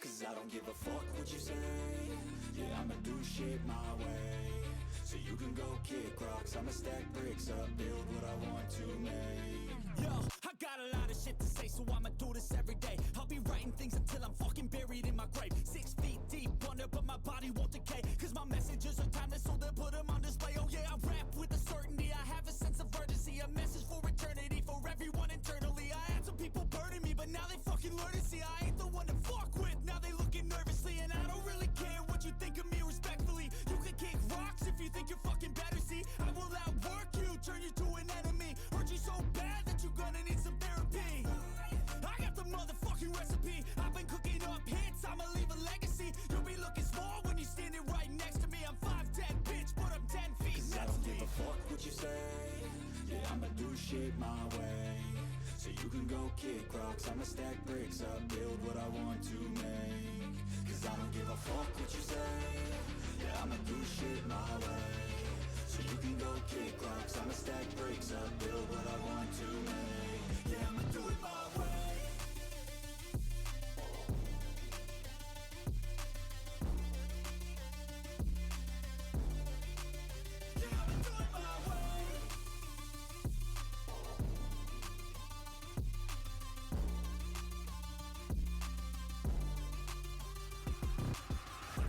Cause I don't give a fuck what you say. Yeah, I'ma do shit my way. So you can go kick rocks, I'ma stack bricks up, build what I want to make. Yo, I got a lot of shit to say, so I'ma do this every day. I'll be writing things until I'm fucking buried in my grave. 6 feet deep under, but my body won't decay. Cause my messages are timeless, so they'll put them on display. Oh yeah, I rap with a certainty, I have a sense of urgency. A message for eternity, for everyone internally. I had some people burning me, but now they fucking learn to see I ain't the one to fuck with. Now they looking nervously, and I don't really care what you think of me respectfully. You can kick rocks if you think you're fucking better, see. I will outwork you, turn you to an enemy. Hurt you so bad that you're gonna need some therapy. I got the motherfucking recipe. I've been cooking up hits, I'ma leave a legacy. You'll be looking small when you're standing right next to me. I'm 5'10", bitch, but I'm 10 feet. Cause I don't give a fuck what you say. Yeah, I'ma do shit my way. So you can go kick rocks, I'ma stack bricks up, build what I want to make. Cause I don't give a fuck what you say. Yeah, I'ma do shit my way. So you can go kick rocks, I'ma stack bricks up, build what I want to make. Yeah, I'ma do it my way. Yeah, I'ma do it my way.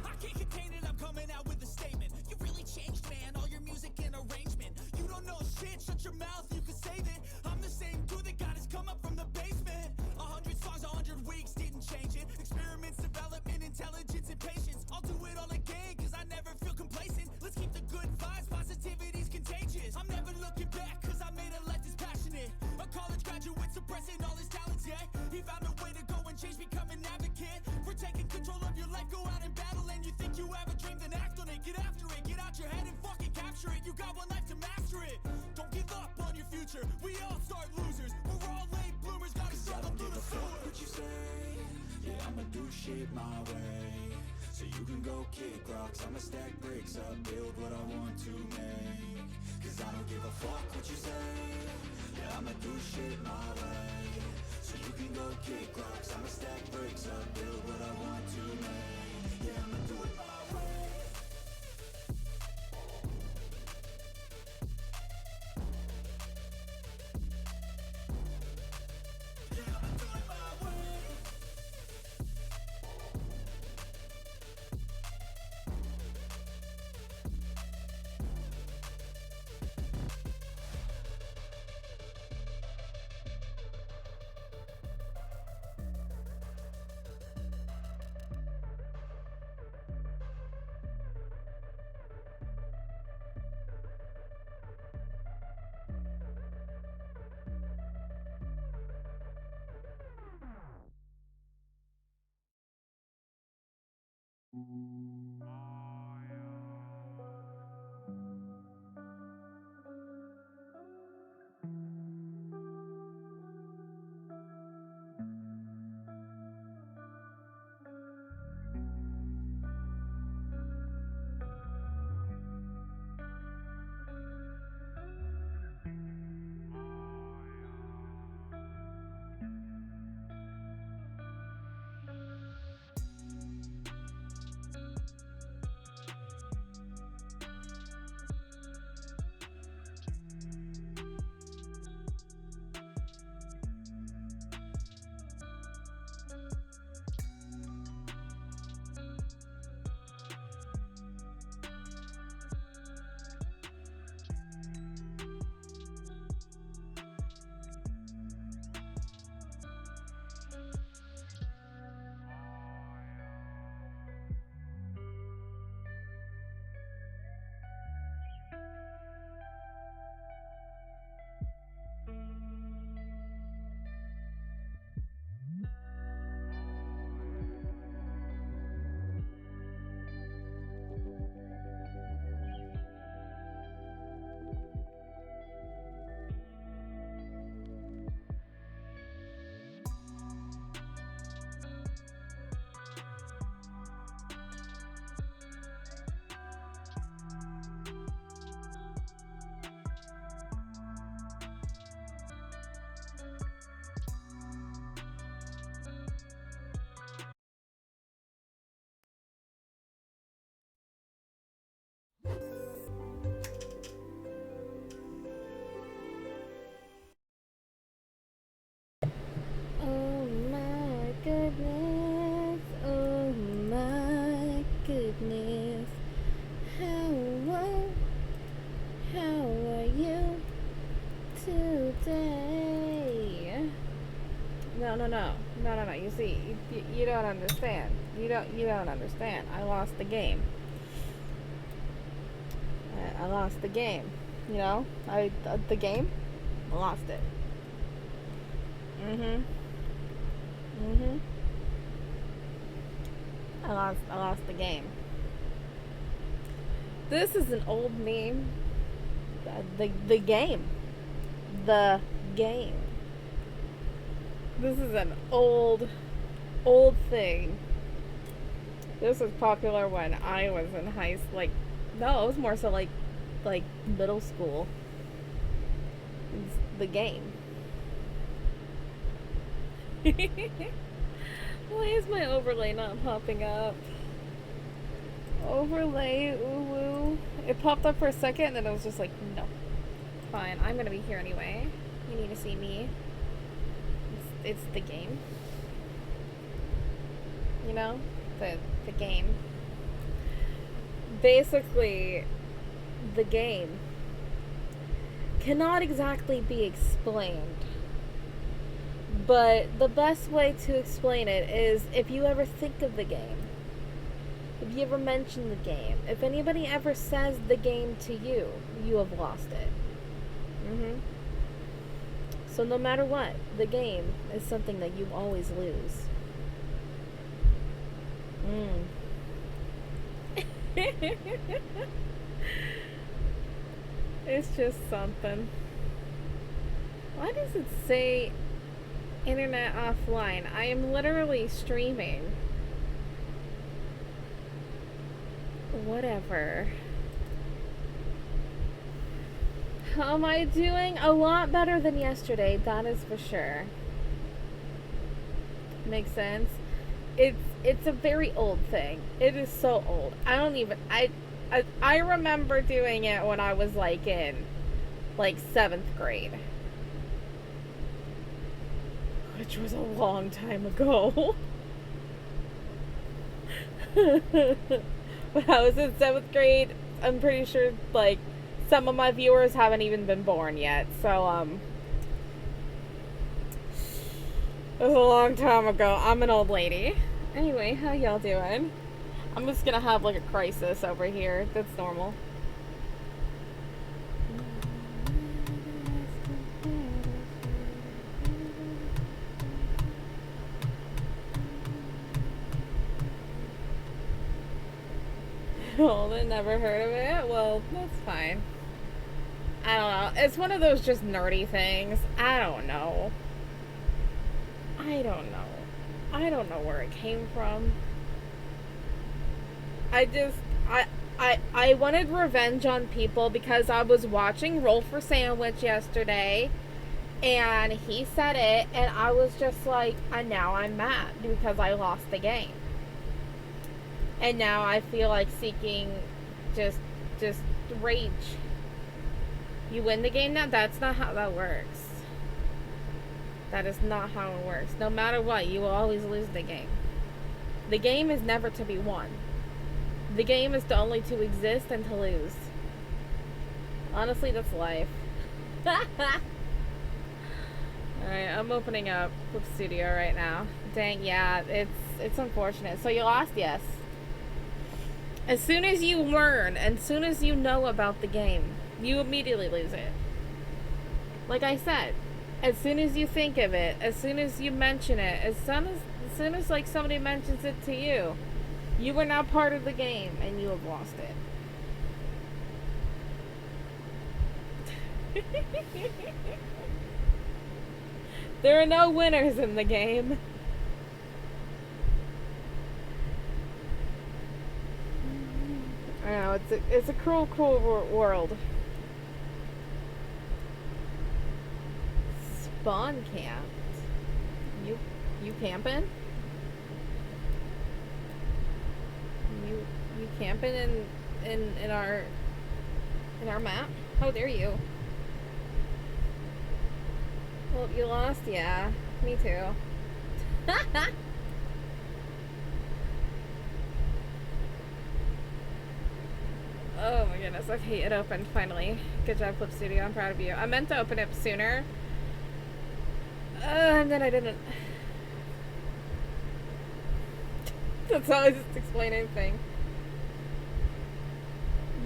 I can't contain it, I'm coming out with a statement. You really changed, man, all your music and arrangement. You don't know shit, shut your mouth, you can save it. I'm the same dude that got his come up from the basement. 100 songs, 100 weeks, didn't change it. Experiments, development, intelligence, and patience. I'll do it all again, cause I never feel complacent. Let's keep the good vibes, positivity's contagious. I'm never looking back, cause I made a life that's passionate. A college graduate suppressing all his talents, yeah. He found a way to go and change, become an advocate. For taking control of your life, go out and battle. And you think you have a dream, then act on it. Get after it, get out your head and fucking capture it. You got one life to master it. Don't give up on your future, we all start losers. We're all late bloomers, gotta I struggle don't through give the a fuck sewer. what you say. Yeah, I'ma do shit my way. So you can go kick rocks, I'ma stack bricks up, build what I want to make. Cause I don't give a fuck what you say. Yeah, I'ma do shit my way. So you can go kick rocks, I'ma stack bricks up, build what I want to make. Yeah, I'ma do it my way. Yeah, I'ma do it my way. say. No. You see, you don't understand. You don't understand. I lost the game. I lost the game. You know, the game. I lost it. I lost the game. This is an old meme. The game. The game. This is an old thing. This was popular when I was in high school. Like, no, it was more so like middle school. It's the game. Why is my overlay not popping up? Overlay, ooh. It popped up for a second and then it was just like, no. Fine, I'm gonna be here anyway. You need to see me. It's the game. You know? The game. Basically, the game cannot exactly be explained. But the best way to explain it is if you ever think of the game. If you ever mention the game. If anybody ever says the game to you, you have lost it. So no matter what, the game is something that you always lose. It's just something. Why does it say internet offline? I am literally streaming. Whatever. How am I doing? A lot better than yesterday, that is for sure. Makes sense? It's a very old thing. It is so old. I remember doing it when I was like in 7th grade. Which was a long time ago. When I was in 7th grade, I'm pretty sure some of my viewers haven't even been born yet. So it was a long time ago. I'm an old lady. Anyway, how y'all doing? I'm just gonna have a crisis over here. That's normal. Well, never heard of it? Well, that's fine. I don't know. It's one of those just nerdy things. I don't know where it came from. I wanted revenge on people because I was watching Roll for Sandwich yesterday and he said it and I was just like, and now I'm mad because I lost the game. And now I feel like seeking just rage. You win the game now? That's not how that works. That is not how it works. No matter what, you will always lose the game. The game is never to be won. The game is only to exist and to lose. Honestly, that's life. Alright, I'm opening up Flip Studio right now. Dang, yeah, it's unfortunate. So you lost, yes. As soon as you learn, as soon as you know about the game, you immediately lose it. Like I said, as soon as you think of it, as soon as you mention it, as soon as somebody mentions it to you, you are now part of the game and you have lost it. There are no winners in the game. I know, it's a cruel world. Spawn camped. You camping? You camping in our map? How dare you? Well, you lost, yeah. Me too. Oh my goodness. Okay, it opened finally. Good job, Flip Studio. I'm proud of you. I meant to open it sooner, And then I didn't. That's how I just explain anything.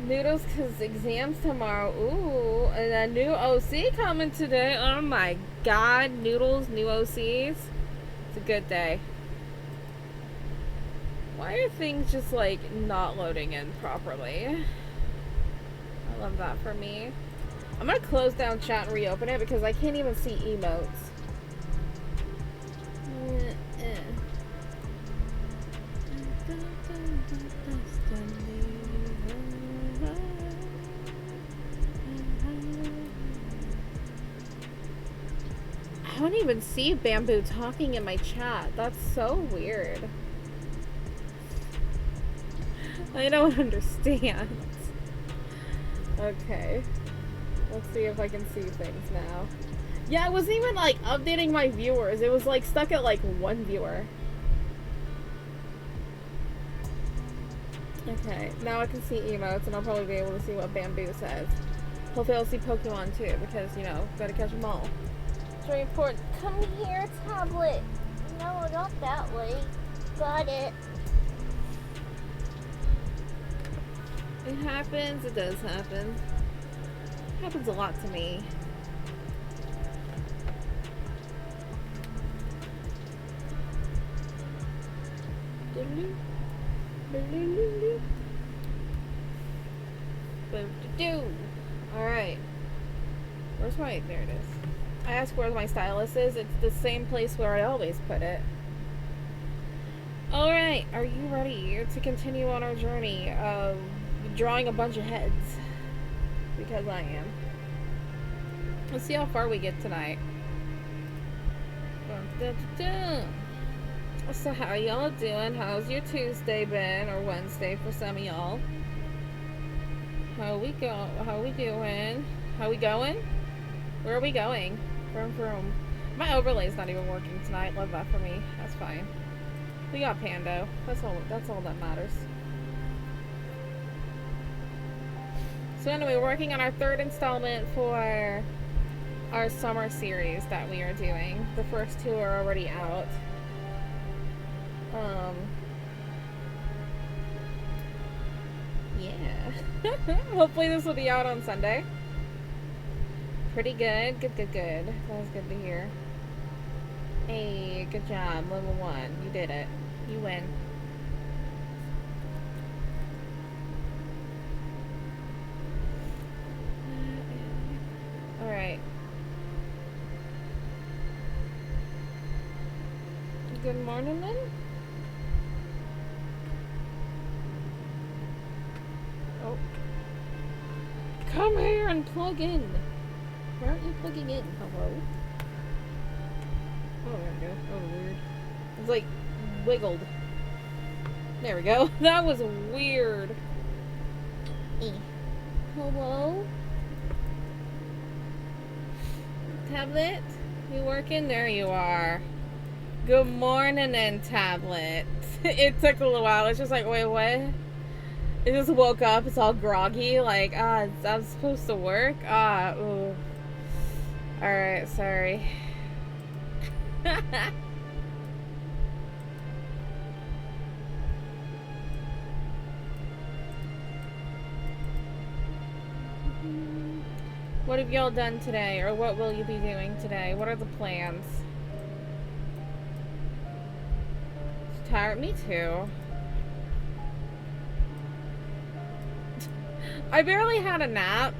Noodles, cause exams tomorrow. Ooh, and a new OC coming today. Oh my god, Noodles, new OCs. It's a good day. Why are things just like not loading in properly? I love that for me. I'm gonna close down chat and reopen it because I can't even see emotes. I don't even see Bamboo talking in my chat. That's so weird. I don't understand. Okay. Let's see if I can see things now. Yeah, I wasn't even like updating my viewers. It was like stuck at like 1 viewer. Okay, now I can see emotes and I'll probably be able to see what Bamboo says. Hopefully I'll see Pokemon too because, you know, gotta catch them all. It's very important. Come here, tablet. No, not that way. Got it. It happens. It does happen. It happens a lot to me. Alright. Where's my... There it is. I asked where my stylus is. It's the same place where I always put it. Alright, are you ready to continue on our journey of drawing a bunch of heads? Because I am. Let's see how far we get tonight. So how y'all doing? How's your Tuesday been? Or Wednesday for some of y'all? How we doing? How we going? Where are we going? Vroom. My overlay's not even working tonight. Love that for me. That's fine. We got Pando. That's all that matters. So anyway, we're working on our 3rd installment for our summer series that we are doing. The first 2 are already out. Yeah. Hopefully this will be out on Sunday. Pretty good. Good. That was good to hear. Hey, good job. Level 1. You did it. You win. Alright. Good morning, then. Oh. Come here and plug in. Why aren't you plugging in? Hello? Oh, there we go. Oh, weird. It's like wiggled. There we go. That was weird. Hello? Tablet? You working? There you are. Good morning, then, tablet. It took a little while. It's just like, wait, what? It just woke up. It's all groggy. Like, I'm supposed to work? Ooh. Alright, sorry. What have y'all done today? Or what will you be doing today? What are the plans? It's tired? Me too. I barely had a nap.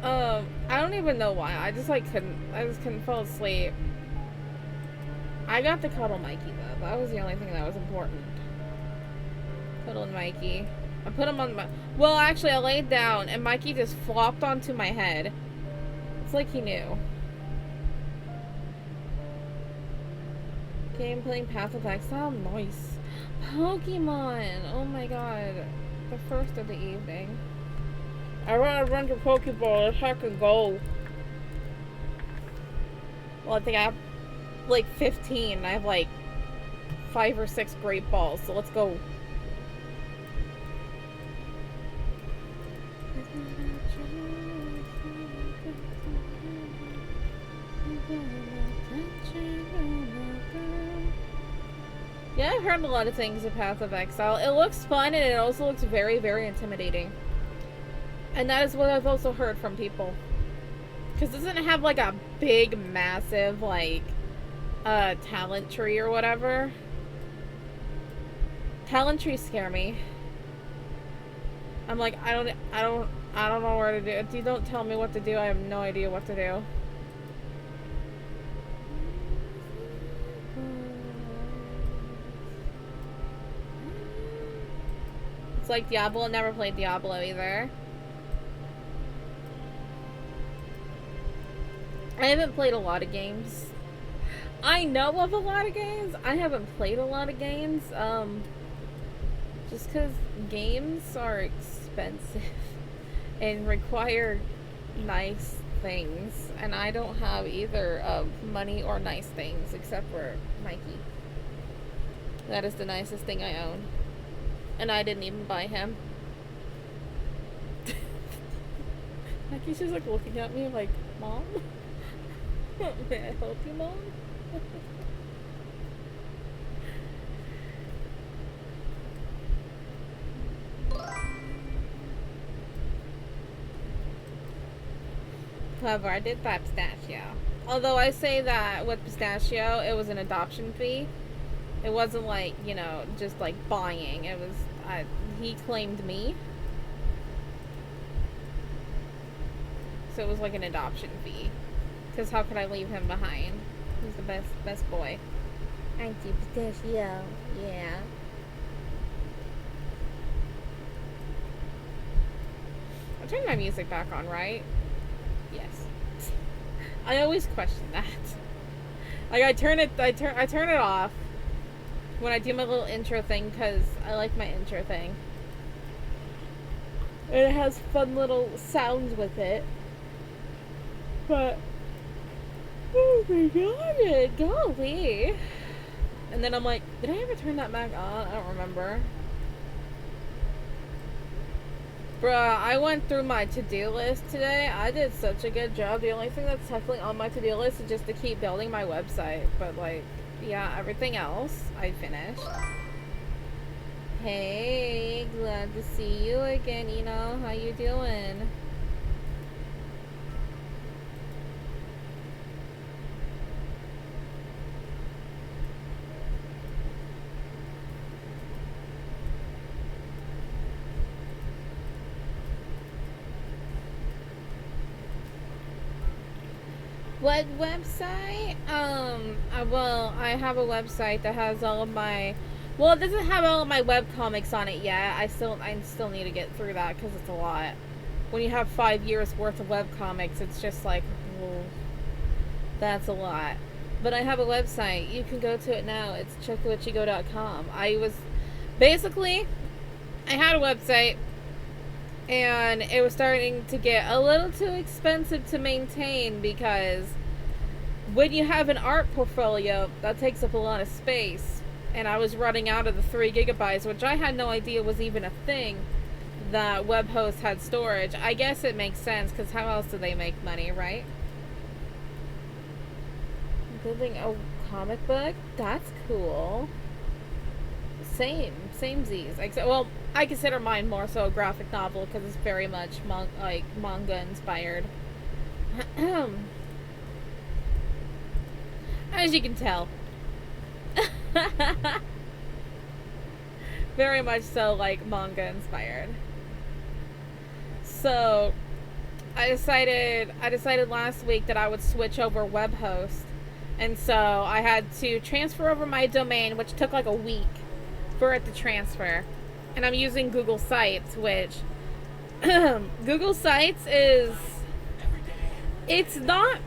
I don't even know why. I just couldn't fall asleep. I got to cuddle Mikey though. That was the only thing that was important. Cuddling Mikey. I put him on my... Well, actually, I laid down and Mikey just flopped onto my head. It's like he knew. Game playing Path of Exile? Nice. Pokemon! Oh my god. The first of the evening. I want to run to Pokeball. Let's fucking go. Well, I think I have like 15. I have like 5 or 6 great balls, so let's go. I've heard a lot of things of Path of Exile. It looks fun, and it also looks very, very intimidating. And that is what I've also heard from people. Because doesn't it have, like, a big, massive, like, talent tree or whatever? Talent trees scare me. I'm like, I don't know where to do it. If you don't tell me what to do, I have no idea what to do. It's like Diablo. Never played Diablo either. I haven't played a lot of games. I know of a lot of games. I haven't played a lot of games. Just because games are expensive and require nice things. And I don't have either money or nice things except for Mikey. That is the nicest thing I own. And I didn't even buy him. Mikey's just like looking at me like, Mom? May I help you, Mom? However, I did buy Pistachio. Although I say that with Pistachio, it was an adoption fee. It wasn't like, you know, just like buying. It was, he claimed me. So it was like an adoption fee. Because how could I leave him behind? He's the best boy. Thank you, Pistachio. Yeah. I turned my music back on, right? Yes. I always question that. Like I turn it off when I do my little intro thing because I like my intro thing. And it has fun little sounds with it. But oh my god, golly. And then I'm like, did I ever turn that back on? I don't remember. Bruh, I went through my to-do list today. I did such a good job. The only thing that's technically on my to-do list is just to keep building my website. But, like, yeah, everything else I finished. Hey, glad to see you again, Eno. How you doing? What website? Well, I have a website that has all of my, well, it doesn't have all of my webcomics on it yet. I still need to get through that because it's a lot. When you have 5 years worth of webcomics, it's just like, well, that's a lot. But I have a website. You can go to it now. It's chocoichigo.com. I had a website. And it was starting to get a little too expensive to maintain because when you have an art portfolio, that takes up a lot of space. And I was running out of the 3 gigabytes, which I had no idea was even a thing that Webhost had storage. I guess it makes sense because how else do they make money, right? Building a comic book? That's cool. Same Z's. Except, well, I consider mine more so a graphic novel because it's very much manga inspired. As you can tell. Very much so like manga inspired. So I decided last week that I would switch over Webhost. And so I had to transfer over my domain, which took like a week for it to transfer. And I'm using Google Sites, which Google Sites it's not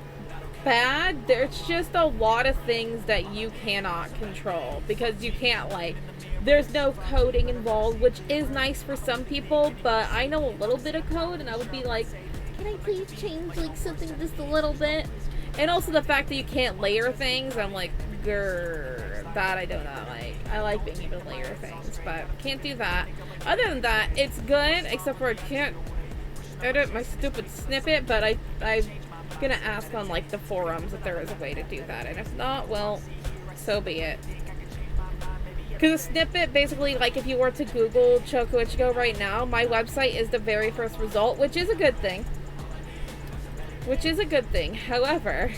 bad. There's just a lot of things that you cannot control because you can't, like, there's no coding involved, which is nice for some people, but I know a little bit of code and I would be like, can I please change like something just a little bit? And also the fact that you can't layer things, I'm like, grrr, that I do not like. I like being able to layer things, but can't do that. Other than that, it's good, except for I can't edit my stupid snippet, but I'm gonna ask on, like, the forums if there is a way to do that, and if not, well, so be it. Because a snippet, basically, like if you were to Google Choco Ichigo right now, my website is the very first result, which is a good thing. However,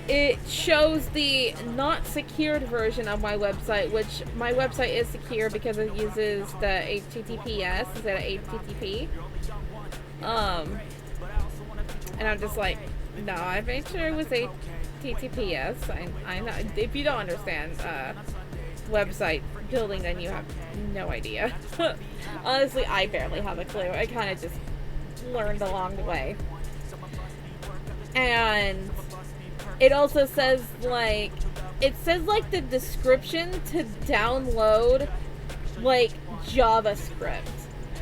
it shows the not secured version of my website, which my website is secure because it uses the HTTPS instead of HTTP. And I'm just like, no, I made sure it was HTTPS. I'm not, if you don't understand website building, then you have no idea. Honestly, I barely have a clue. I kind of just learned along the way. And it also says, like, the description to download, like, JavaScript.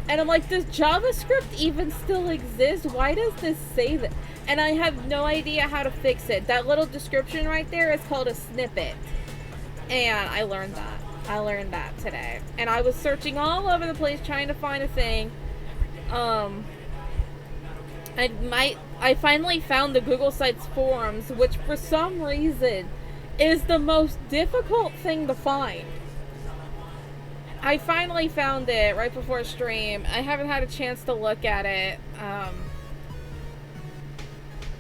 And I'm like, does JavaScript even still exist? Why does this say that? And I have no idea how to fix it. That little description right there is called a snippet. And I learned that. I learned that today. And I was searching all over the place trying to find a thing. I finally found the Google Sites forums, which for some reason is the most difficult thing to find. I finally found it right before stream. I haven't had a chance to look at it,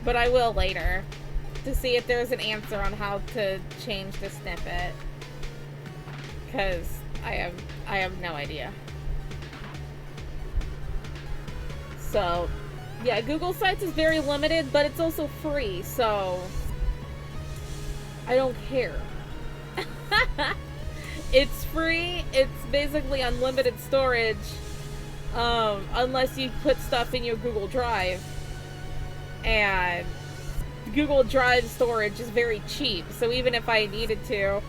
but I will later to see if there's an answer on how to change the snippet, because I have no idea. So yeah, Google Sites is very limited, but it's also free, so I don't care. It's free. It's basically unlimited storage, unless you put stuff in your Google Drive. And Google Drive storage is very cheap, so even if I needed to,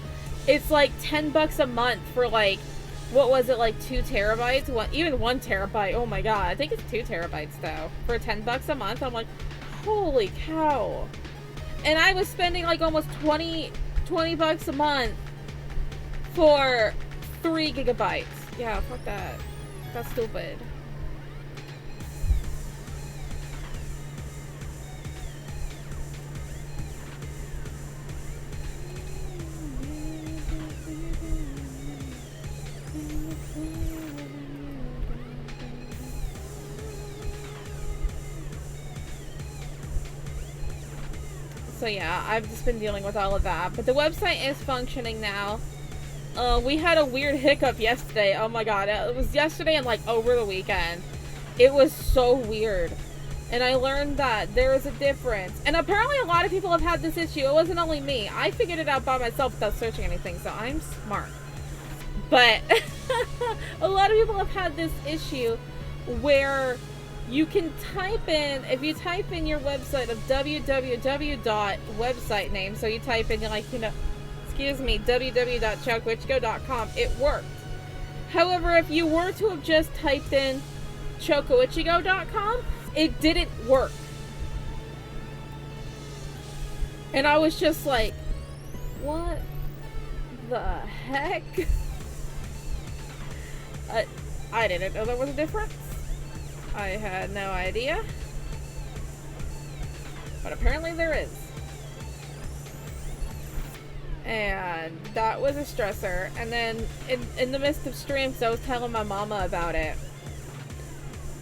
it's like $10 a month for like, what was it, like 2 terabytes? Even 1 terabyte. Oh my god, I think it's 2 terabytes though. For $10 a month, I'm like, holy cow. And I was spending like almost $20 a month for 3 gigabytes. Yeah, fuck that. That's stupid. So yeah, I've just been dealing with all of that. But the website is functioning now. We had a weird hiccup yesterday. Oh my god, it was yesterday and like over the weekend. It was so weird. And I learned that there is a difference. And apparently a lot of people have had this issue. It wasn't only me. I figured it out by myself without searching anything, so I'm smart. But a lot of people have had this issue where you can type in, if you type in your website of www.website name, so you type in, like, you know, excuse me, www.chocoichigo.com, it worked. However, if you were to have just typed in chocoichigo.com, it didn't work. And I was just like, what the heck? I didn't know there was a difference. I had no idea. But apparently there is. And that was a stressor. And then in the midst of streams, I was telling my mama about it.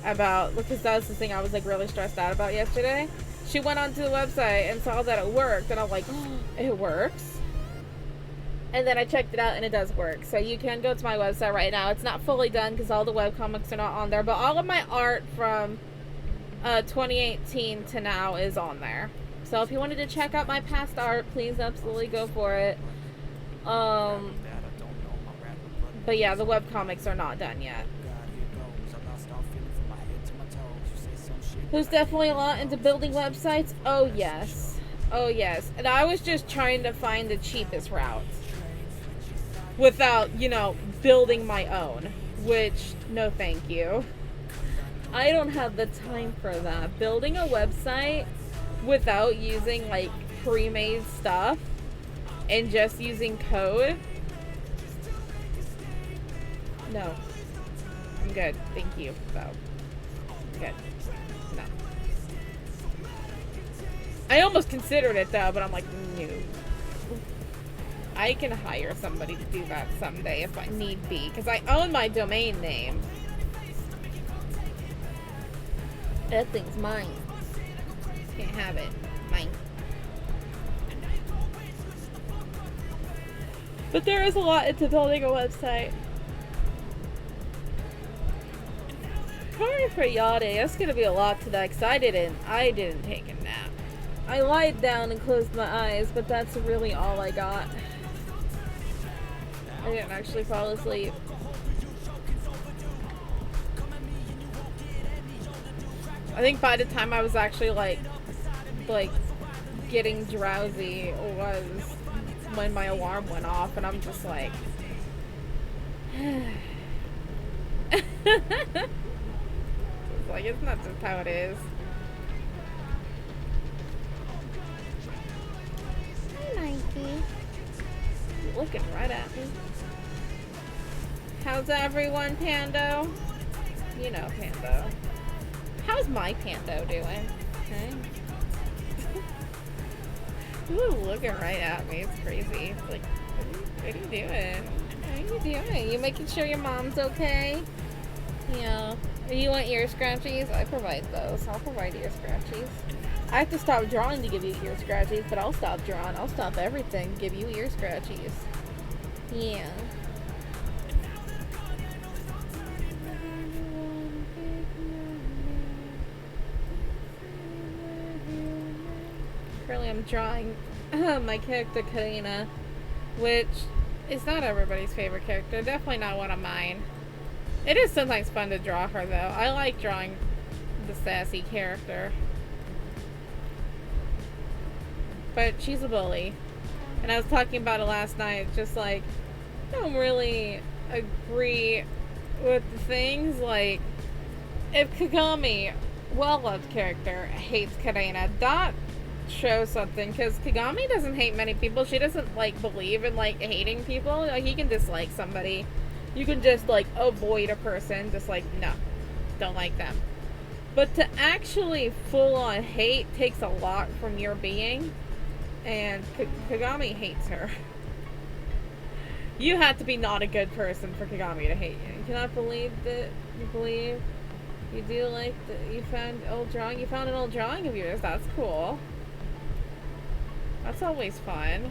Because that was the thing I was like really stressed out about yesterday. She went onto the website and saw that it worked. And I'm like, oh, it works? And then I checked it out and it does work. So you can go to my website right now. It's not fully done because all the webcomics are not on there. But all of my art from 2018 to now is on there. So if you wanted to check out my past art, please absolutely go for it. But yeah, the webcomics are not done yet. There's definitely a lot into building websites. Oh yes. Oh yes. And I was just trying to find the cheapest route. Without, you know, building my own. Which, no thank you. I don't have the time for that. Building a website without using, like, pre-made stuff and just using code. No. I'm good. Thank you, though. I'm good. No. I almost considered it, though, but I'm like, no. I can hire somebody to do that someday if I need be, because I own my domain name. That thing's mine. Can't have it. Mine. But there is a lot into building a website. Sorry for yawning. It's gonna be a lot today because I didn't take a nap. I lied down and closed my eyes, but that's really all I got. I didn't actually fall asleep. I think by the time I was actually like getting drowsy was when my alarm went off, and I'm just like it's like, it's not just how it is. Hi, Mikey. You're looking right at me. How's everyone, Pando? You know Pando. How's my Pando doing? Okay. You're looking right at me. It's crazy. It's like, what are you doing? What are you doing? You making sure your mom's okay? Yeah. You want ear scratchies? I provide those. I'll provide ear scratchies. I have to stop drawing to give you ear scratchies, but I'll stop drawing. I'll stop everything to give you ear scratchies. Yeah. Currently I'm drawing my character Karina, which is not everybody's favorite character. Definitely not one of mine. It is sometimes fun to draw her, though. I like drawing the sassy character. But she's a bully. And I was talking about it last night, just like, I don't really agree with the things. Like, if Kagami, well-loved character, hates Karina, that shows something, because Kagami doesn't hate many people. She doesn't, like, believe in, like, hating people. Like, he can dislike somebody. You can just, like, avoid a person, just like, no, don't like them. But to actually full-on hate takes a lot from your being, and Kagami hates her. You have to be not a good person for Kagami to hate you. You cannot believe that you believe you do like that you found old drawing. You found an old drawing of yours. That's cool. That's always fun.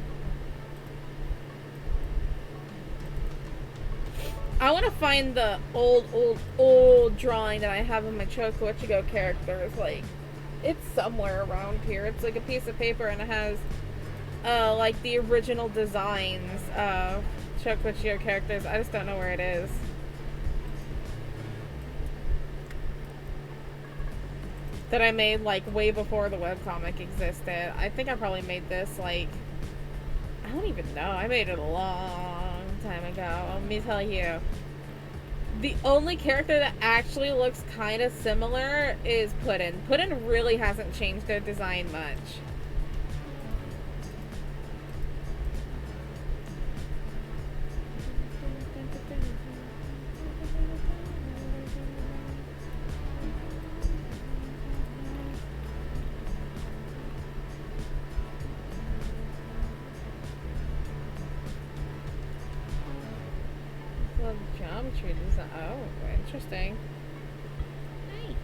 I want to find the old drawing that I have of my Chocoichigo characters. Like, it's somewhere around here. It's like a piece of paper, and it has, like, the original designs of Chocoichigo characters. I just don't know where it is. That I made, like, way before the webcomic existed. I think I probably made this, like, I don't even know. I made it a long time ago. Let me tell you. The only character that actually looks kind of similar is Puddin. Puddin really hasn't changed their design much. Geometry design. Oh, interesting. Hey.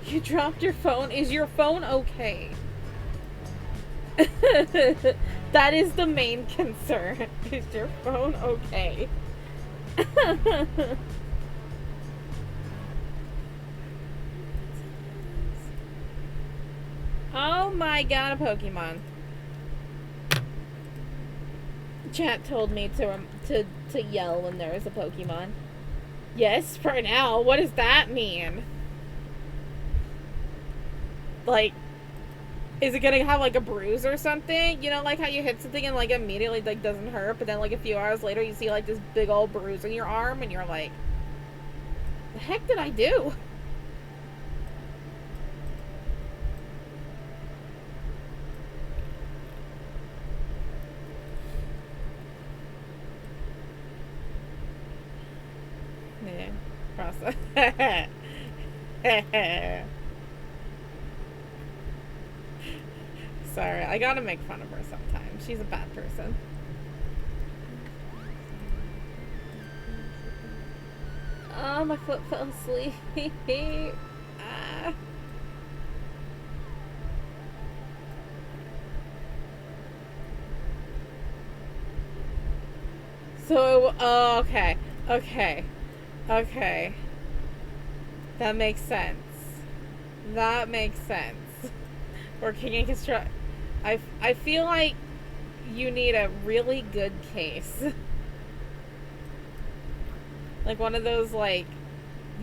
You dropped your phone? Is your phone okay? That is the main concern. Is your phone okay? Oh my god, a Pokemon. Chat told me to yell when there is a Pokemon. Yes, for now. What does that mean? Like, is it gonna have, like, a bruise or something? You know, like how you hit something and, like, immediately, like, doesn't hurt, but then, like, a few hours later you see, like, this big old bruise in your arm, and you're like, the heck did I do? Sorry, I gotta make fun of her sometimes. She's a bad person. Oh, my foot fell asleep. Ah. So, oh, okay. Okay. Okay. That makes sense. That makes sense. Working in construct. I feel like you need a really good case. Like one of those, like,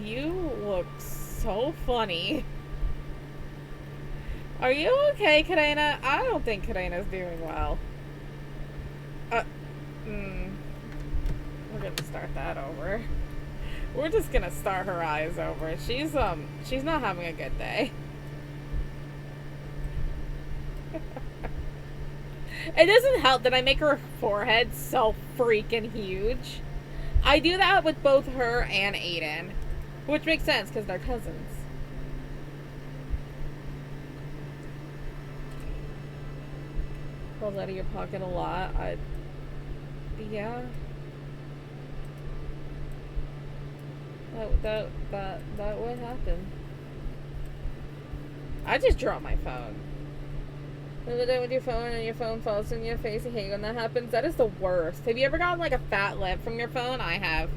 you look so funny. Are you okay, Karina? I don't think Karina's doing well. We're gonna start that over. We're just gonna start her eyes over. She's not having a good day. It doesn't help that I make her forehead so freaking huge. I do that with both her and Aiden, which makes sense because they're cousins. Pulls out of your pocket a lot. Yeah. That would happen. I just dropped my phone. Remember with your phone and your phone falls in your face. I hate when that happens. That is the worst. Have you ever gotten like a fat lip from your phone? I have.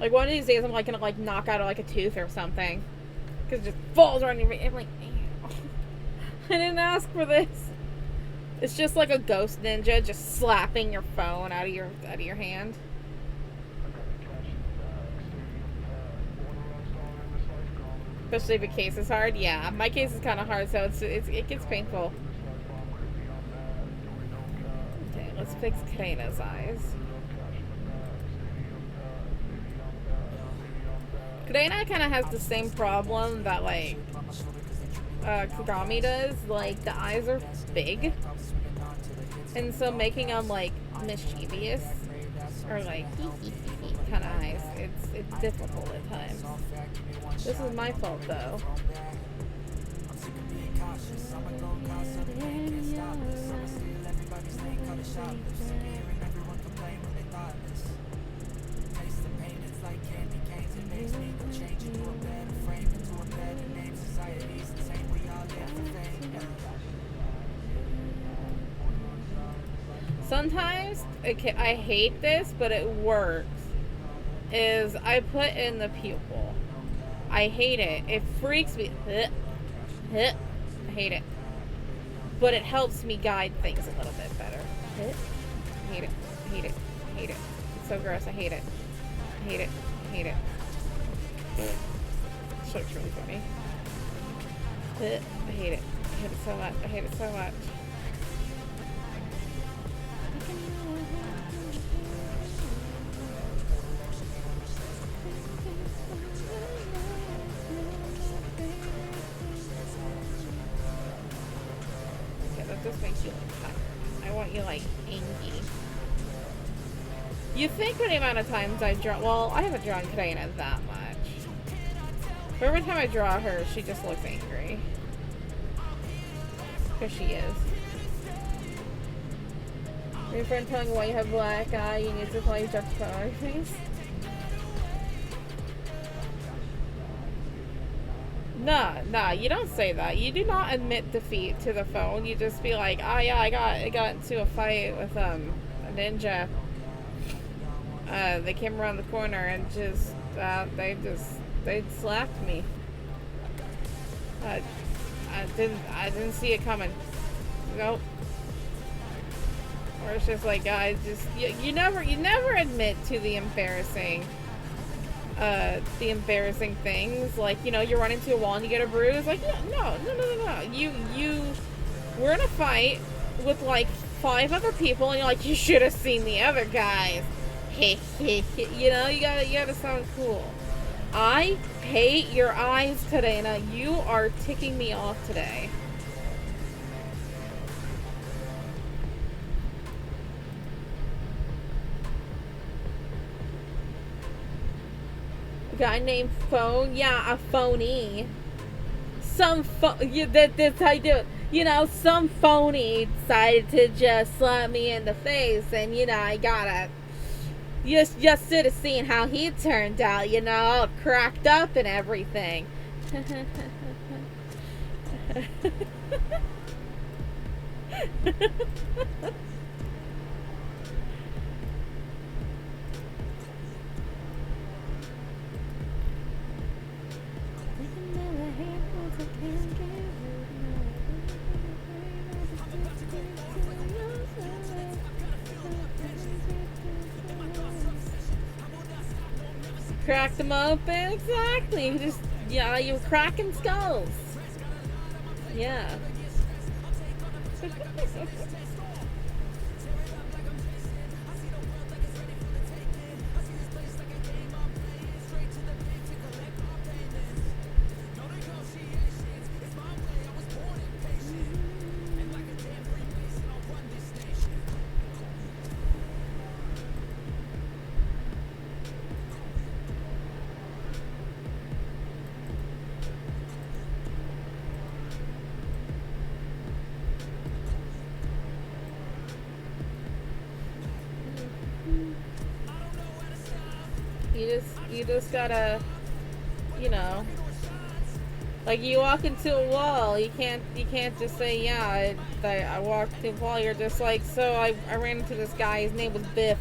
Like one of these days I'm like gonna like knock out like a tooth or something. Cause it just falls right on your face. I'm like, ew. I didn't ask for this. It's just like a ghost ninja just slapping your phone out of your hand. Especially if a case is hard. Yeah, my case is kind of hard, so it gets painful. Okay, let's fix Karina's eyes. Karina kind of has the same problem that like Kagami does. Like the eyes are big, and so making them like mischievous or like kind of eyes, it's difficult at times. This is my fault, though. Sometimes, okay, I hate this, but it works, is I put in the pupil. I hate it. It freaks me. I hate it. But it helps me guide things a little bit better. I hate it. I hate it. I hate it. It's so gross. I hate it. I hate it. I hate it. This looks really funny. I hate it. I hate it so much. I hate it so much. This makes you like tired. I want you like angry. You think with the amount of times I draw, well, I haven't drawn Karina that much. But every time I draw her, she just looks angry. Because she is. Your friend telling you why you have black eye, you need to call you Dr. Flower Face. Nah, you don't say that. You do not admit defeat to the phone. You just be like, oh yeah, I got into a fight with a ninja. They came around the corner and just they slapped me. I didn't see it coming. Nope. Or it's just like, guys, you never admit to the embarrassing things, like, you know, you run into a wall and you get a bruise, like, no, you we're in a fight with like 5 other people and you're like, you should have seen the other guys. You know, you gotta sound cool. I hate your eyes, Karina. You are ticking me off today. A guy named Phone? Yeah, a phony. That's how you do it. You know, some phony decided to just slap me in the face, and you know, I gotta just should have seen how he turned out, you know, all cracked up and everything. Crack them open, exactly. Just, yeah, you're cracking skulls. Yeah. You just gotta, you know, like you walk into a wall, you can't just say, yeah, I walked into a wall. You're just like, so I ran into this guy, his name was Biff,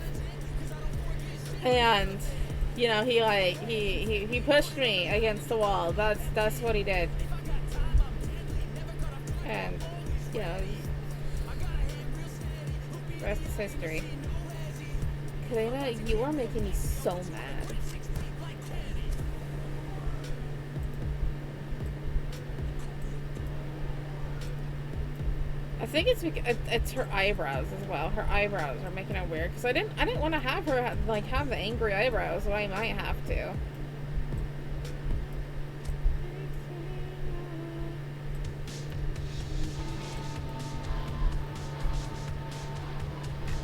and you know, he pushed me against the wall. That's what he did. And you know, rest is history. Kalena, you are making me so mad. I think it's her eyebrows as well. Her eyebrows are making it weird, because I didn't want to have her like have the angry eyebrows, so I might have to.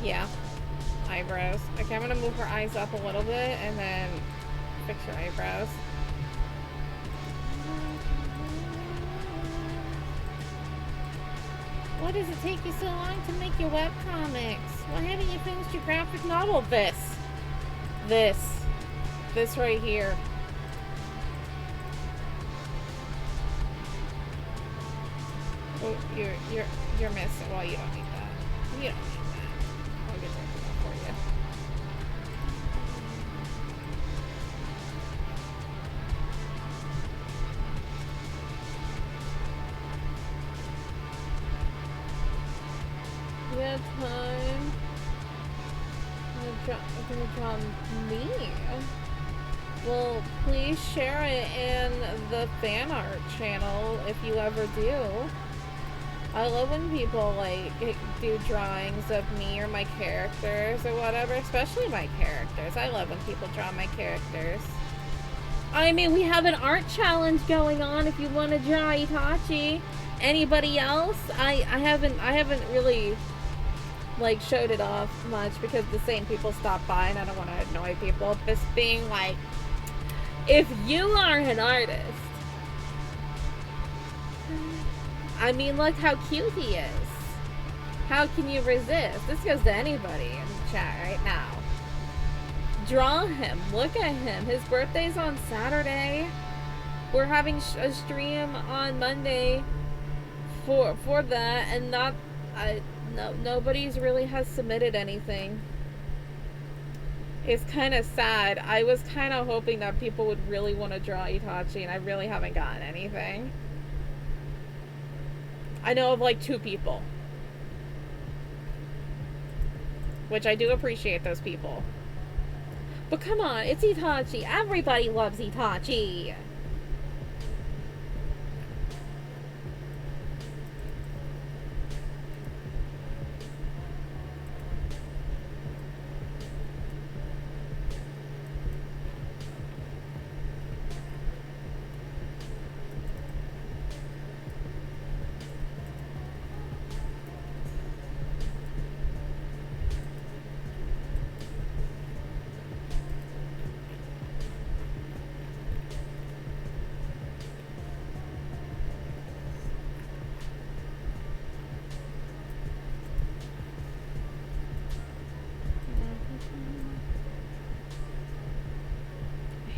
Yeah, eyebrows. Okay, I'm gonna move her eyes up a little bit and then fix her eyebrows. Why does it take you so long to make your webcomics? Why haven't you finished your graphic novel? This right here. Oh, you're missing. Well, you don't need that. You don't need that. I'll get rid of that for you. Yeah, time. I'm gonna draw me. Well, please share it in the fan art channel if you ever do. I love when people like do drawings of me or my characters or whatever, especially my characters. I love when people draw my characters. I mean, we have an art challenge going on if you want to draw Itachi. Anybody else? I haven't really like showed it off much because the same people stop by and I don't want to annoy people. Just being like, if you are an artist, I mean, look how cute he is. How can you resist? This goes to anybody in the chat right now. Draw him. Look at him. His birthday's on Saturday. We're having a stream on Monday for that, and nobody's really has submitted anything. It's kind of sad. I was kind of hoping that people would really want to draw Itachi, and I really haven't gotten anything. I know of like 2 people, which I do appreciate those people. But come on, it's Itachi. Everybody loves Itachi.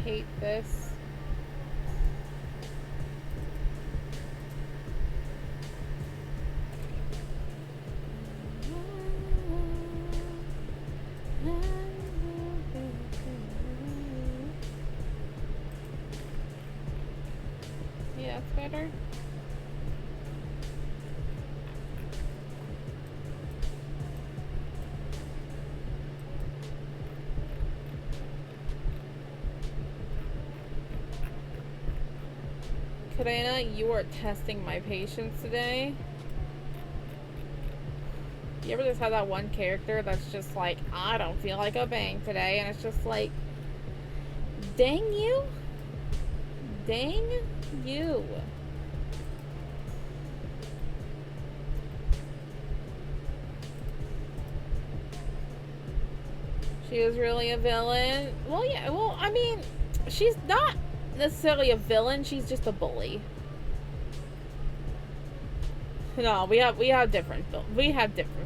hate this. Yeah, that's better. Karina, you are testing my patience today. You ever just have that one character that's just like, I don't feel like obeying today, and it's just like, dang you. Dang you. She was really a villain. Well, yeah, well, I mean, she's not necessarily a villain, she's just a bully. No, we have different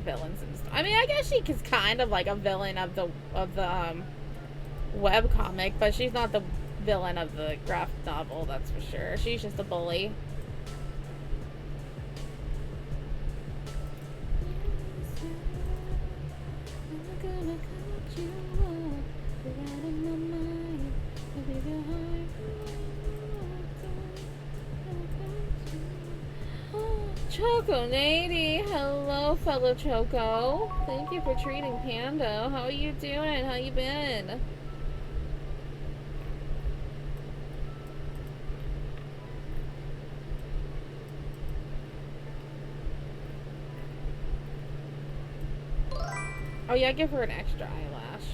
villains and stuff. I mean, I guess she is kind of like a villain of the webcomic, but she's not the villain of the graphic novel, that's for sure. She's just a bully. Choco Nady, hello fellow Choco. Thank you for treating Pando. How are you doing? How you been? Oh yeah, give her an extra eyelash.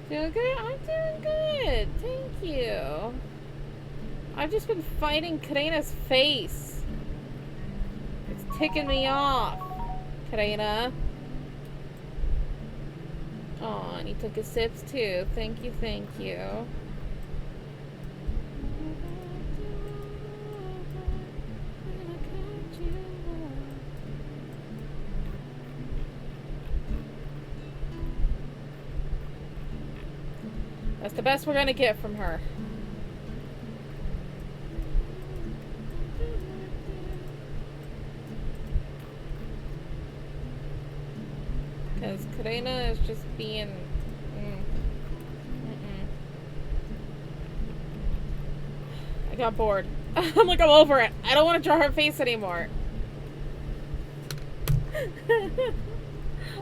Doing good? I'm doing good. Thank you. I've just been fighting Karina's face. It's ticking me off. Karina. Oh, and he took his sips too. Thank you, thank you. That's the best we're gonna get from her. Because Karina is just being... I got bored. I'm like, I'm over it. I don't want to draw her face anymore.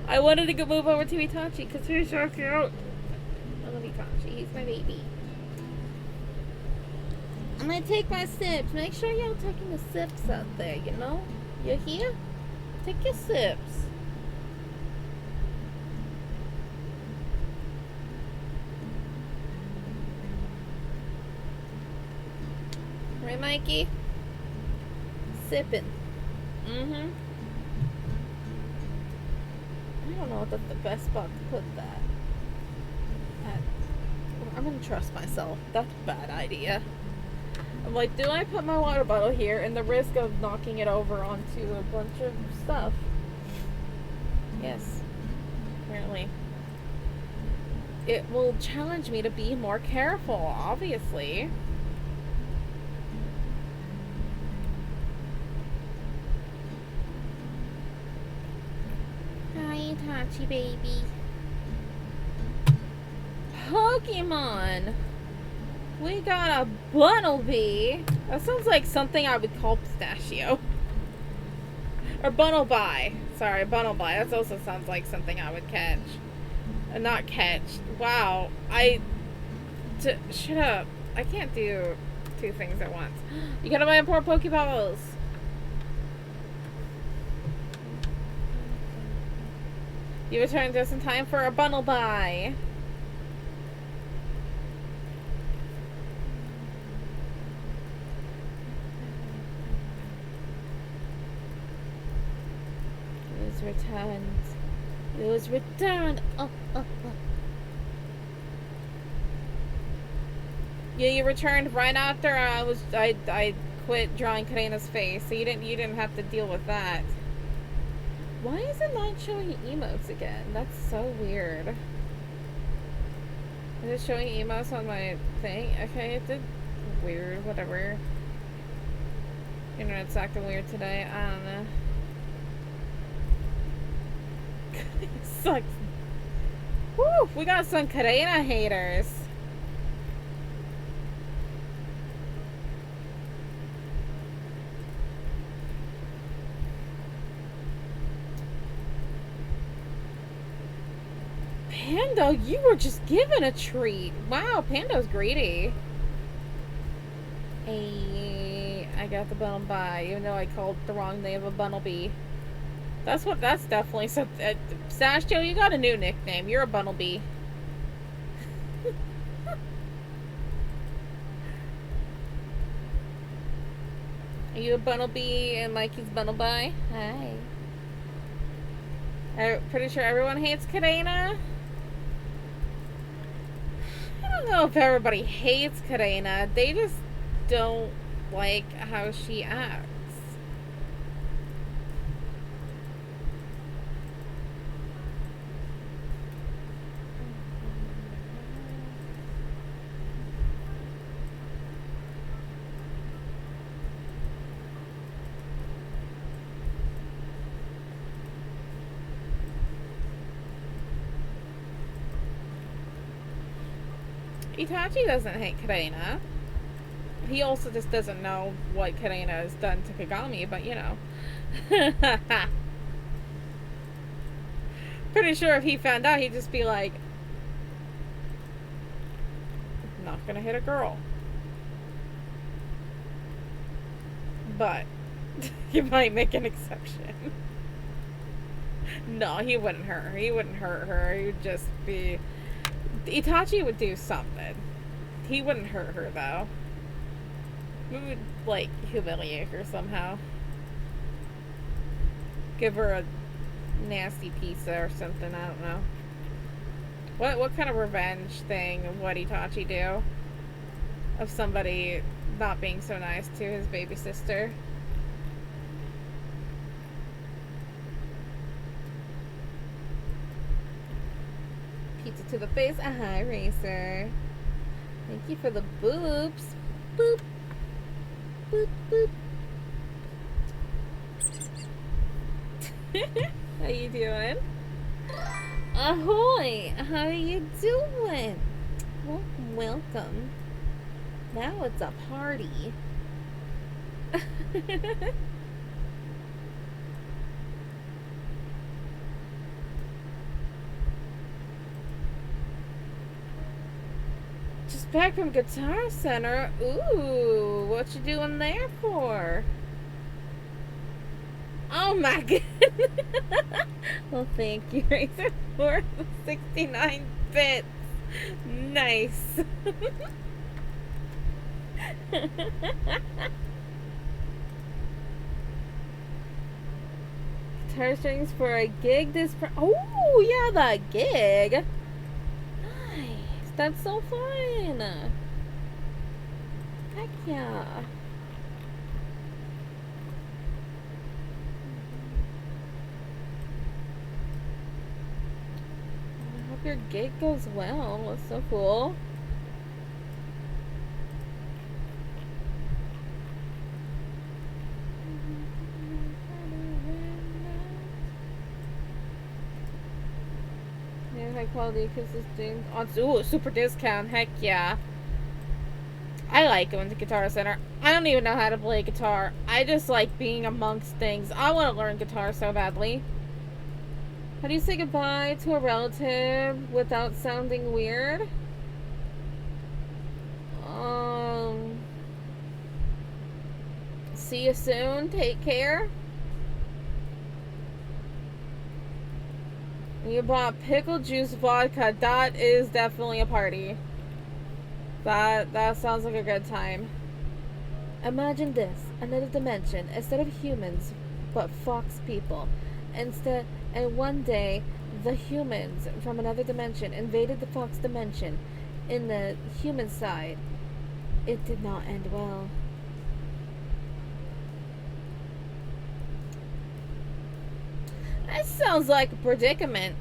I wanted to go move over to Itachi because he's so cute. I love Itachi. He's my baby. I'm gonna take my sips. Make sure y'all taking the sips out there, you know? You hear? Take your sips. Right, Mikey? Sipping. Mm-hmm. I don't know if that's the best spot to put that. I'm gonna trust myself. That's a bad idea. I'm like, do I put my water bottle here and the risk of knocking it over onto a bunch of stuff? Yes. Apparently. It will challenge me to be more careful, obviously. Hi, Itachi baby. Pokemon! We got a Bunnelby. That sounds like something I would call Pistachio. Or Bunnelby. Sorry, Bunnelby. That also sounds like something I would catch. Not catch. Wow. Shut up. I can't do two things at once. You gotta buy more Pokeballs. You returned just in time for a Bunnelby. Returned. It was returned. Oh. Yeah, you returned right after I quit drawing Karina's face, so you didn't have to deal with that. Why is it not showing emotes again? That's so weird. Is it showing emotes on my thing? Okay, it did. Weird, whatever. Internet's acting weird today. I don't know. It sucks. Woo! We got some Karena haters. Pando, you were just given a treat. Wow, Pando's greedy. Hey, I got the bumblebee, even though I called the wrong name of Bunnelbee. That's definitely something. Sashjo, you got a new nickname. You're a Bunnelbee. Are you a Bunnelbee and Mikey's Bunnelbee? Hi. I'm pretty sure everyone hates Karena. I don't know if everybody hates Karena. They just don't like how she acts. Itachi doesn't hate Karena. He also just doesn't know what Karena has done to Kagami, but you know. Pretty sure if he found out, he'd just be like, not gonna hit a girl. But he might make an exception. No, he wouldn't hurt her. He wouldn't hurt her. He would just be... Itachi would do something. He wouldn't hurt her, though. We would, like, humiliate her somehow. Give her a nasty pizza or something, I don't know. What kind of revenge thing would Itachi do? Of somebody not being so nice to his baby sister? Pizza to the face. Hi, Racer. Thank you for the boobs. Boop. Boop, boop. How you doing? Ahoy! How you doing? Welcome, welcome. Now it's a party. Just back from Guitar Center. Ooh, what you doing there for? Oh my goodness. Well, thank you, Razor, for the 69 bits. Nice. Guitar strings for a gig this... Oh, yeah, the gig. Nice. That's so fun. Heck yeah. I hope your gig goes well. That's so cool. Yeah, high quality consistent. Ooh, super discount. Heck yeah. I like going to Guitar Center. I don't even know how to play guitar. I just like being amongst things. I want to learn guitar so badly. How do you say goodbye to a relative without sounding weird? See you soon. Take care. You bought pickle juice vodka. That is definitely a party. That sounds like a good time. Imagine this. Another dimension. Instead of humans, but fox people. And one day, the humans from another dimension invaded the fox dimension. In the human side, it did not end well. This sounds like a predicament.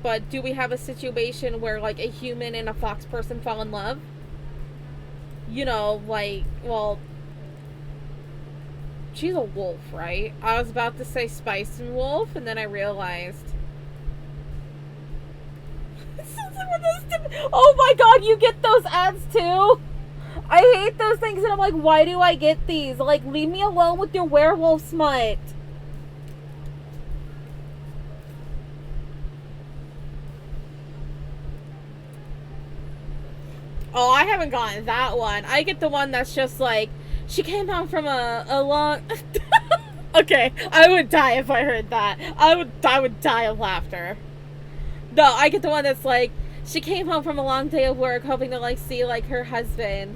But do we have a situation where, like, a human and a fox person fall in love? You know, like, well, she's a wolf, right? I was about to say Spice and Wolf, and then I realized. It sounds like one of those oh my god, you get those ads too? I hate those things, and I'm like, why do I get these? Like, leave me alone with your werewolf smut. Oh, I haven't gotten that one. I get the one that's just like, she came home from a long... Okay, I would die if I heard that. I would die of laughter. No, I get the one that's like, she came home from a long day of work hoping to, like, see, like, her husband.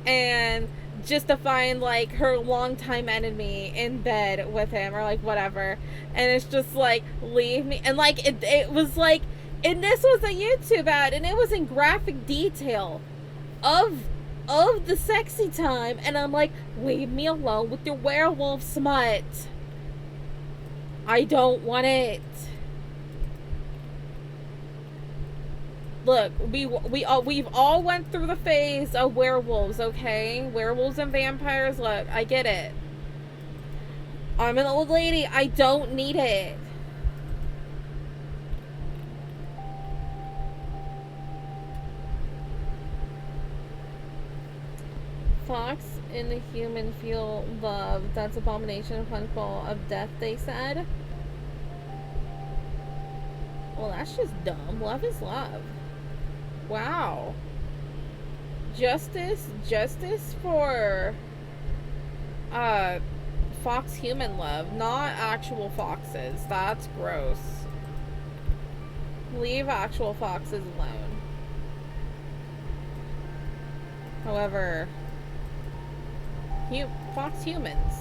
And just to find, like, her longtime enemy in bed with him or, like, whatever. And it's just like, leave me. And, like, it was like, and this was a YouTube ad, and it was in graphic detail of the sexy time, and I'm like, leave me alone with your werewolf smut. I don't want it. Look, we've all went through the phase of werewolves, okay? Werewolves and vampires, look, I get it. I'm an old lady, I don't need it. Fox and the human feel love. That's abomination and punishable of death, they said. Well, that's just dumb. Love is love. Wow. Justice for fox human love, not actual foxes. That's gross. Leave actual foxes alone. However, fox humans.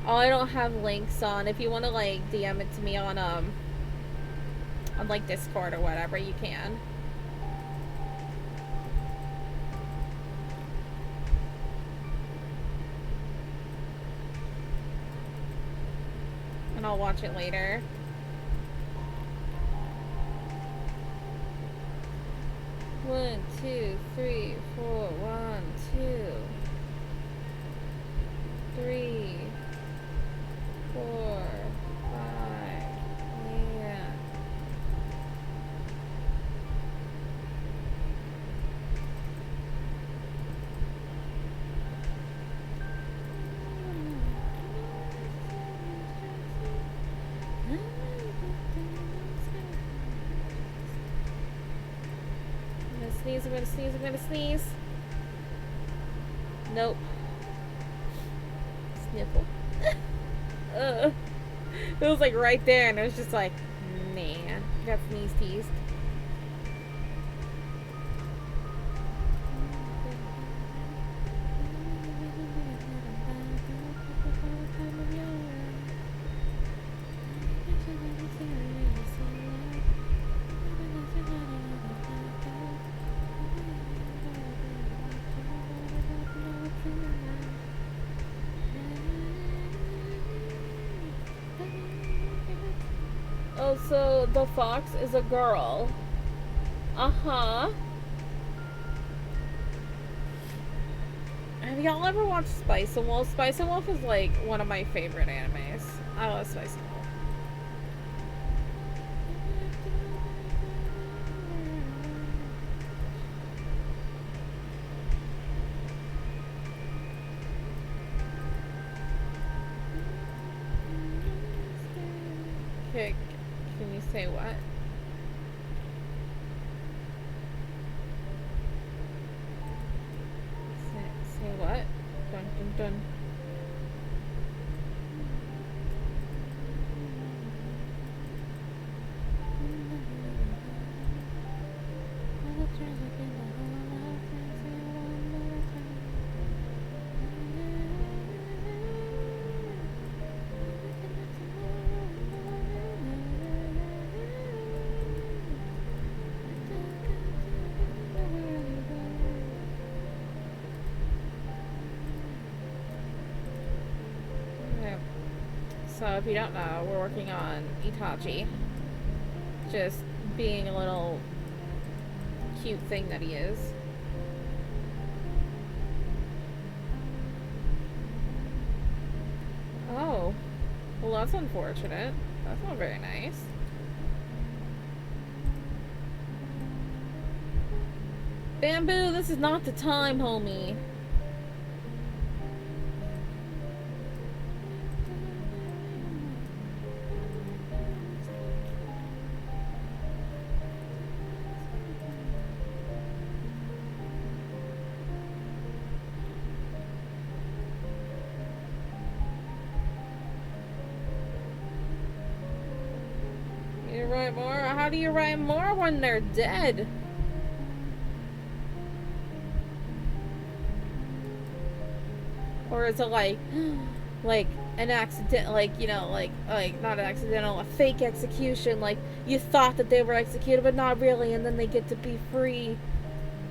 Oh, I don't have links on. If you want to, like, DM it to me on like Discord or whatever, you can. And I'll watch it later. One, two, three, four. 1, 2, 3, 4, 5. Yeah. I'm gonna sneeze. Nope. Sniffle. It was like right there, and it was just like, man, got sneeze teased. Oh, so the fox is a girl. Uh-huh. Have y'all ever watched Spice and Wolf? Spice and Wolf is like one of my favorite animes. I love Spice and Wolf. Okay, can you say what? Say what? Dun dun dun. So if you don't know, we're working on Itachi. Just being a little cute thing that he is. Oh. Well, that's unfortunate. That's not very nice. Bamboo, this is not the time, homie. You write more? How do you write more when they're dead? Or is it like an accident, like, you know, like not an accidental, a fake execution, like you thought that they were executed but not really, and then they get to be free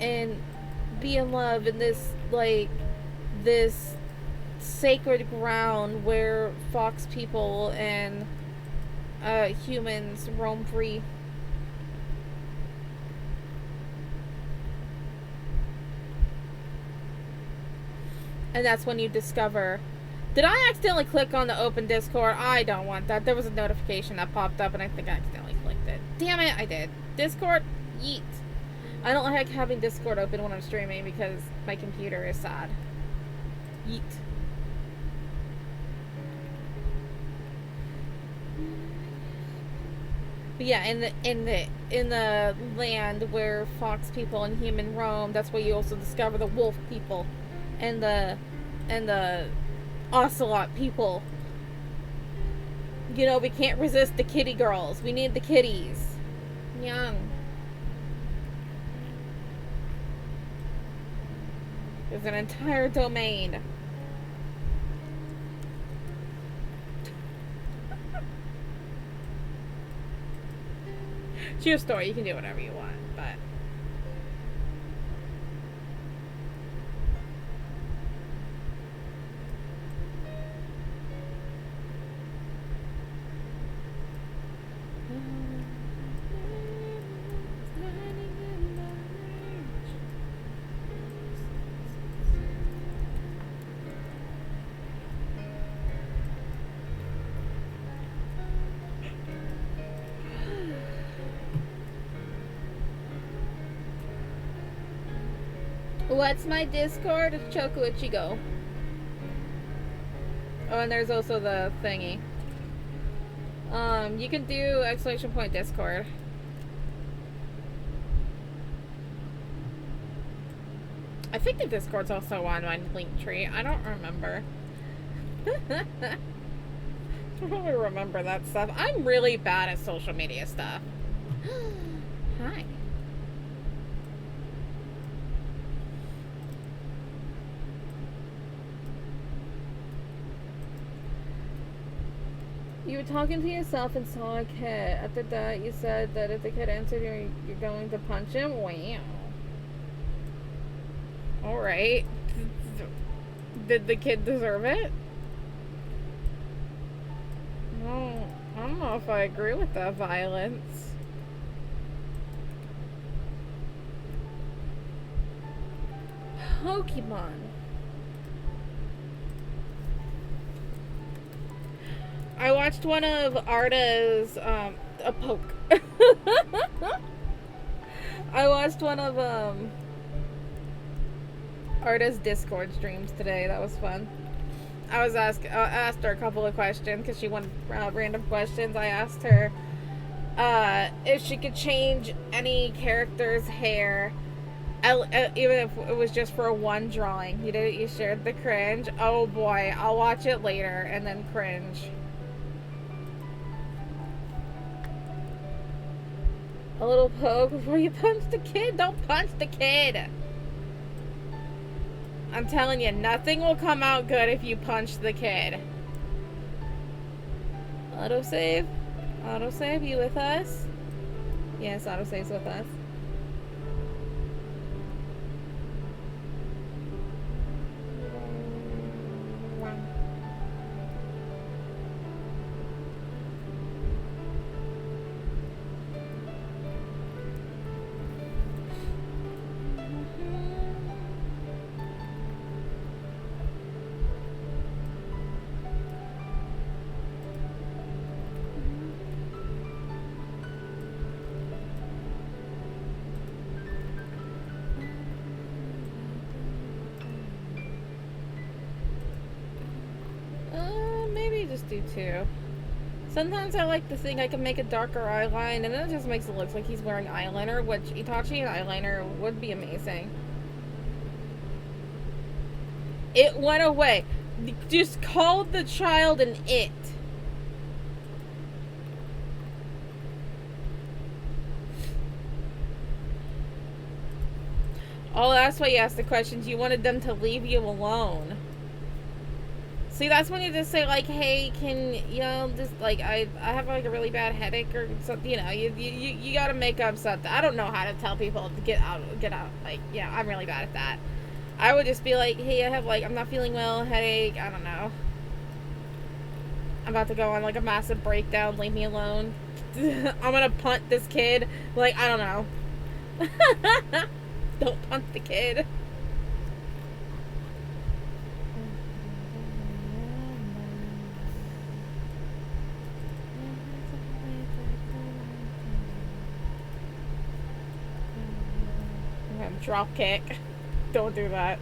and be in love in this, like, this sacred ground where fox people and humans roam free. And that's when you discover... Did I accidentally click on the open Discord? I don't want that. There was a notification that popped up and I think I accidentally clicked it. Damn it, I did. Discord? Yeet. I don't like having Discord open when I'm streaming because my computer is sad. Yeet. But yeah, in the land where fox people and human roam, that's where you also discover the wolf people. And the ocelot people. You know, we can't resist the kitty girls. We need the kitties. Young. There's an entire domain. It's your story. You can do whatever you want, but... What's my Discord? Choco Ichigo. Oh, and there's also the thingy. You can do ! Discord. I think the Discord's also on my link tree. I don't remember. I don't really remember that stuff. I'm really bad at social media stuff. Hi. You were talking to yourself and saw a kid. After that, you said that if the kid answered you, you're going to punch him? Wow. Alright. Did the kid deserve it? No, I don't know if I agree with that violence. Pokemon. I watched one of Arda's, a poke. I watched one of, Arda's Discord streams today. That was fun. I was asked her a couple of questions because she wanted random questions. I asked her, if she could change any character's hair, even if it was just for one drawing. You did it, you shared the cringe. Oh boy, I'll watch it later and then cringe. A little poke before you punch the kid? Don't punch the kid! I'm telling you, nothing will come out good if you punch the kid. Autosave? Autosave, you with us? Yes, autosave's with us. too. Sometimes I like to think I can make a darker eyeline, and then it just makes it look like he's wearing eyeliner, which Itachi and eyeliner would be amazing. It went away. Just called the child an it. Oh, that's why you asked the questions. You wanted them to leave you alone. See, that's when you just say, like, hey, can, you know, just, like, I have, like, a really bad headache or something, you know, you gotta make up something. I don't know how to tell people to get out, like, yeah, I'm really bad at that. I would just be like, hey, I have, like, I'm not feeling well, headache, I don't know. I'm about to go on, like, a massive breakdown, leave me alone. I'm gonna punt this kid. Like, I don't know. Don't punt the kid. Drop kick. Don't do that.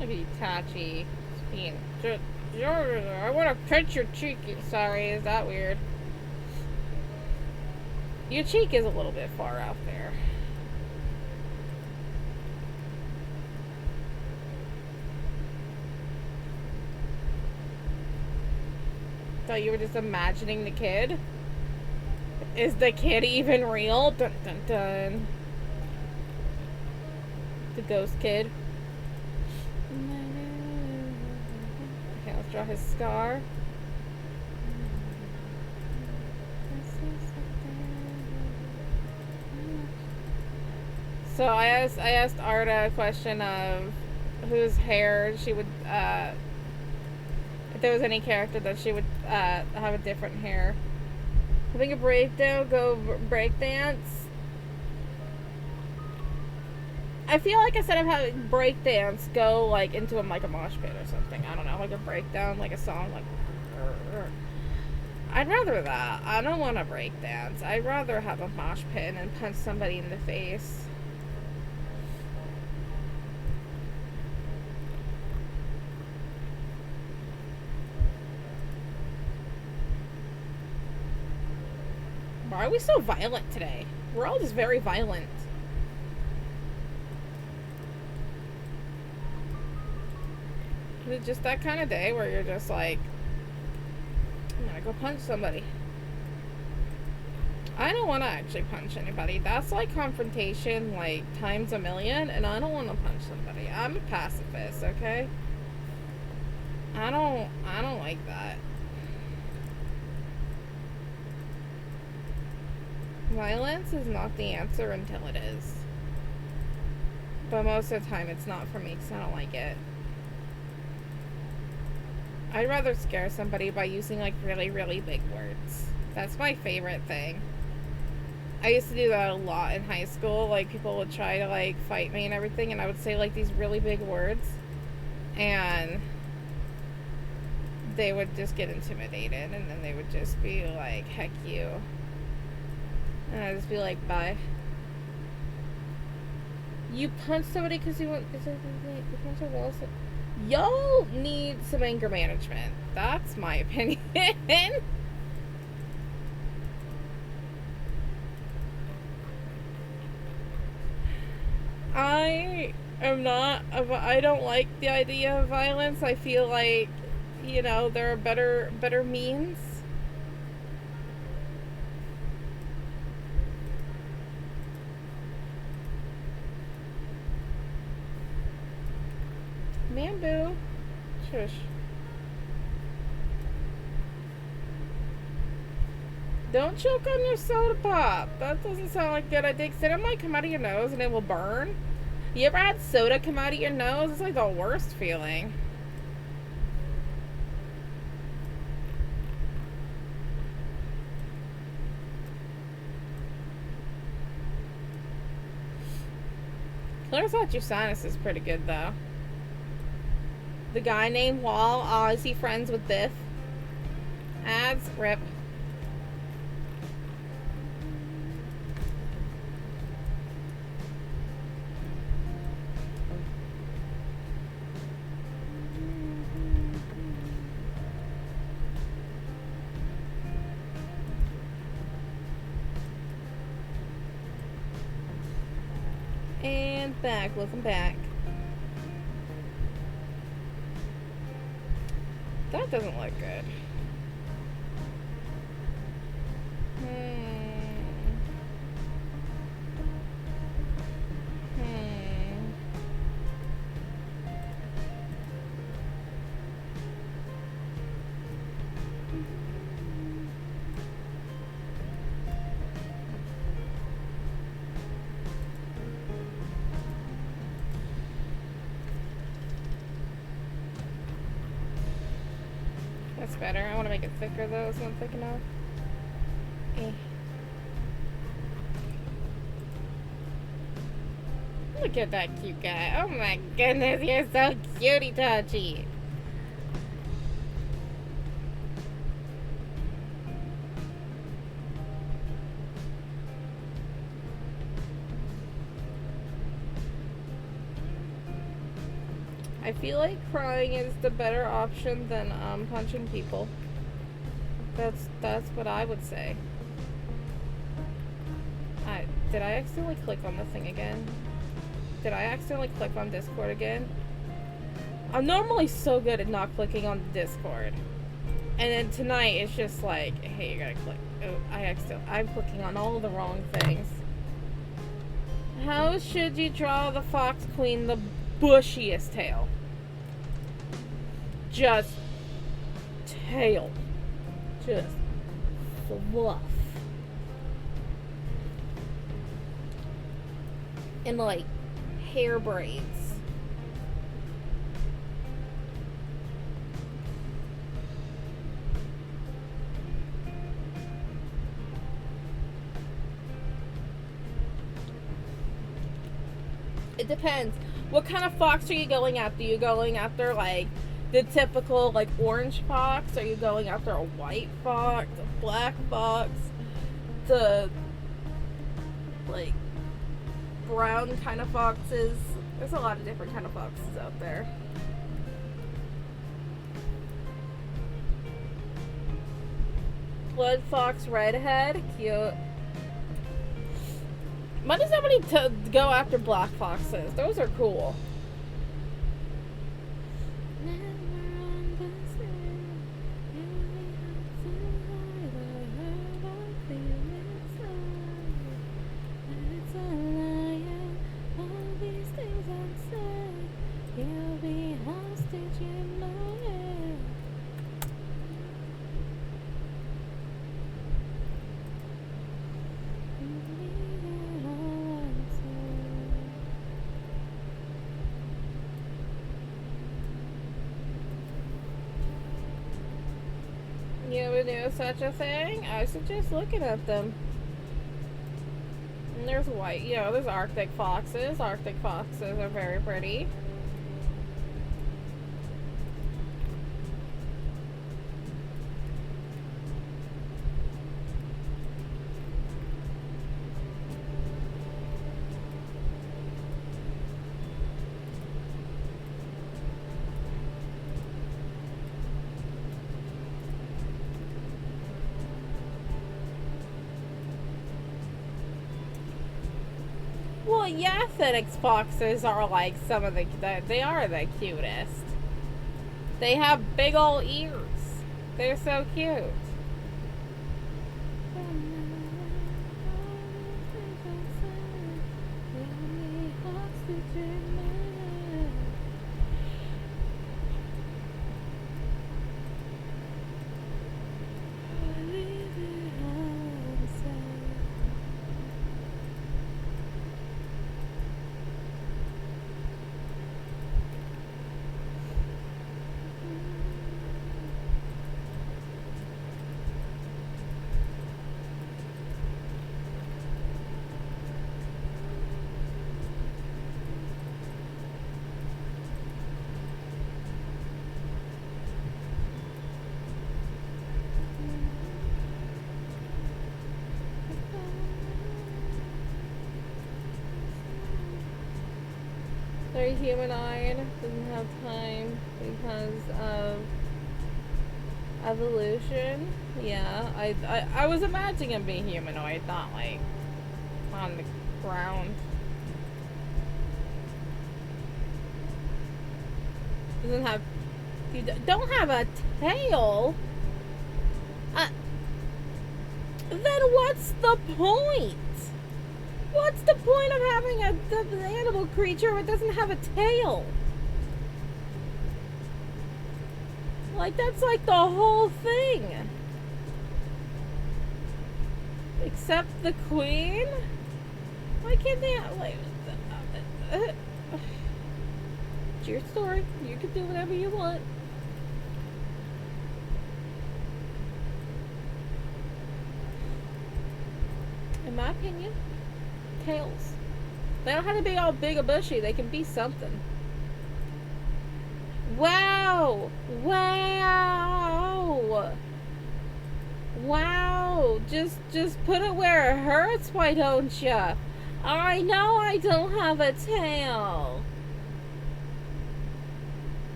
Look at Itachi being I want to pinch your cheek. Sorry, is that weird? Your cheek is a little bit far out there. Thought you were just imagining the kid? Is the kid even real? Dun dun dun. The ghost kid. Okay, let's draw his scar. So I asked Arda a question of whose hair she would if there was any character that she would have a different hair. Having a breakdown, go breakdance. I feel like instead of having breakdance, go like into a mosh pit or something. I don't know, like a breakdown, like a song, like. I'd rather that. I don't want to breakdance. I'd rather have a mosh pit and punch somebody in the face. Why are we so violent today? We're all just very violent. Is it just that kind of day where you're just like, I'm gonna go punch somebody? I don't want to actually punch anybody. That's like confrontation, like, times a million, and I don't want to punch somebody. I'm a pacifist, okay? I don't like that. Violence is not the answer until it is. But most of the time it's not for me because I don't like it. I'd rather scare somebody by using like really, really big words. That's my favorite thing. I used to do that a lot in high school. Like, people would try to like fight me and everything, and I would say like these really big words, and they would just get intimidated, and then they would just be like, heck you. And I'd just be like, bye. You punch somebody because you want. Y'all need some anger management. That's my opinion. I don't like the idea of violence. I feel like, you know, there are better means. Bamboo. Shush. Don't choke on your soda pop. That doesn't sound like a good idea. Because it might come out of your nose and it will burn. You ever had soda come out of your nose? It's like the worst feeling. Clears out your sinus is pretty good though. The guy named Wall, is he friends with Biff? Ads, rip. And back, looking back. That doesn't look good. That's better. I want to make it thicker though. It's not thick enough. Look at that cute guy. Oh my goodness, you're so cutie touchy. I feel like crying is the better option than punching people. That's what I would say. Did I accidentally click on the thing again? Did I accidentally click on Discord again? I'm normally so good at not clicking on Discord. And then tonight it's just like, hey, you gotta click. Oh, I'm clicking on all the wrong things. How should you draw the Fox Queen the bushiest tail? Just tail. Just fluff. And like hair braids. It depends. What kind of fox are you going after? Are you going after like the typical like orange fox? Are you going after a white fox, a black fox, the like brown kind of foxes? There's a lot of different kind of foxes out there. Blood fox redhead, cute. Why does somebody go after black foxes? Those are cool. You would do such a thing? I suggest looking at them. And there's white, you know, there's Arctic foxes. Arctic foxes are very pretty. Well, yeah, FedEx foxes are like some of they are the cutest. They have big old ears. They're so cute. They're humanoid, doesn't have time because of evolution. Yeah, I was imagining him being humanoid, not like on the ground. Doesn't have, you don't have a tail. Then what's the point? What's the point of having an animal creature that doesn't have a tail? Like, that's like the whole thing. Except the queen? Why can't they have, like... It's your story. You can do whatever you want. In my opinion, tails. They don't have to be all big or bushy. They can be something. Wow! Wow! Wow! Just put it where it hurts, why don't ya? I know I don't have a tail.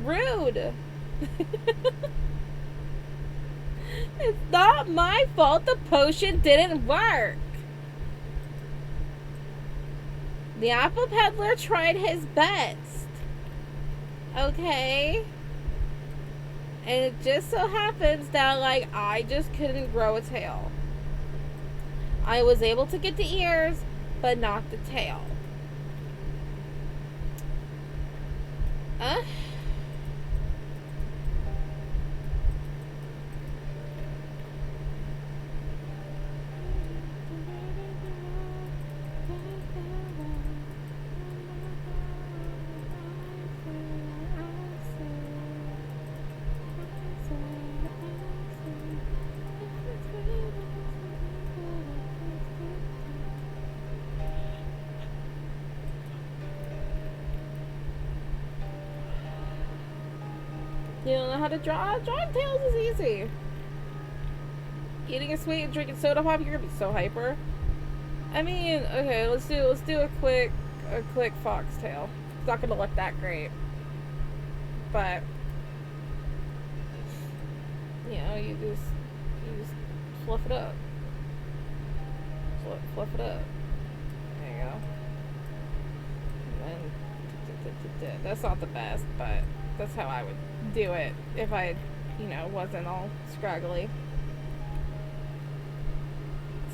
Rude. It's not my fault the potion didn't work. The apple peddler tried his best. Okay? And it just so happens that, like, I just couldn't grow a tail. I was able to get the ears, but not the tail. You don't know how to draw? Drawing tails is easy. Eating a sweet and drinking soda pop, you're gonna be so hyper. I mean, okay, let's do a quick foxtail. It's not gonna look that great, but you know, you just fluff it up. Fluff it up. There you go. And then that's not the best, but that's how I would do it if I, you know, wasn't all scraggly.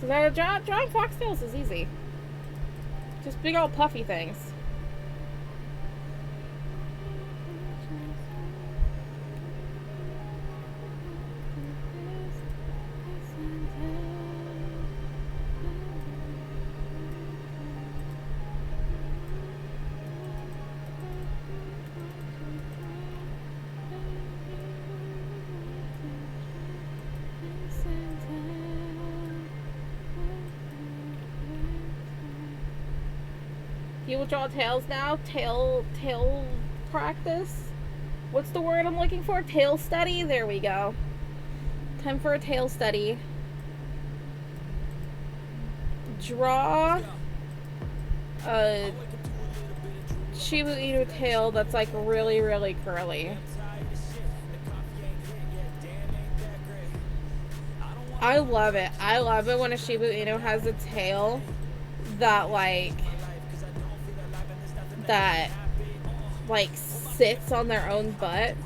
So drawing foxtails is easy. Just big old puffy things. You will draw tails now? Tail practice? What's the word I'm looking for? Tail study? There we go. Time for a tail study. Draw a Shiba Inu tail that's like really, really curly. I love it. I love it when a Shiba Inu has a tail that sits on their own butt.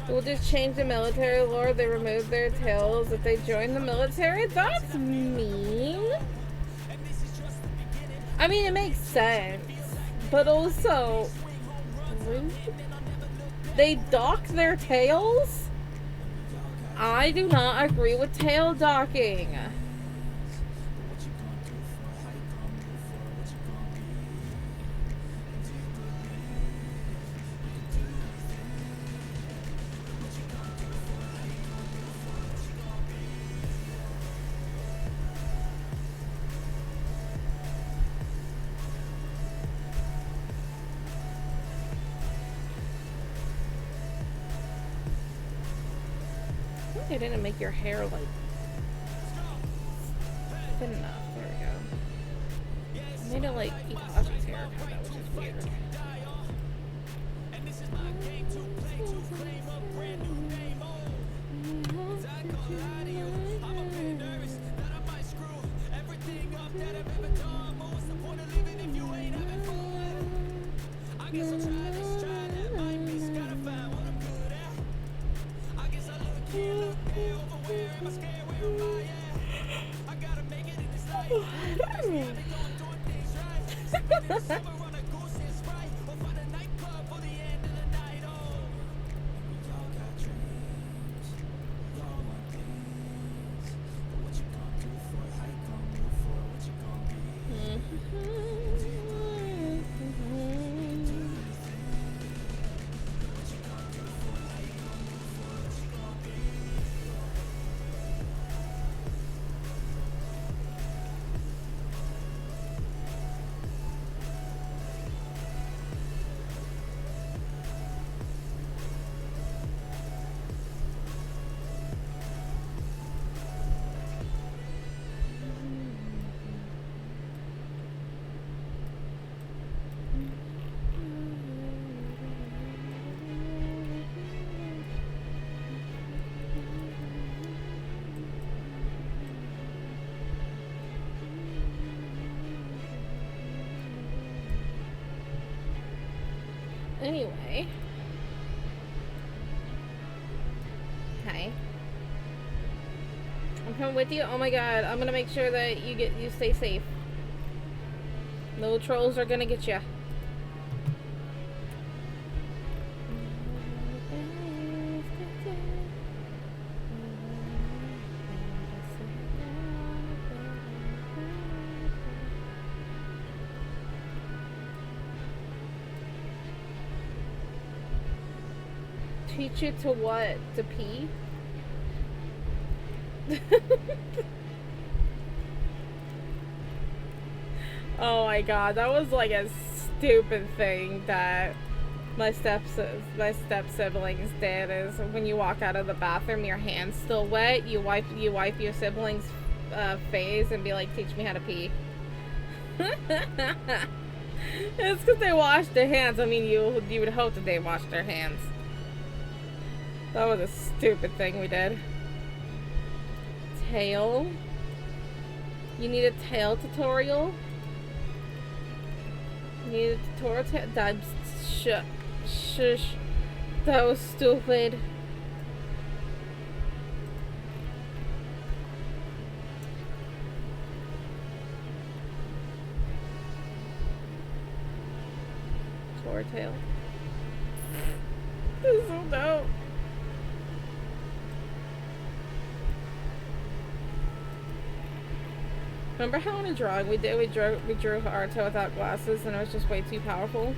We'll just change the military lore. They remove their tails if they join the military. That's mean. I mean, it makes sense, but also rude. They dock their tails? I do not agree with tail docking. I didn't make your hair like Good enough. There we go. I made it like Ikachi's haircut. That was just weird. Anyway. Hi. I'm coming with you. Oh my god, I'm gonna make sure that you stay safe. No trolls are gonna get you. Teach you to what? To pee? Oh my god, that was like a stupid thing that my step siblings did. Is when you walk out of the bathroom, your hand's still wet. You wipe your siblings' face and be like, "Teach me how to pee." It's because they washed their hands. I mean, you would hope that they washed their hands. That was a stupid thing we did. Tail. You need a tail tutorial? You need a tutorial tail? Shush. That was stupid. Tour tail. This is so dope. Remember how in a drawing we drew Haruto without glasses and it was just way too powerful?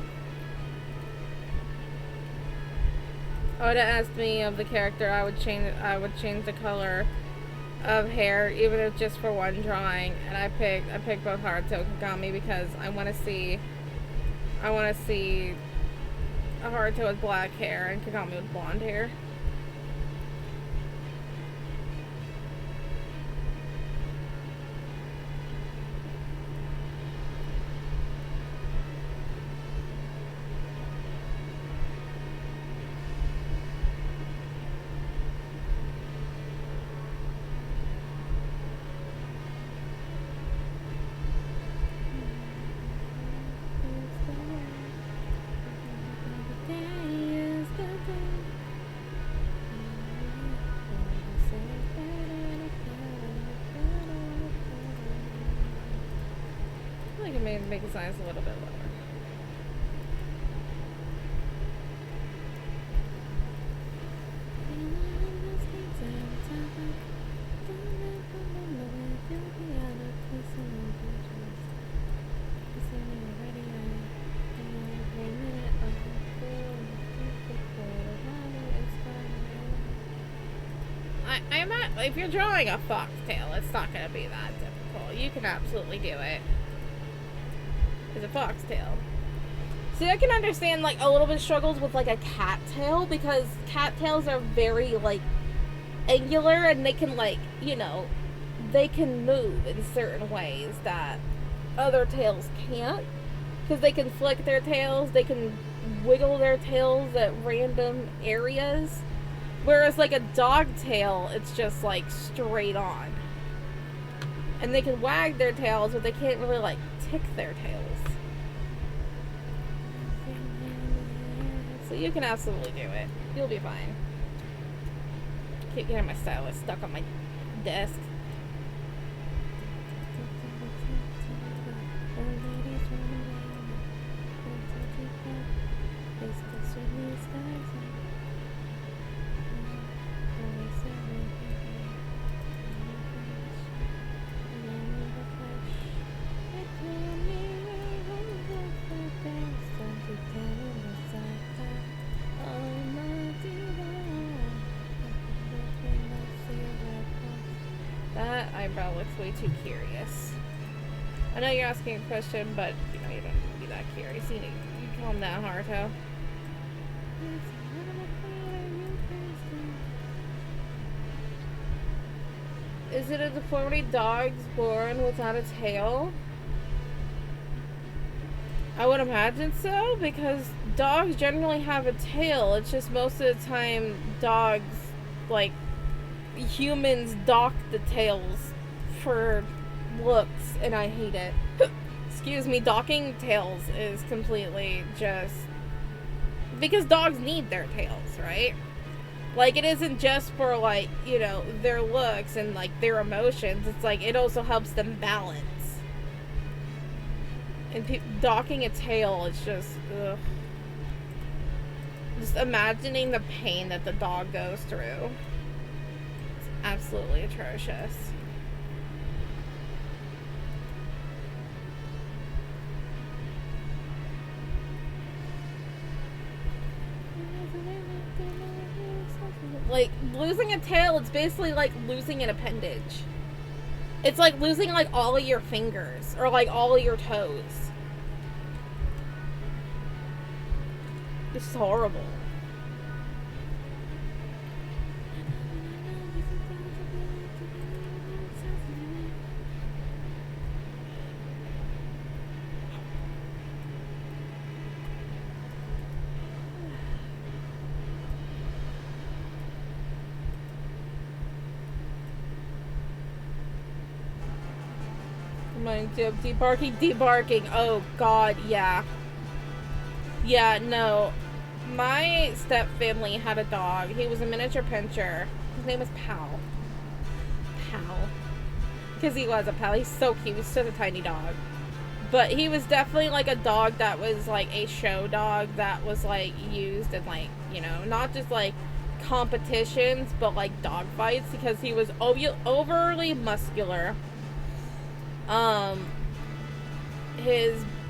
Oda asked me of the character I would change the color of hair even if just for one drawing, and I picked both Haruto and Kagami because I wanna see a Haruto with black hair and Kagami with blonde hair. Make his eyes a little bit lower. I'm not, if you're drawing a foxtail, it's not going to be that difficult. You can absolutely do it. It's a foxtail. See, I can understand, like, a little bit struggles with, like, a cattail, because cattails are very, like, angular, and they can, like, you know, they can move in certain ways that other tails can't. Because they can flick their tails, they can wiggle their tails at random areas. Whereas like a dog tail, it's just like straight on. And they can wag their tails, but they can't really like tick their tails. So you can absolutely do it. You'll be fine. Keep getting my stylus stuck on my desk. That eyebrow looks way too curious. I know you're asking a question, but you know you don't need to be that curious. You calm down, Haruto. Is it a deformity dogs born without a tail? I would imagine so, because dogs generally have a tail. It's just most of the time dogs, like, humans dock the tails for looks, and I hate it. Excuse me, docking tails is completely just... because dogs need their tails, right? Like, it isn't just for, like, you know, their looks and, like, their emotions. It's like, it also helps them balance. And docking a tail is just, ugh. Just imagining the pain that the dog goes through. It's absolutely atrocious. Like, losing a tail, it's basically like losing an appendage. It's like losing, like, all of your fingers, or, like, all of your toes. It's horrible. Debarking. Oh god, yeah. Yeah, no. My step family had a dog. He was a miniature pinscher. His name was Pal. Because he was a pal. He's so cute. He's such a tiny dog. But he was definitely like a dog that was like a show dog that was like used in like, you know, not just like competitions, but like dog fights, because he was overly muscular.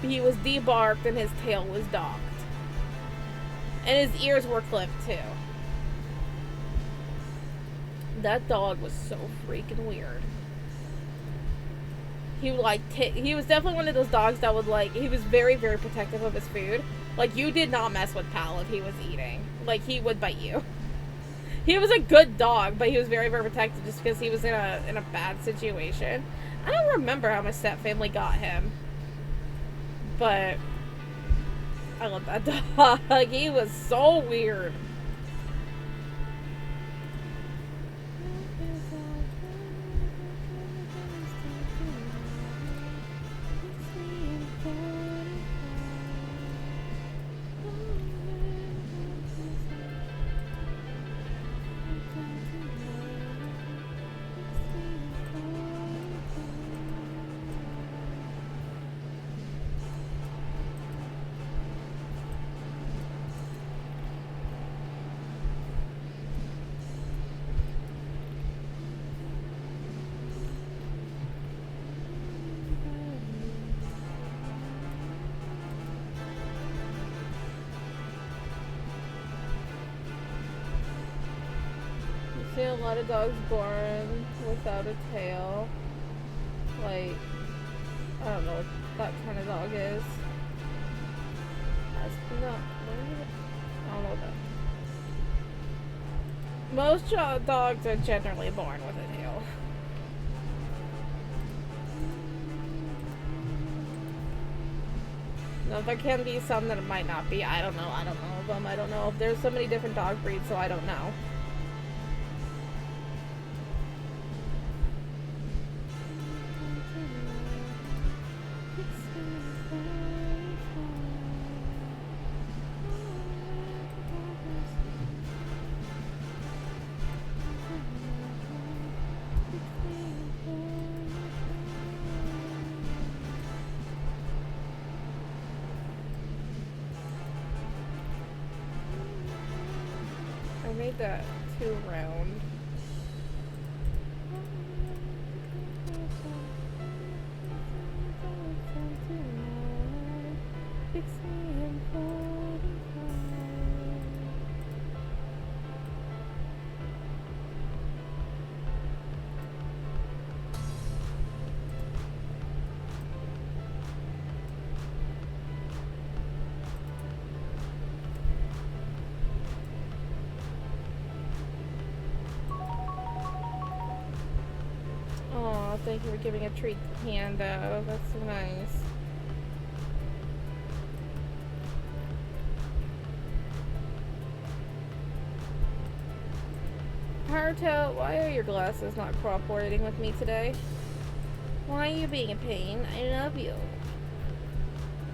He was debarked and his tail was docked. And his ears were clipped too. That dog was so freaking weird. He would like he was definitely one of those dogs that would like, he was very, very protective of his food. Like, you did not mess with Pal if he was eating. Like, he would bite you. He was a good dog, but he was very, very protective just because he was in a bad situation. I don't remember how my step family got him, but I love that dog. He was so weird. See a lot of dogs born without a tail. Like, I don't know what that kind of dog is. No, I don't know what that. Most dogs are generally born with a tail. No, there can be some that it might not be. I don't know. I don't know of them. I don't know if there's so many different dog breeds, so I don't know. I made that too round. Oh, thank you for giving a treat to Panda. That's so nice. Haruto, why are your glasses not cooperating with me today? Why are you being a pain? I love you.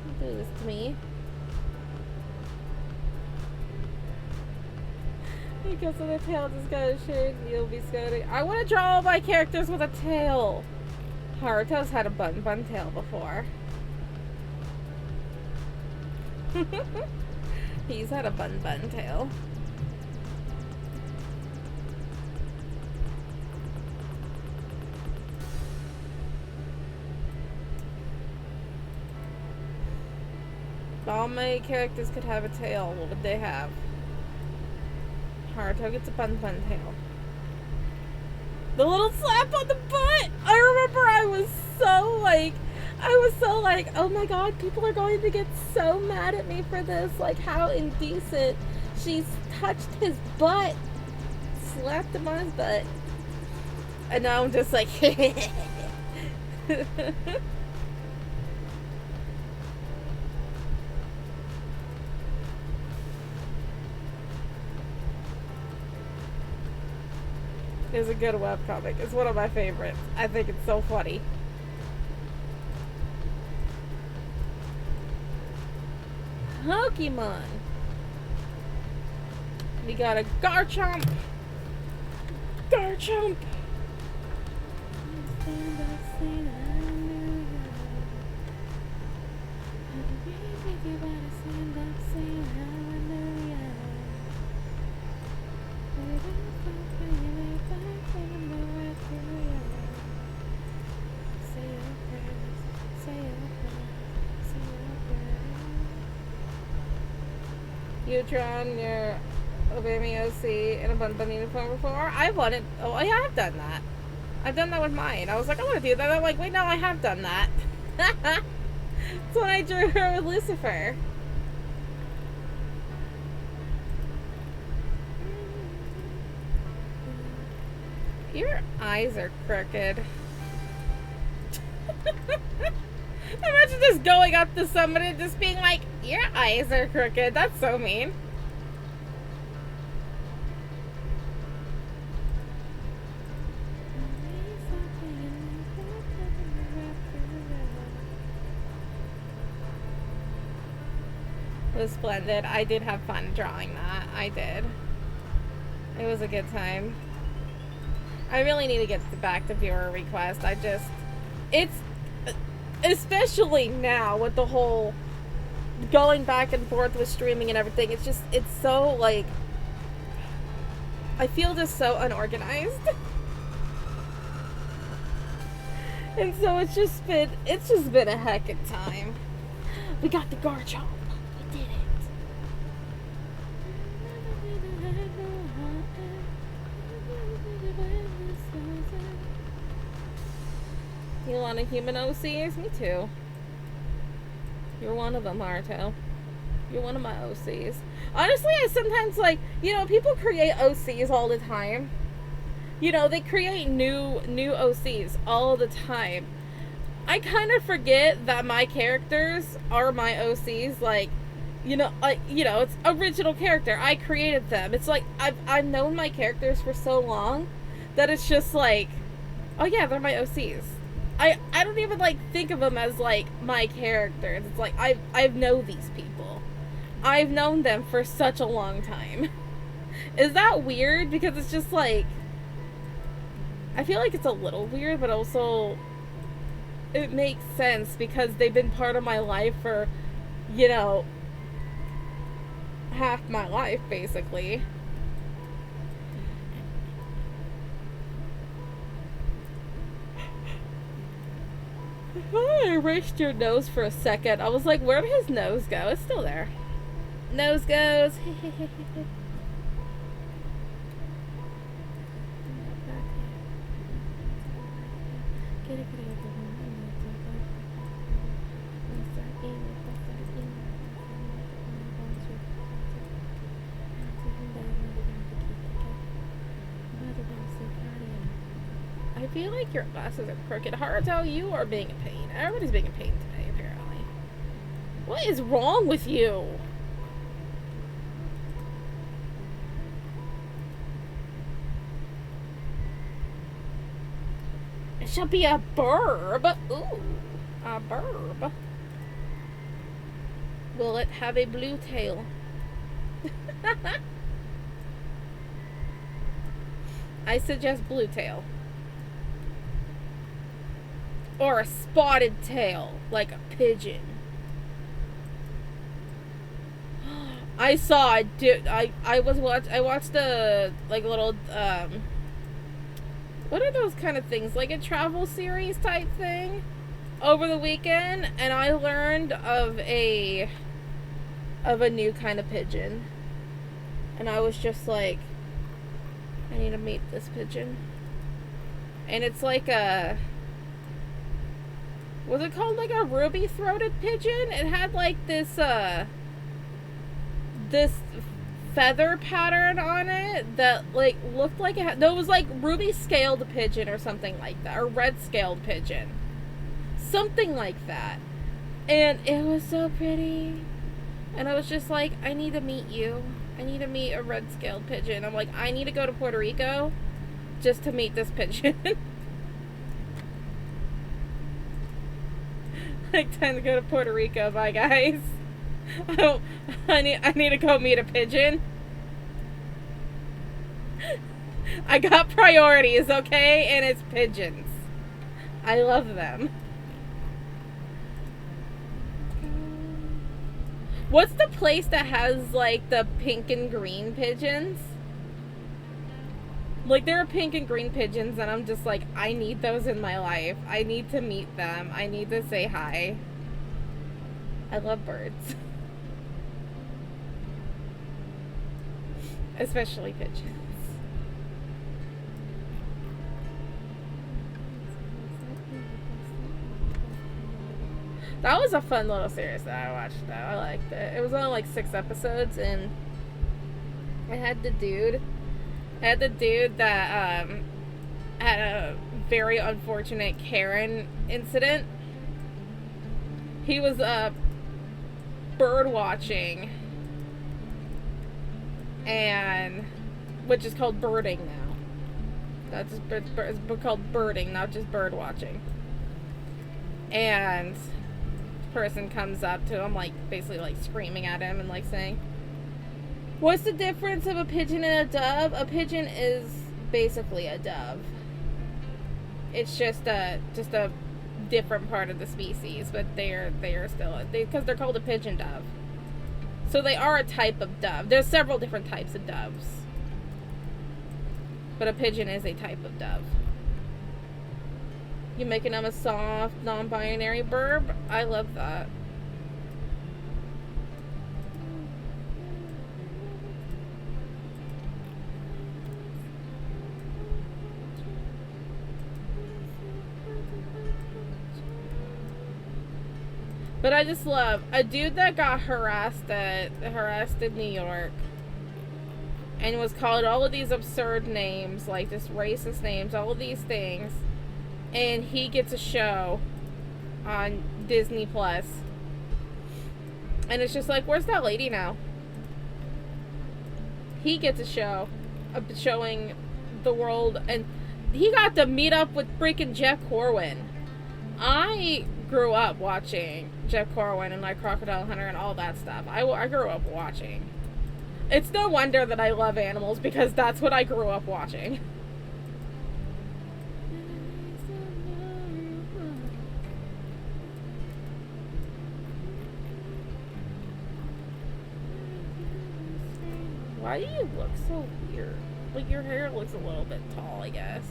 Don't do this to me. Because of the tail just got a shade, you'll be scared. I want to draw all my characters with a tail. Haruto's had a bun tail before. He's had a bun tail. If all my characters could have a tail, what would they have? Haruto gets a bun tail. The little slap on the butt! I remember I was so like, oh my god, people are going to get so mad at me for this. Like, how indecent. She's touched his butt. Slapped him on his butt. And now I'm just like, It's a good webcomic. It's one of my favorites. I think it's so funny. Pokemon. We got a Garchomp. Garchomp. You drawn your Obami OC in a bun uniform before? I wanted. Oh, I have done that. I've done that with mine. I was like, I want to do that. I'm like, wait, no, I have done that. That's when I drew her with Lucifer. Your eyes are crooked. Imagine just going up to somebody and just being like, your eyes are crooked. That's so mean. It was splendid. I did have fun drawing that. I did. It was a good time. I really need to get back to viewer request. It's especially now with the whole going back and forth with streaming and everything. It's so like, I feel just so unorganized. And so it's just been a hectic time. We got the Garchomp. We did it. You want a human OCs? Me too. You're one of them, Haruto. You're one of my OCs. Honestly, I sometimes like, people create OCs all the time. They create new OCs all the time. I kind of forget that my characters are my OCs. Like, it's original character. I created them. It's like I've known my characters for so long that it's just like, oh yeah, they're my OCs. I don't even like think of them as like my characters. It's like I've known these people. I've known them for such a long time. Is that weird? Because it's just like, I feel like it's a little weird, but also it makes sense because they've been part of my life for, half my life, basically. I erased your nose for a second. I was like, where did his nose go? It's still there. Nose goes. I feel like your glasses are crooked. Hard to tell, you are being a pain. Everybody's being a pain today, apparently. What is wrong with you? It should be a burb. Ooh, a burb. Will it have a blue tail? I suggest blue tail. Or a spotted tail, like a pigeon. I saw a dude. I watched a like little what are those kind of things, like a travel series type thing over the weekend, and I learned of a new kind of pigeon, and I was just like, I need to meet this pigeon. And it's like a, was it called like a ruby-throated pigeon? It had like this this feather pattern on it that like looked like it had, no, it was like ruby-scaled pigeon or something like that, or red-scaled pigeon, something like that. And it was so pretty, and I was just like, I need to meet you. I need to meet a red-scaled pigeon. I'm like, I need to go to Puerto Rico just to meet this pigeon. Like, time to go to Puerto Rico. Bye, guys. I need to go meet a pigeon. I got priorities, okay? And it's pigeons. I love them. What's the place that has, like, the pink and green pigeons? Like, there are pink and green pigeons, and I'm just like, I need those in my life. I need to meet them. I need to say hi. I love birds. Especially pigeons. That was a fun little series that I watched, though. I liked it. It was only like 6 episodes, and it had the dude that had a very unfortunate Karen incident. He was bird watching, and which is called birding now. That's just it's called birding, not just bird watching. And person comes up to him, like, basically like screaming at him and like saying, what's the difference of a pigeon and a dove? A pigeon is basically a dove. It's just a different part of the species, but they are still, because they're called a pigeon dove. So they are a type of dove. There's several different types of doves, but a pigeon is a type of dove. You making them a soft, non-binary burb? I love that. But I just love a dude that got harassed in New York and was called all of these absurd names, like just racist names, all of these things. And he gets a show on Disney Plus. And it's just like, where's that lady now? He gets a show showing the world, and he got to meet up with freaking Jeff Corwin. I grew up watching Jeff Corwin and like Crocodile Hunter and all that stuff. I grew up watching. It's no wonder that I love animals, because that's what I grew up watching. Why do you look so weird? Like, your hair looks a little bit tall, I guess.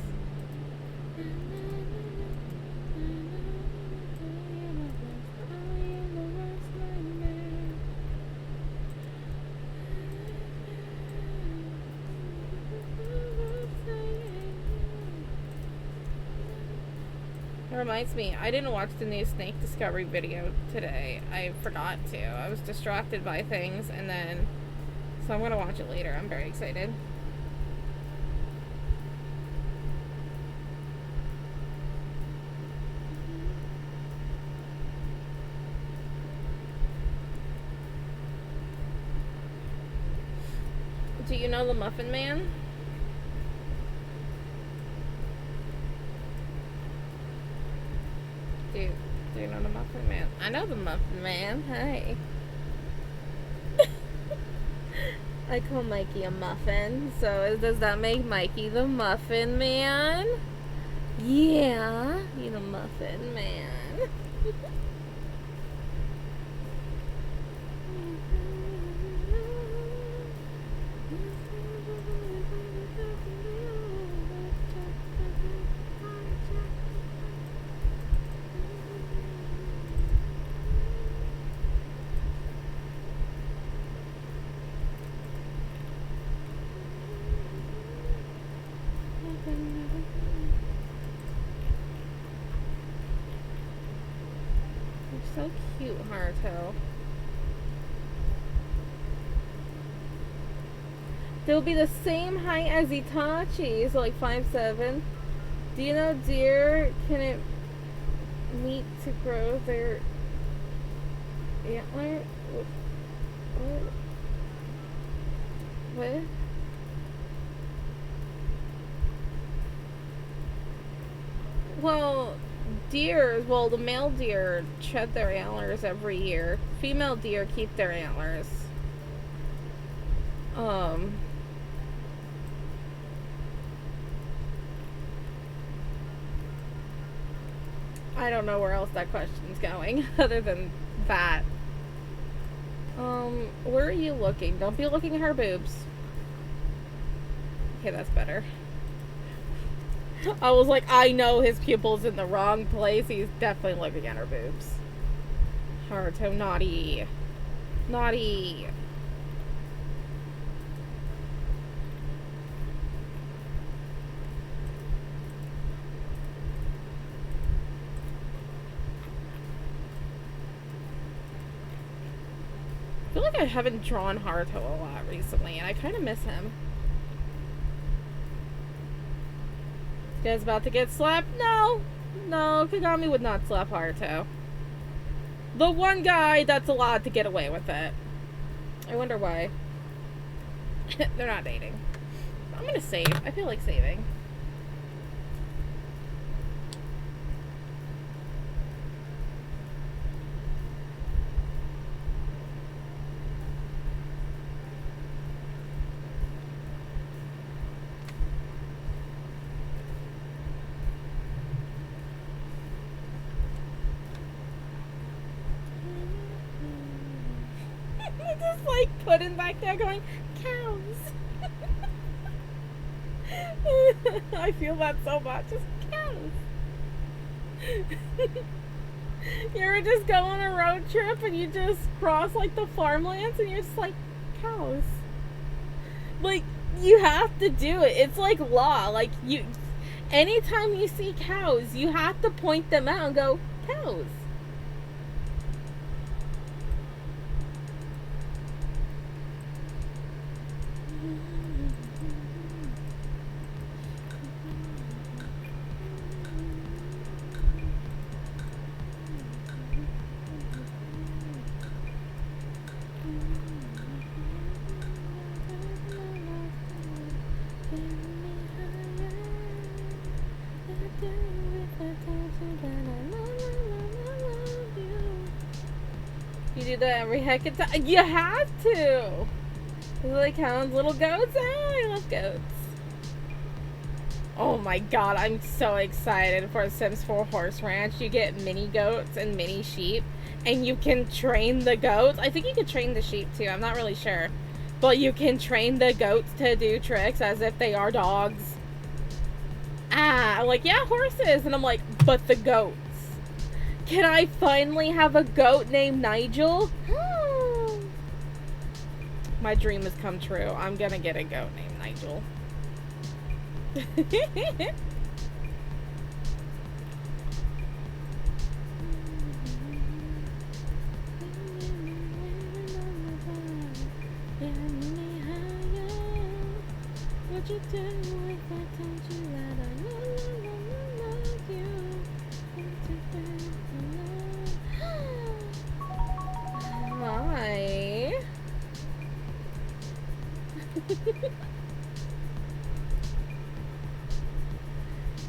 It reminds me, I didn't watch the new snake discovery video today. I forgot to. I was distracted by things, and then... So I'm gonna watch it later. I'm very excited. Do you know the Muffin Man? Do you know the Muffin Man? I know the Muffin Man. Hey. I call Mikey a muffin, so does that make Mikey the Muffin Man? Yeah, you're the Muffin Man. So cute, Haruto. They'll be the same height as Itachi, so like 5'7". Do you know deer can it meet to grow their antler? What? Well, the male deer shed their antlers every year. Female deer keep their antlers. I don't know where else that question's going, other than that. Where are you looking? Don't be looking at her boobs. Okay, that's better. I was like, I know his pupil's in the wrong place. He's definitely looking at her boobs. Haruto, naughty. Naughty. I feel like I haven't drawn Haruto a lot recently, and I kind of miss him. You guys about to get slapped? No. No, Kagami would not slap Haruto. The one guy that's allowed to get away with it. I wonder why. They're not dating. I'm gonna save. I feel like saving. Just like putting back there going, cows. I feel that so much. Just cows. You ever just go on a road trip and you just cross like the farmlands and you're just like, cows. Like, you have to do it. It's like law. Like, anytime you see cows, you have to point them out and go, cows. do that every heckin' time. You have to. Like hounds, little goats. Oh, I love goats. Oh my god, I'm so excited for Sims 4 Horse Ranch. You get mini goats and mini sheep, and you can train the goats. I think you can train the sheep too, I'm not really sure. But you can train the goats to do tricks as if they are dogs. I'm like, yeah, horses. And I'm like, but the goats. Can I finally have a goat named Nigel? My dream has come true. I'm gonna get a goat named Nigel. What you do if I told you that I love you? Hi.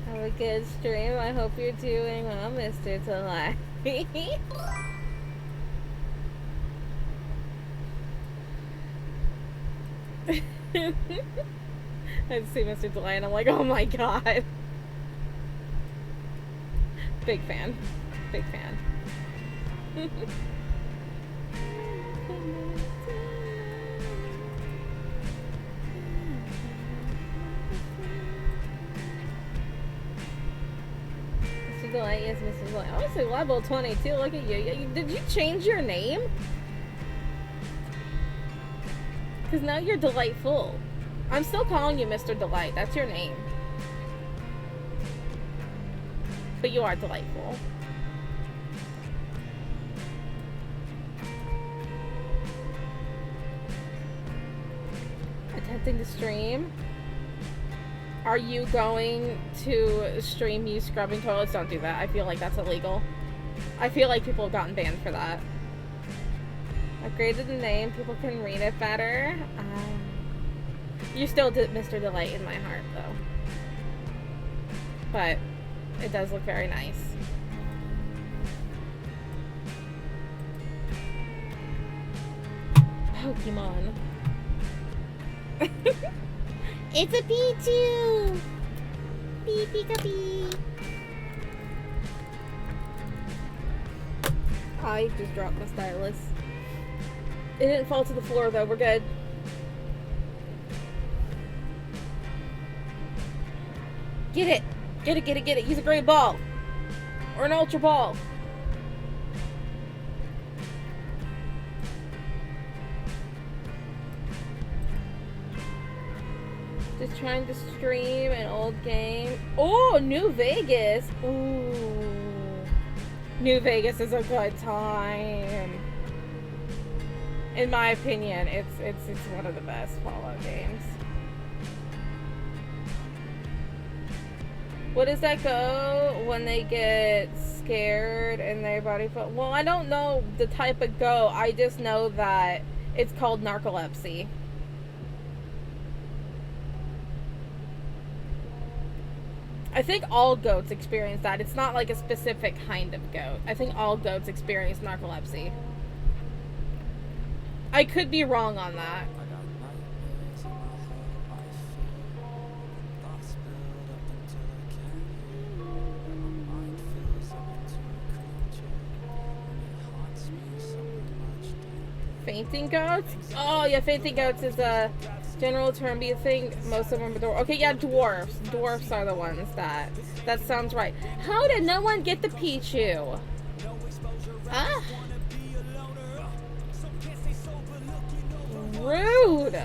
Have a good stream. I hope you're doing well, Mr. Delight. I see Mr. Delight and I'm like, oh my god. Big fan. Big fan. Mr. Delight, yes, Mr. Delight. I want to say level 22. Look at you. Did you change your name? Because now you're delightful. I'm still calling you Mr. Delight. That's your name. But you are delightful. Attempting to stream. Are you going to stream you scrubbing toilets? Don't do that. I feel like that's illegal. I feel like people have gotten banned for that. Upgraded the name. People can read it better. You still did Mr. Delight in my heart, though. But it does look very nice. Pokemon. It's a Pichu! Pika-pee! I just dropped my stylus. It didn't fall to the floor, though. We're good. Get it! Get it, get it, get it! Use a great ball! Or an ultra ball! Just trying to stream an old game. Oh, New Vegas! Ooh. New Vegas is a good time. In my opinion, it's one of the best Fallout games. What does that go when they get scared and their body felt? Well, I don't know the type of go. I just know that it's called narcolepsy. I think all goats experience that. It's not like a specific kind of goat. I think all goats experience narcolepsy. I could be wrong on that. Fainting goats? Oh, yeah, fainting goats is a general term, but you think most of them are dwarves. Okay, yeah, dwarfs. Dwarfs are the ones that sounds right. How did no one get the Pichu? Ah. Rude.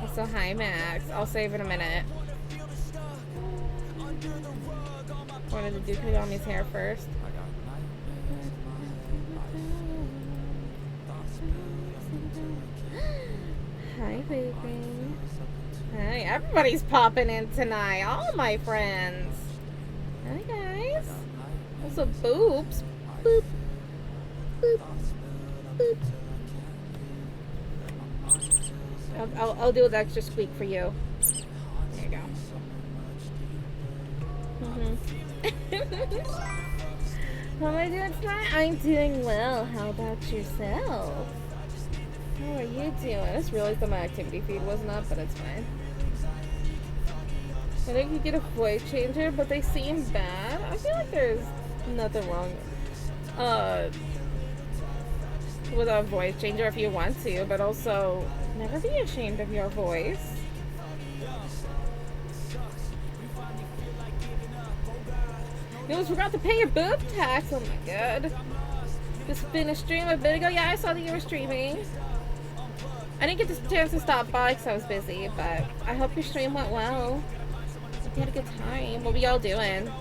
Also, hi, Max. I'll save in a minute. Wanted to do Kagami's hair first. Hi, baby. Hi, everybody's popping in tonight. All my friends. Hi, guys. Also, boobs. Boop. Boop. Boop. I'll do the extra squeak for you. There you go. How am I doing tonight? I'm doing well. How about yourself? How are you doing? I just realized that my activity feed wasn't up, but it's fine. I think you get a voice changer, but they seem bad. I feel like there's nothing wrong with a voice changer if you want to, but also never be ashamed of your voice. You almost forgot to pay your boob tax. Oh my god. Just finished stream a bit ago. Yeah, I saw that you were streaming. I didn't get the chance to stop by because I was busy, but I hope your stream went well. You had a good time. What were y'all doing?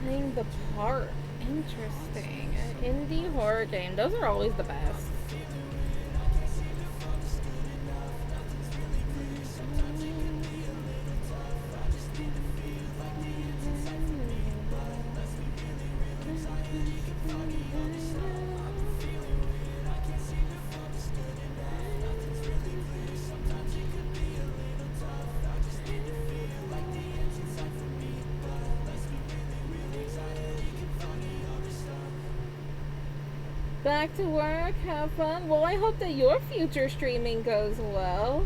Playing the part. Interesting. An indie horror game. Those are always the best. Back to work, have fun. Well, I hope that your future streaming goes well.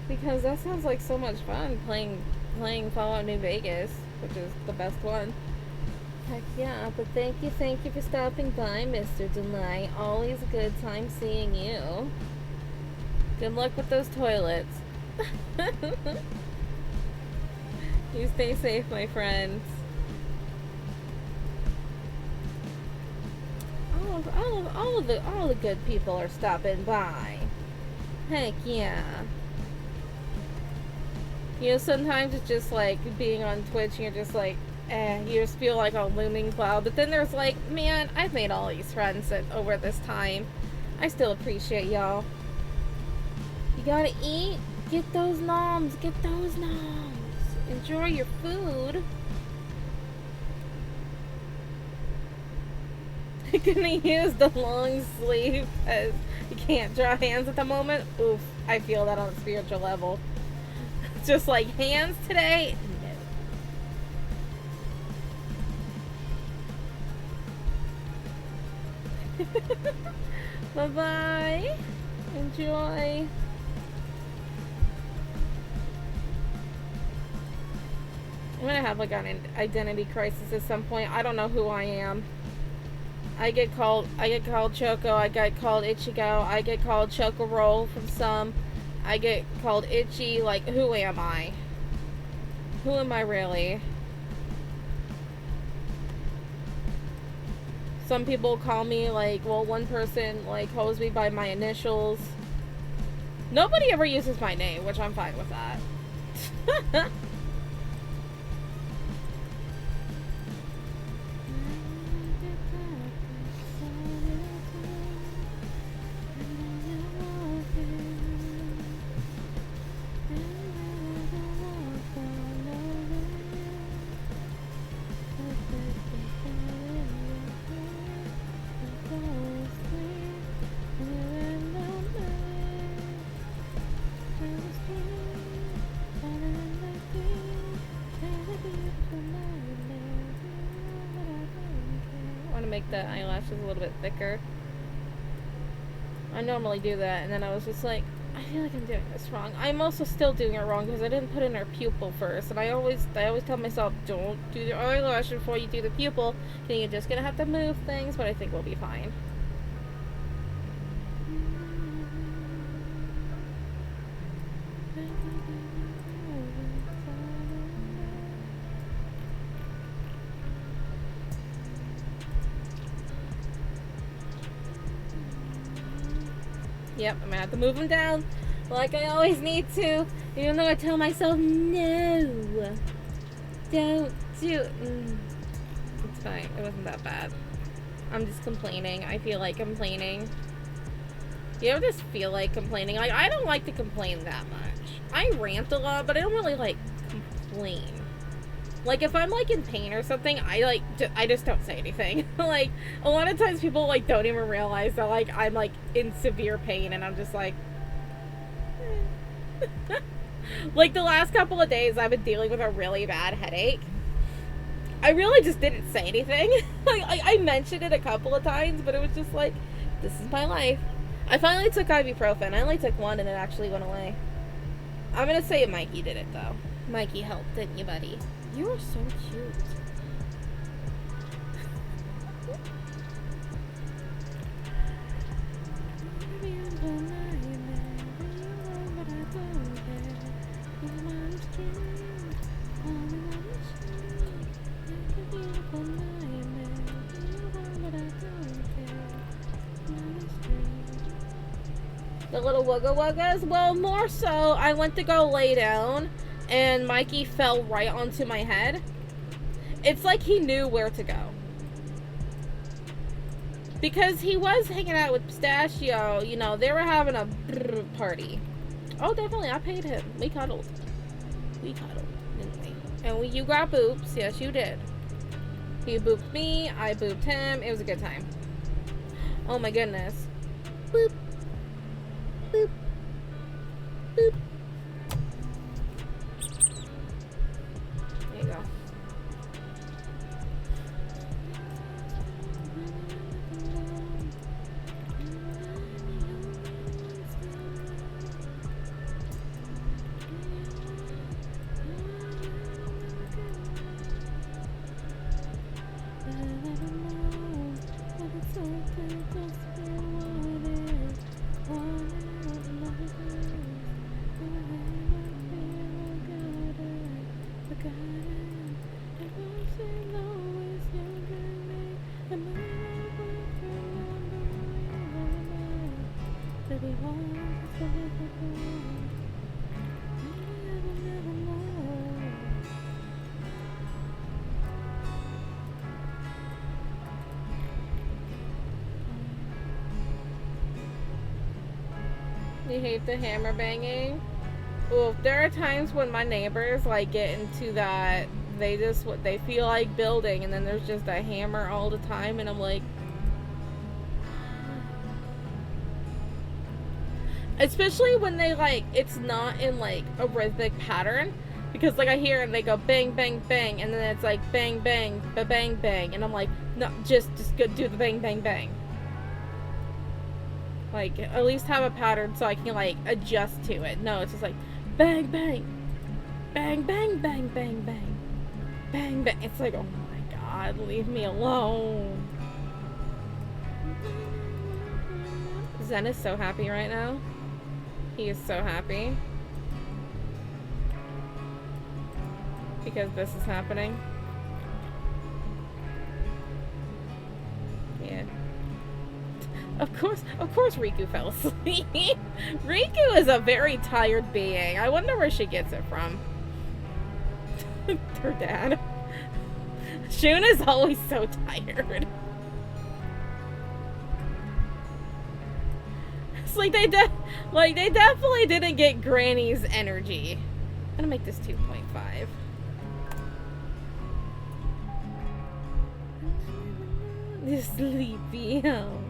Because that sounds like so much fun, playing Fallout New Vegas, which is the best one. Heck yeah, but thank you for stopping by, Mr. Delight. Always a good time seeing you. Good luck with those toilets. You stay safe, my friends. All the good people are stopping by. Heck yeah. You know, sometimes it's just like being on Twitch and you're just like, you just feel like a looming cloud. But then there's like, man, I've made all these friends over this time. I still appreciate y'all. You gotta eat. Get those noms. Get those noms. Enjoy your food. Gonna use the long sleeve as you can't draw hands at the moment. Oof, I feel that on a spiritual level. Just like hands today, no. Bye bye. Enjoy. I'm gonna have like an identity crisis at some point. I don't know who I am. I get called Choco, I get called Ichigo, I get called Choco Roll from some, I get called Itchy, like, who am I? Who am I really? Some people call me, like, well, one person, like, calls me by my initials. Nobody ever uses my name, which I'm fine with that. Make the eyelashes a little bit thicker. I normally do that, and then I was just like, I feel like I'm doing this wrong. I'm also still doing it wrong because I didn't put in her pupil first, and I always tell myself, don't do the eyelash before you do the pupil. Then you're just gonna have to move things, but I think we'll be fine. Yep, I'm gonna have to move them down like I always need to, even though I tell myself, no, don't you... it's fine. It wasn't that bad. I'm just complaining. I feel like complaining. You ever just feel like complaining? Like, I don't like to complain that much. I rant a lot, but I don't really, like, complain. Like, if I'm, like, in pain or something, I just don't say anything. Like, a lot of times people, like, don't even realize that, like, I'm, like, in severe pain, and I'm just like... Like, the last couple of days, I've been dealing with a really bad headache. I really just didn't say anything. I mentioned it a couple of times, but it was just like, this is my life. I finally took ibuprofen. I only took one, and it actually went away. I'm gonna say Mikey did it, though. Mikey helped, didn't you, buddy? You are so cute. The little wugga wuggas? Well, more so, I went to go lay down, and Mikey fell right onto my head. It's like he knew where to go. Because he was hanging out with Pistachio, you know, they were having a party. Oh, definitely, I paid him. We cuddled. We cuddled, didn't we? And you got boobs. Yes, you did. He booped me, I booped him. It was a good time. Oh my goodness. Boop. Boop. Boop. There you go. You hate the hammer banging? Well, there are times when my neighbors like get into that, they feel like building, and then there's just a hammer all the time, and I'm like, especially when they like, it's not in like a rhythmic pattern, because like I hear and they go bang bang bang, and then it's like bang bang bang bang, and I'm like, no, just go do the bang bang bang. Like, at least have a pattern so I can, like, adjust to it. No, it's just like, bang, bang. Bang, bang, bang, bang, bang. Bang, bang. It's like, oh my god, leave me alone. Zen is so happy right now. He is so happy. Because this is happening. Yeah. Of course Riku fell asleep. Riku is a very tired being. I wonder where she gets it from. Her dad. Shun is always so tired. It's like they definitely didn't get Granny's energy. I'm gonna make this 2.5. This sleepy hell.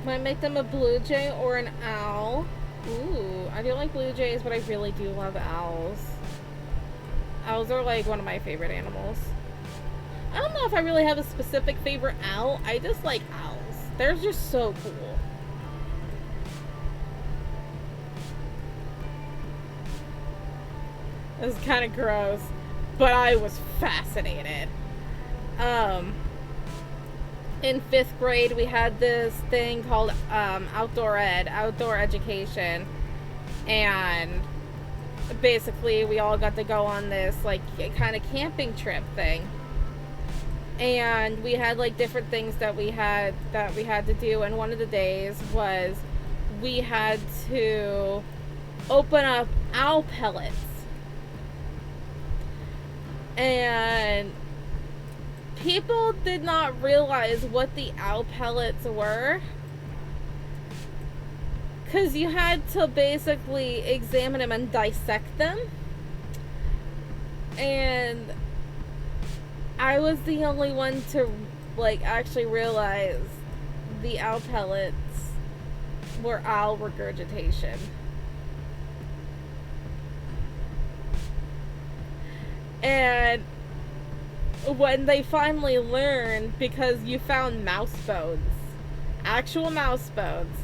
Might make them a blue jay or an owl. Ooh, I do like blue jays, but I really do love owls. Owls are like one of my favorite animals. I don't know if I really have a specific favorite owl. I just like owls. They're just so cool. It was kind of gross, but I was fascinated. In 5th grade, we had this thing called outdoor education, and basically we all got to go on this like kind of camping trip thing, and we had like different things that we had to do, and one of the days was we had to open up owl pellets. And people did not realize what the owl pellets were, because you had to basically examine them and dissect them. And I was the only one to like actually realize the owl pellets were owl regurgitation. And when they finally learned, because you found mouse bones, actual mouse bones,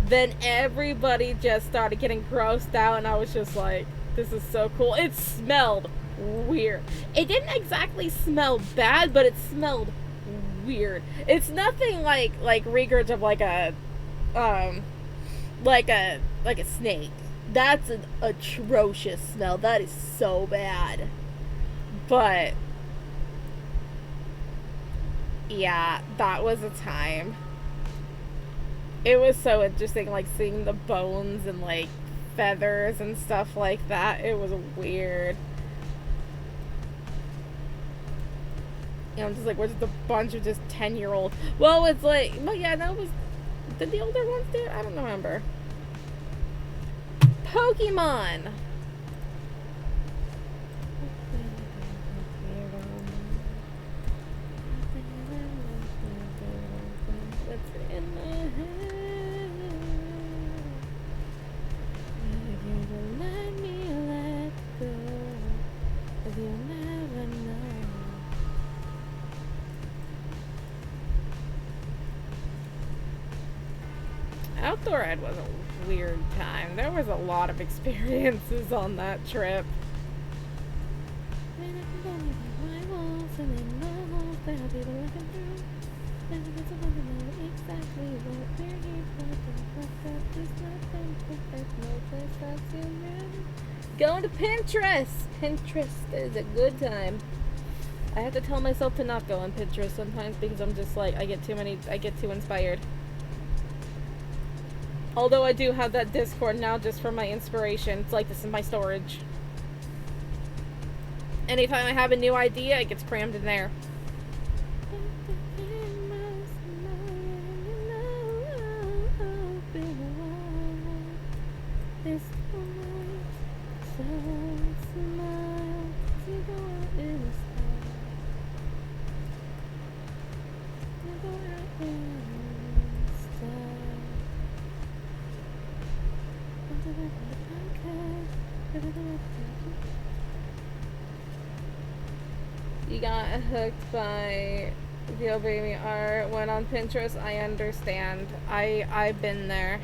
then everybody just started getting grossed out, and I was just like, this is so cool. It smelled weird. It didn't exactly smell bad, but it smelled weird. It's nothing like regurg of like a snake. That's an atrocious smell. That is so bad. But yeah, that was a time. It was so interesting, like seeing the bones and like feathers and stuff like that. It was weird. You know, I'm just like, we're just a bunch of just 10-year-olds. Well, it's like, but yeah, that was, did the older ones do it? I don't remember. Pokemon! Outdoor Ed was a weird time. There was a lot of experiences on that trip. Going to Pinterest! Pinterest is a good time. I have to tell myself to not go on Pinterest sometimes because I'm just like, I get too inspired. Although I do have that Discord now just for my inspiration. It's like, this is my storage. Anytime I have a new idea, it gets crammed in there. You got hooked by Deal Baby art. Went on Pinterest. I understand. I've been there.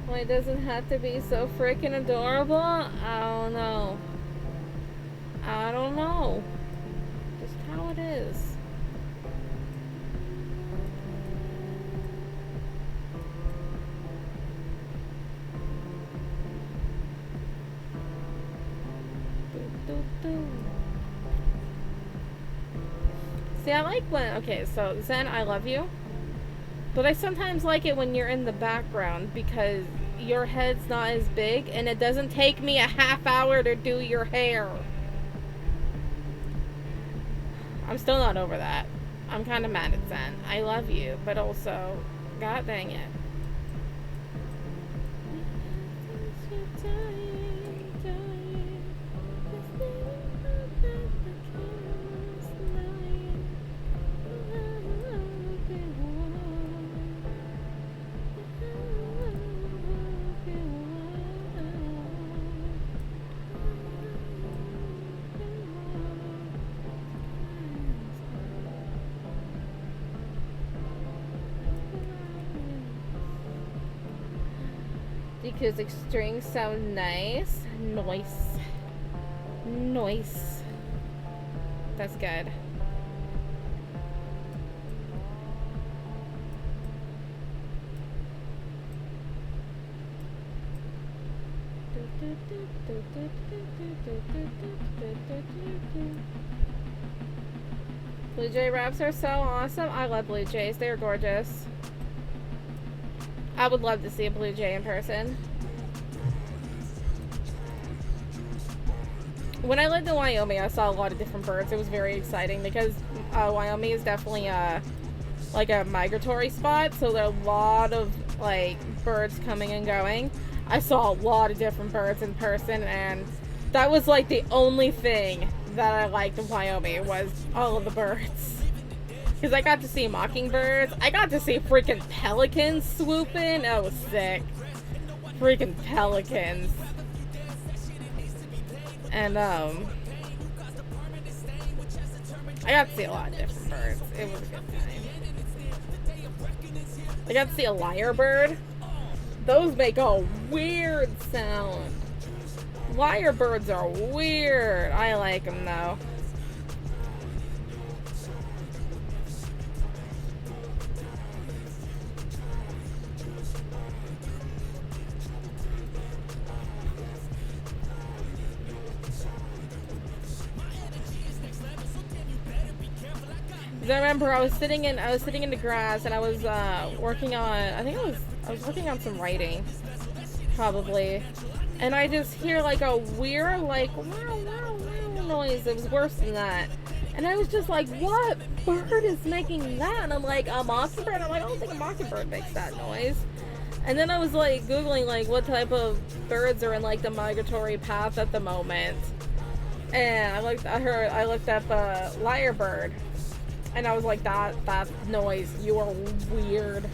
It doesn't have to be so freaking adorable. I don't know. I don't know. Just how it is. Do, do, do. See, I like when, okay, so Zen, I love you. But I sometimes like it when you're in the background because your head's not as big and it doesn't take me a half hour to do your hair. I'm still not over that. I'm kind of mad at Zen. I love you, but also, god dang it. Because the strings sound nice. Nice. Nice. That's good. Blue Jay wraps are so awesome. I love blue jays. They're gorgeous. I would love to see a blue jay in person. When I lived in Wyoming, I saw a lot of different birds. It was very exciting because Wyoming is definitely like a migratory spot, so there are a lot of like birds coming and going. I saw a lot of different birds in person, and that was like the only thing that I liked in Wyoming was all of the birds. Because I got to see mockingbirds. I got to see freaking pelicans swoop in. That was sick. Freaking pelicans. And, I got to see a lot of different birds. It was a good time. I got to see a lyrebird. Those make a weird sound. Lyrebirds are weird. I like them, though. I remember I was sitting in the grass and I was working on I was working on some writing probably, and I just hear like a weird like wow wow wow noise. It was worse than that, and I was just like, what bird is making that? And I'm like, a mockingbird. I'm like, I don't think a mockingbird makes that noise. And then I was like googling like what type of birds are in like the migratory path at the moment, and I looked up lyrebird. And I was like, that noise, you are weird.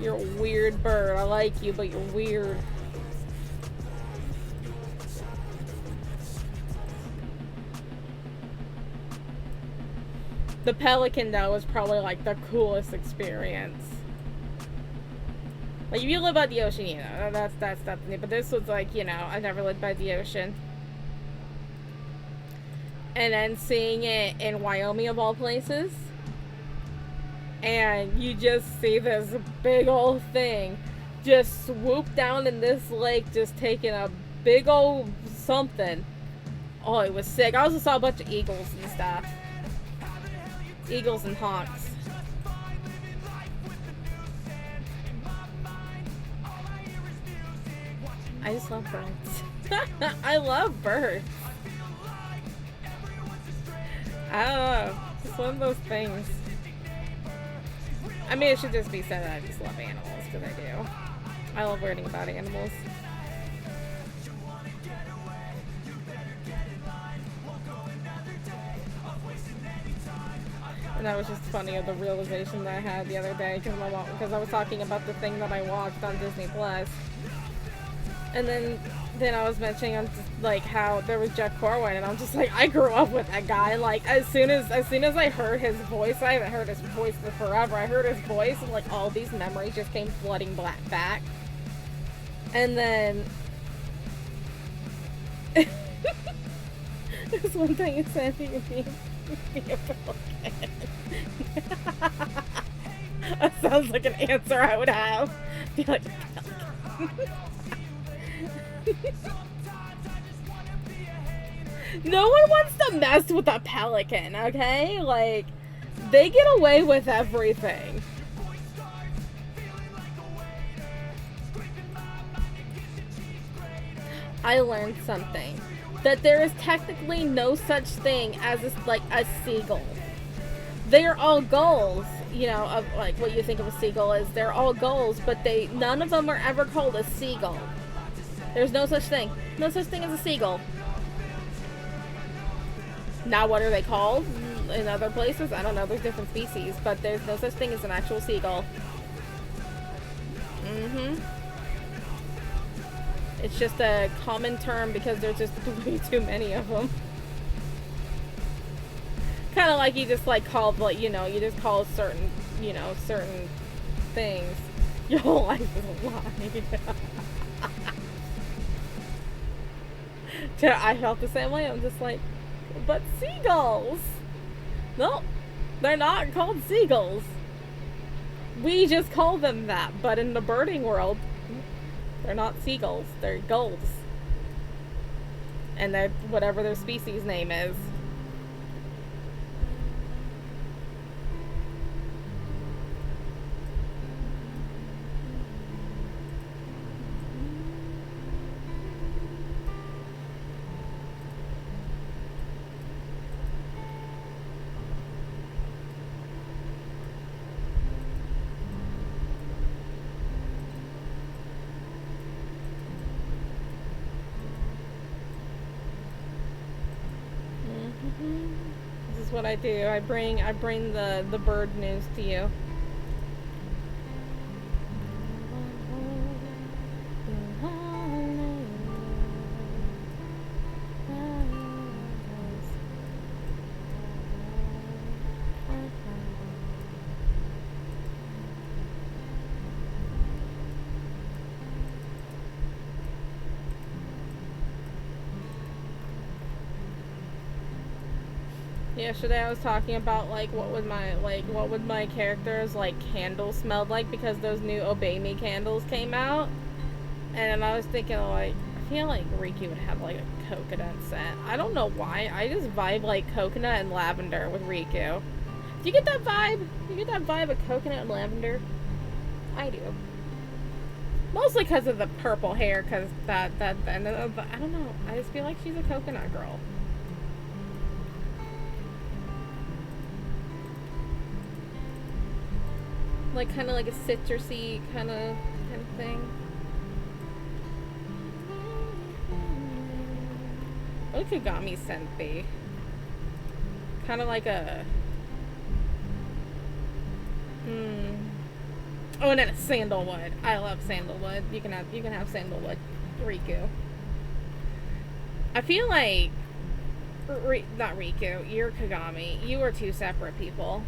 You're a weird bird. I like you, but you're weird. The pelican, though, was probably like the coolest experience. Like, if you live by the ocean, you know, that's new. But this was like, you know, I never lived by the ocean. And then seeing it in Wyoming of all places, and you just see this big old thing just swoop down in this lake, just taking a big old something. Oh, it was sick. I also saw a bunch of eagles and stuff. Eagles and hawks. I just love birds. I love birds. I don't know. It's one of those things. I mean, it should just be said that I just love animals, because I do. I love learning about animals. And that was just funny of the realization that I had the other day, because I was talking about the thing that I watched on Disney Plus. And then I was mentioning on like how there was Jeff Corwin, and I'm just like, I grew up with that guy. Like as soon as I heard his voice, I haven't heard his voice for forever. I heard his voice, and like all these memories just came flooding back. And then there's one thing it said to be a pelican. That sounds like an answer I would have. Be like a pelican. No one wants to mess with a pelican, okay? Like, They get away with everything. I learned something. That there is technically no such thing as a seagull. They are all gulls, you know, of like what you think of a seagull is. They're all gulls, but none of them are ever called a seagull. There's no such thing. No such thing as a seagull. Now what are they called in other places? I don't know. There's different species, but there's no such thing as an actual seagull. It's just a common term because there's just way too many of them. Kind of like you just like call, like, you know, you just call certain, you know, certain things. Your whole life is a lie. I felt the same way. I'm just like, but seagulls? No, they're not called seagulls. We just call them that, but in the birding world, they're not seagulls, they're gulls. And they're whatever their species name is. This is what I do. I bring the bird news to you. Yesterday I was talking about like what would my character's like candle smell like because those new Obey Me candles came out, and I was thinking like I feel like Riku would have like a coconut scent. I don't know why. I just vibe like coconut and lavender with Riku. Do you get that vibe? Do you get that vibe of coconut and lavender? I do. Mostly because of the purple hair, because but I don't know. I just feel like she's a coconut girl. Like kind of like a citrusy kind of thing. What would Kagami scent be? Kind of like a oh, and then a sandalwood. I love sandalwood. You can have sandalwood. Riku. I feel like not Riku. You're Kagami. You are two separate people.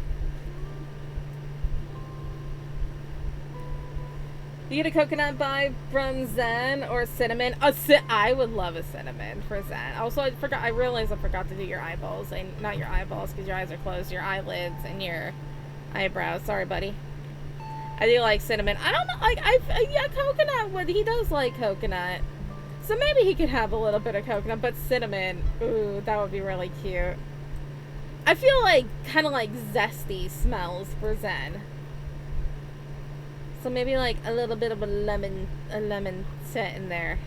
You get a coconut vibe from Zen or cinnamon. I would love a cinnamon for Zen. Also, I realized I forgot to do your eyeballs. And not your eyeballs because your eyes are closed. Your eyelids and your eyebrows. Sorry, buddy. I do like cinnamon. I don't know. Like, yeah, coconut would. He does like coconut. So maybe he could have a little bit of coconut. But cinnamon, ooh, that would be really cute. I feel like kind of like zesty smells for Zen. So maybe like a little bit of a lemon scent in there.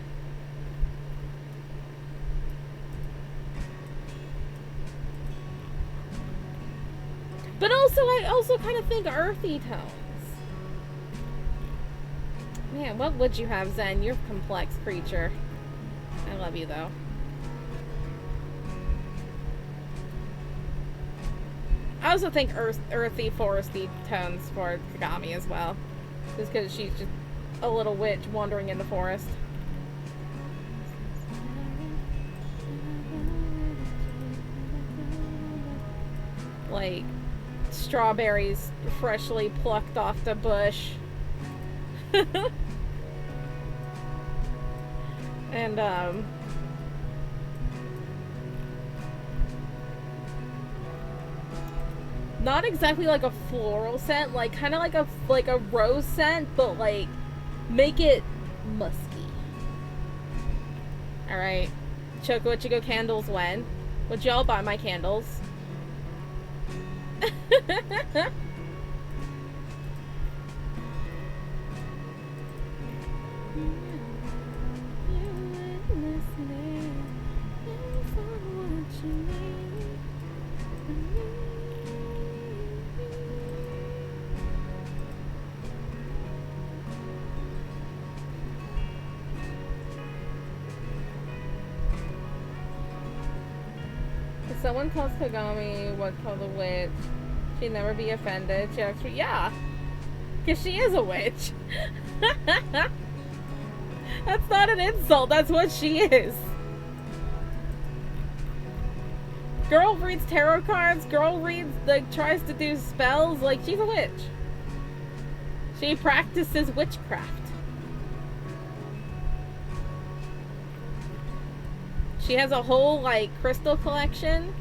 But also, I also kind of think earthy tones. Man, what would you have, Zen? You're a complex creature. I love you, though. I also think earthy, foresty tones for Kagami as well. Just because she's just a little witch wandering in the forest. Like strawberries freshly plucked off the bush. And not exactly like a floral scent, like kind of like a rose scent, but like make it musky. All right, Choco Chico candles when? Would y'all buy my candles? If someone calls Kagami what's called a witch, she'd never be offended. She actually, yeah, because she is a witch. That's not an insult. That's what she is. Girl reads tarot cards. Girl reads, like, tries to do spells. Like, she's a witch. She practices witchcraft. She has a whole, like, crystal collection.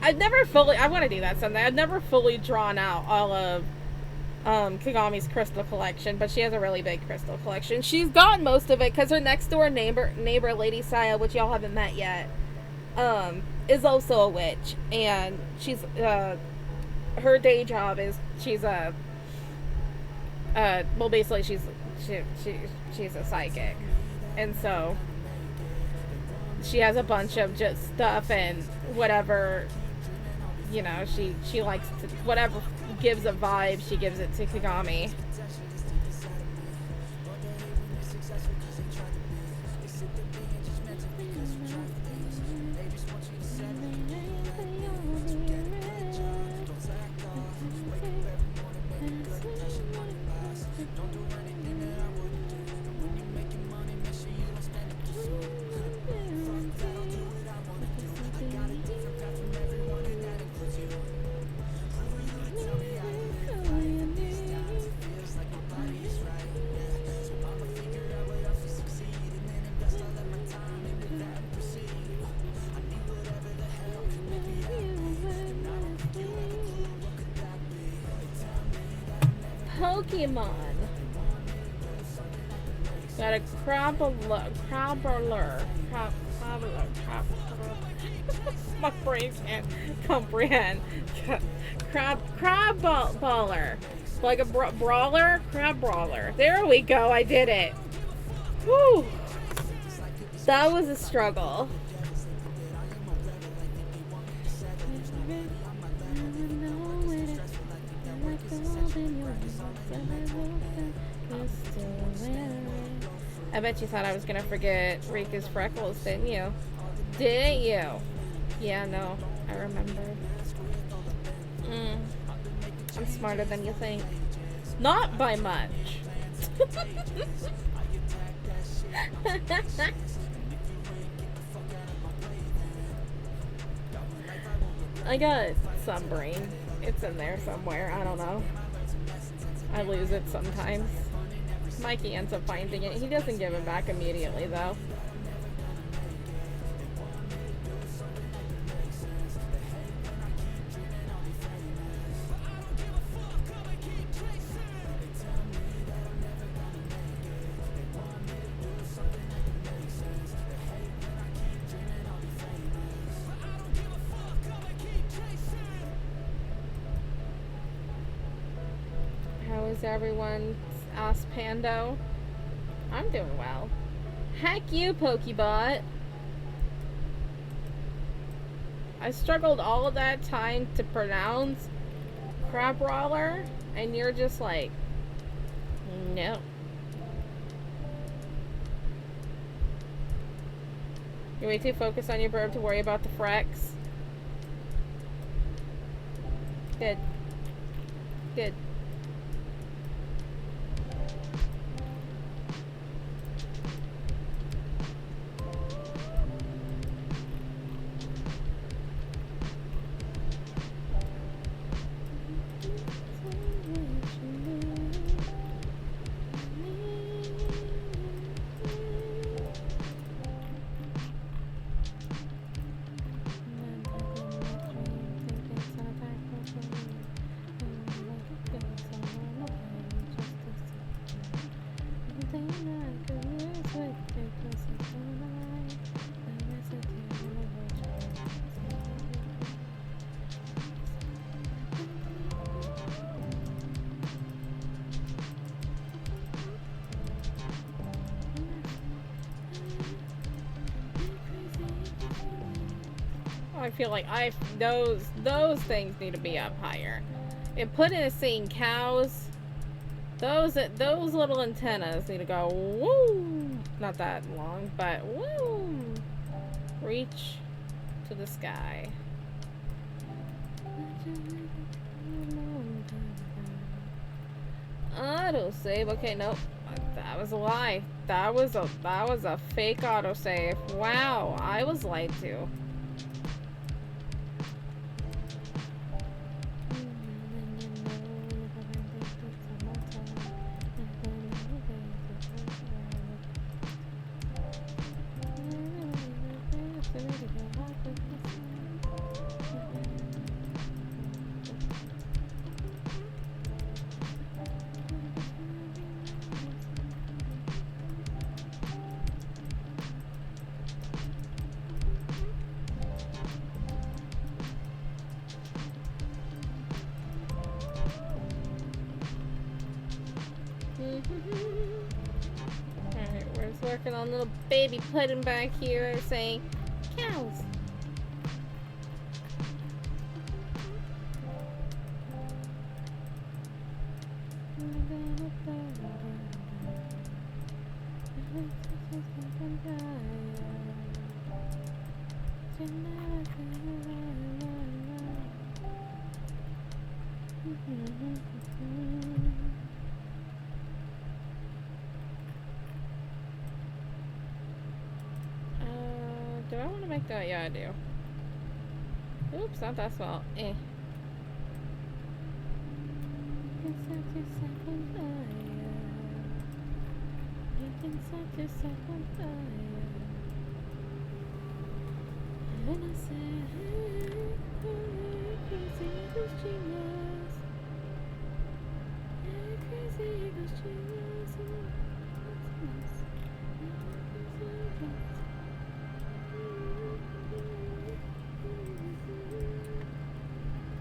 I want to do that someday. I've never fully drawn out all of Kagami's crystal collection, but she has a really big crystal collection. She's got most of it because her next door neighbor, Lady Saya, which y'all haven't met yet, is also a witch, and she's her day job is she's a well, basically she's a psychic, and so she has a bunch of just stuff and whatever, you know, she likes to, whatever gives a vibe, she gives it to Kagami. Pokemon. Got a Crabber. My brain can't comprehend. Crabballer. Like a brawler? Crab brawler. There we go, I did it. Whew. That was a struggle. I bet you thought I was gonna forget Rika's freckles, didn't you? Didn't you? Yeah, no, I remember. I'm smarter than you think. Not by much. I got some brain. It's in there somewhere. I don't know. I lose it sometimes. Mikey ends up finding it. He doesn't give it back immediately, though. How is everyone's ass pando? I'm doing well. Heck you, Pokebot. I struggled all of that time to pronounce Crabrawler, and you're just like, no. You're way too focused on your burp to worry about the frecks. Good. Good. I feel like those things need to be up higher. And put in a scene cows. Those little antennas need to go woo. Not that long, but woo. Reach to the sky. Autosave. Okay, nope. That was a lie. That was a fake autosave. Wow, I was lied to. Alright, we're just working on little baby pudding back here saying cows. Do I want to make that? Yeah, I do. Oops, not that small. Eh.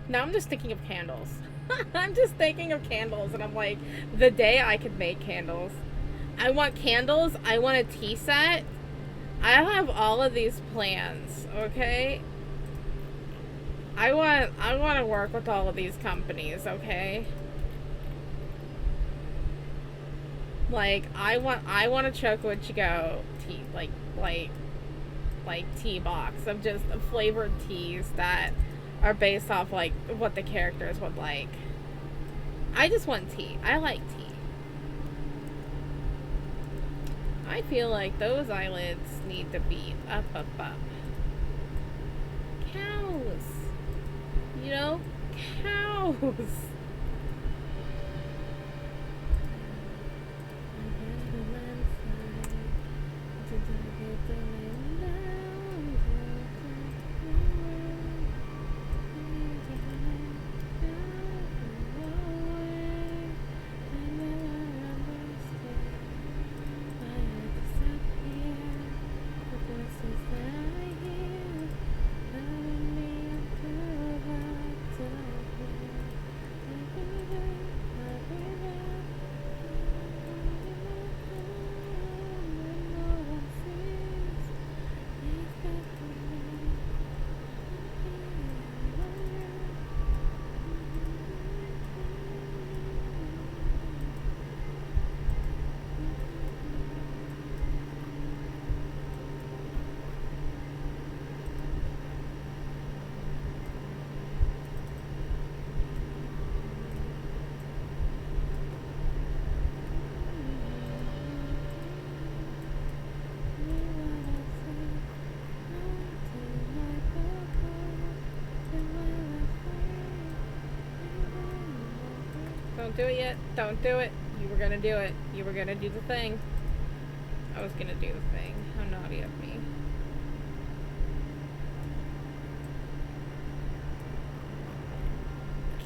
Now I'm just thinking of candles. I'm just thinking of candles, and I'm like, the day I could make candles. I want candles. I want a tea set. I have all of these plans, okay? I want to work with all of these companies, okay? Like, I want a Choco tea, like tea box of just flavored teas that are based off like what the characters would like. I just want tea. I like tea. I feel like those eyelids need to be up. Cows. You know? Cows. Don't do it yet. Don't do it. You were gonna do it. You were gonna do the thing. I was gonna do the thing. How naughty of me.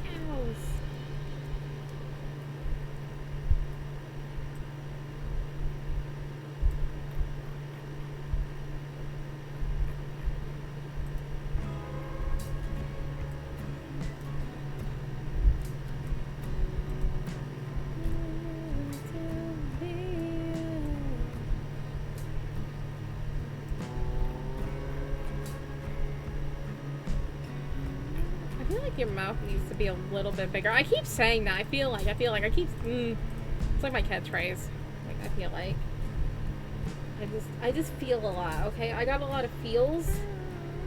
Cows. feel like your mouth needs to be a little bit bigger. I keep saying that. I feel like I keep. It's like my catchphrase. Like I feel like. I just feel a lot. Okay, I got a lot of feels.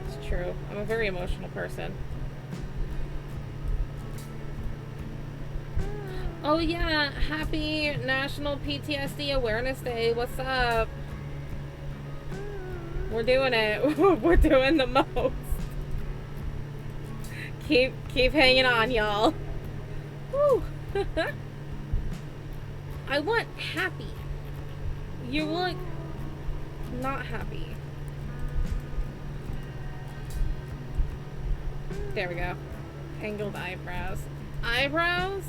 It's true. I'm a very emotional person. Oh yeah, happy National PTSD Awareness Day. What's up? We're doing it. We're doing the most. Keep hanging on, y'all. Woo. I want happy. You look not happy. There we go. Angled eyebrows. Eyebrows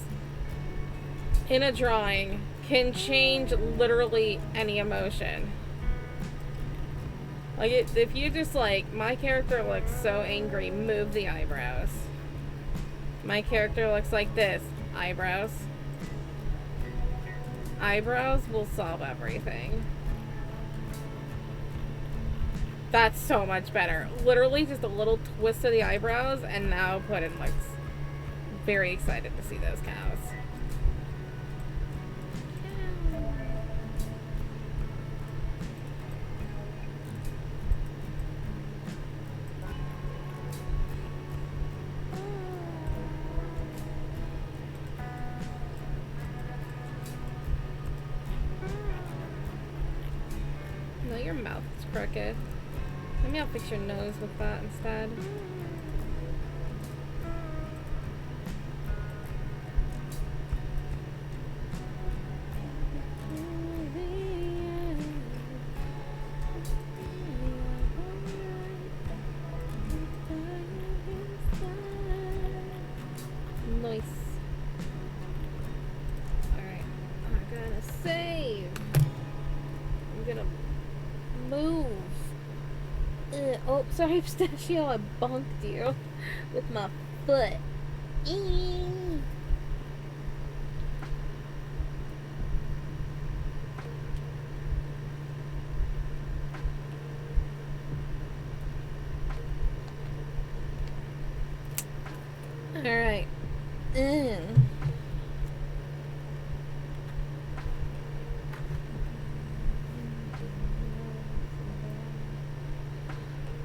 in a drawing can change literally any emotion. Like, if you just, like, my character looks so angry, move the eyebrows. My character looks like this. Eyebrows. Eyebrows will solve everything. That's so much better. Literally just a little twist of the eyebrows, and now Puddin looks very excited to see those cows. No, your mouth is crooked. Maybe I'll fix your nose with that instead. Nice. Alright, I'm gonna save. I'm gonna move. Oh, sorry, Pistachio, I bonked you with my foot. Alright.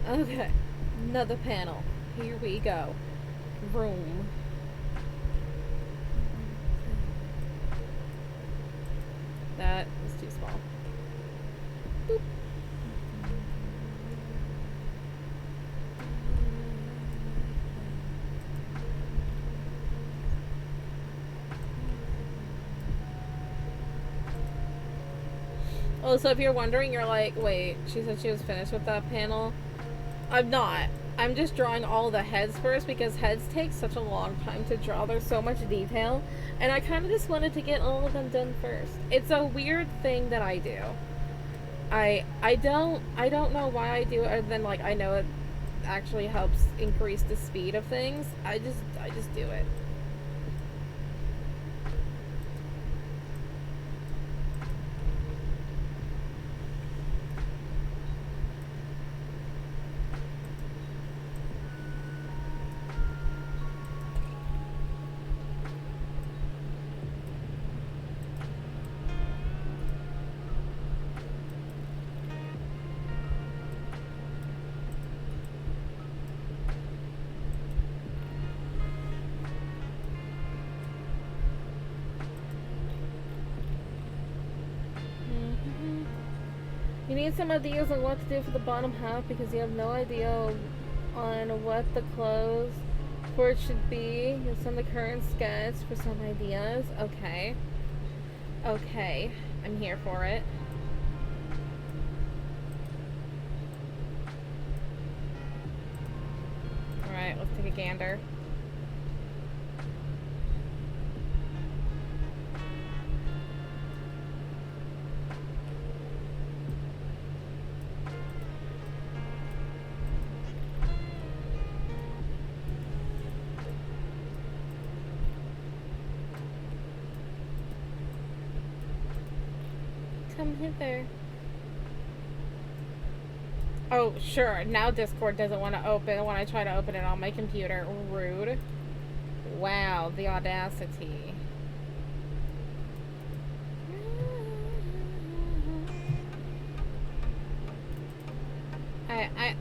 Okay, another panel. Here we go. Room. That was too small. Boop. Oh, so if you're wondering, you're like, wait, she said she was finished with that panel? I'm not. I'm just drawing all the heads first because heads take such a long time to draw. There's so much detail. And I kind of just wanted to get all of them done first. It's a weird thing that I do. I don't know why I do it other than, like, I know it actually helps increase the speed of things. I just do it. You need some ideas on what to do for the bottom half because you have no idea on what the clothes for it should be. You'll send the current sketch for some ideas. Okay. Okay. I'm here for it. Alright, let's take a gander. Come hither. Oh, sure. Now Discord doesn't want to open when I try to open it on my computer. Rude. Wow, the audacity.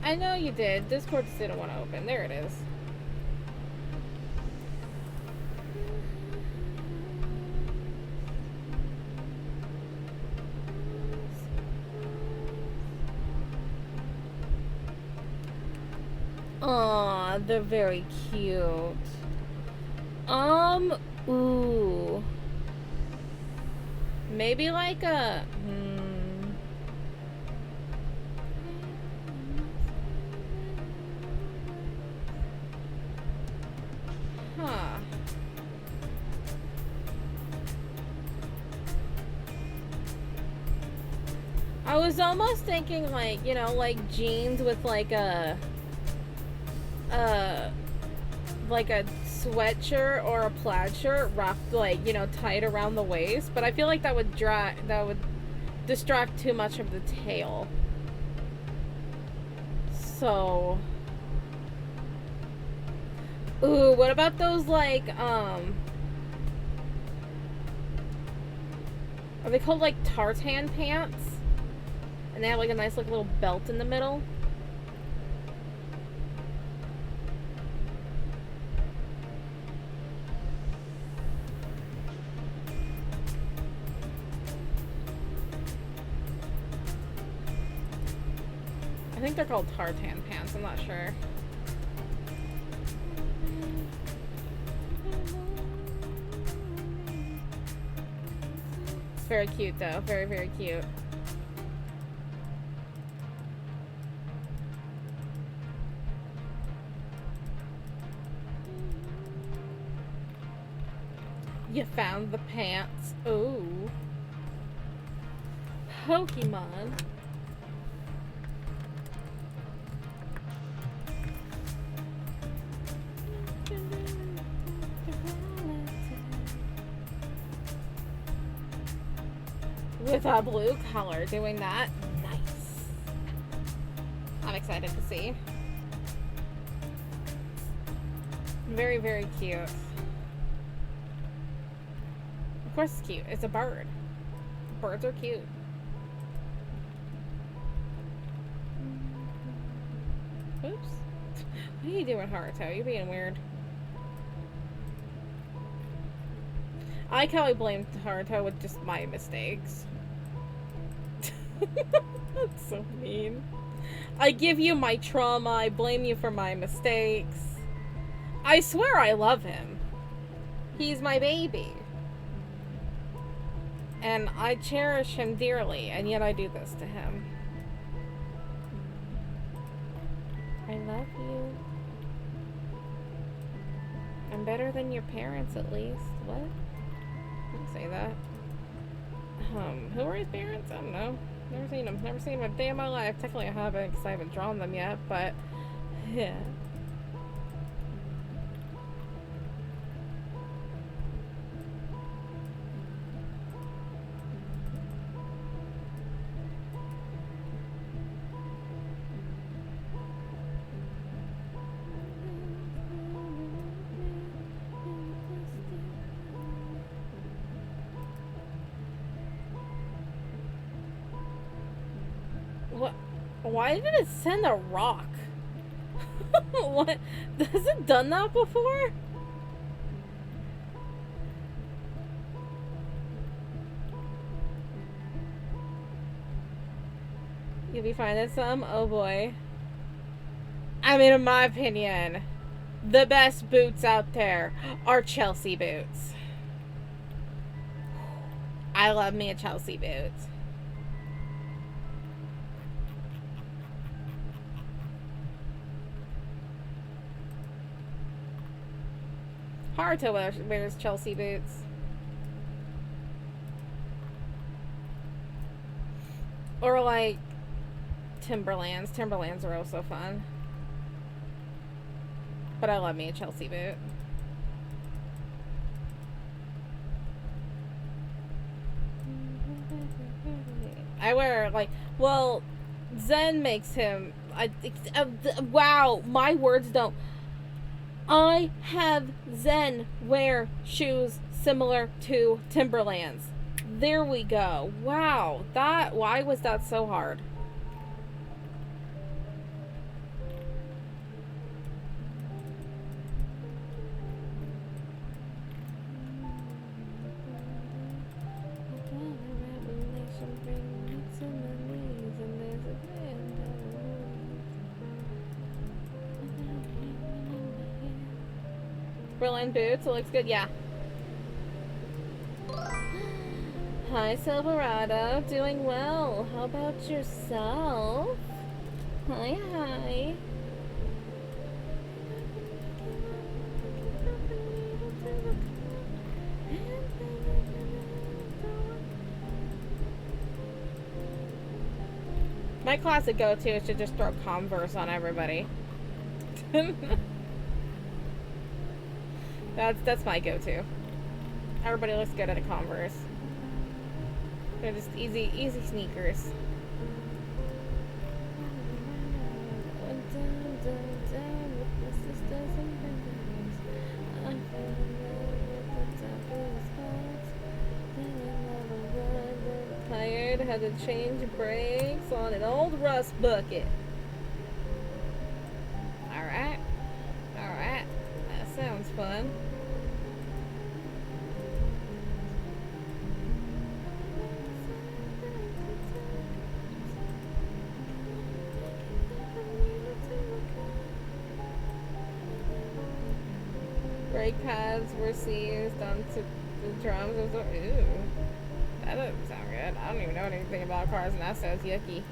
I know you did. Discord just didn't want to open. There it is. Aw, they're very cute. Ooh. Maybe like a, Huh. I was almost thinking like, you know, like jeans with like a sweatshirt or a plaid shirt wrapped like, you know, tight around the waist, but I feel like that would distract too much of the tail. So, ooh, what about those like are they called like tartan pants? And they have like a nice like little belt in the middle. I think they're called tartan pants, I'm not sure. It's very cute though, very, very cute. You found the pants. Ooh. Pokemon. With a blue color, doing that. Nice. I'm excited to see. Very, very cute. Of course it's cute. It's a bird. Birds are cute. Oops. What are you doing, Haruto? You're being weird. I like how I blamed Haruto with just my mistakes. That's so mean. I give you my trauma. I blame you for my mistakes. I swear I love him. He's my baby. And I cherish him dearly, and yet I do this to him. I love you. I'm better than your parents, at least. What? Don't say that. Who are his parents? I don't know. Never seen them. Never seen them a day in my life. Technically I haven't, because I haven't drawn them yet, but yeah. What? Why did it send a rock? What? Has it done that before? You'll be finding some? Oh boy. I mean, in my opinion, the best boots out there are Chelsea boots. I love me a Chelsea boots. Haruto wears Chelsea boots. Or like Timberlands. Timberlands are also fun. But I love me a Chelsea boot. I wear like, well, Zen makes him. Wow, my words don't. I have Zen wear shoes similar to Timberland's. There we go. Wow, why was that so hard? Berlin boots, it looks good, yeah. Hi, Silverado. Doing well. How about yourself? Hi, hi. My classic go-to is to just throw Converse on everybody. That's my go-to. Everybody looks good at a Converse. They're just easy sneakers. Tired, had to change brakes on an old rust bucket. Alright. Alright. That sounds fun. Brake pads were seized onto the drums. Ooh, that doesn't sound good. I don't even know anything about cars, and that sounds yucky.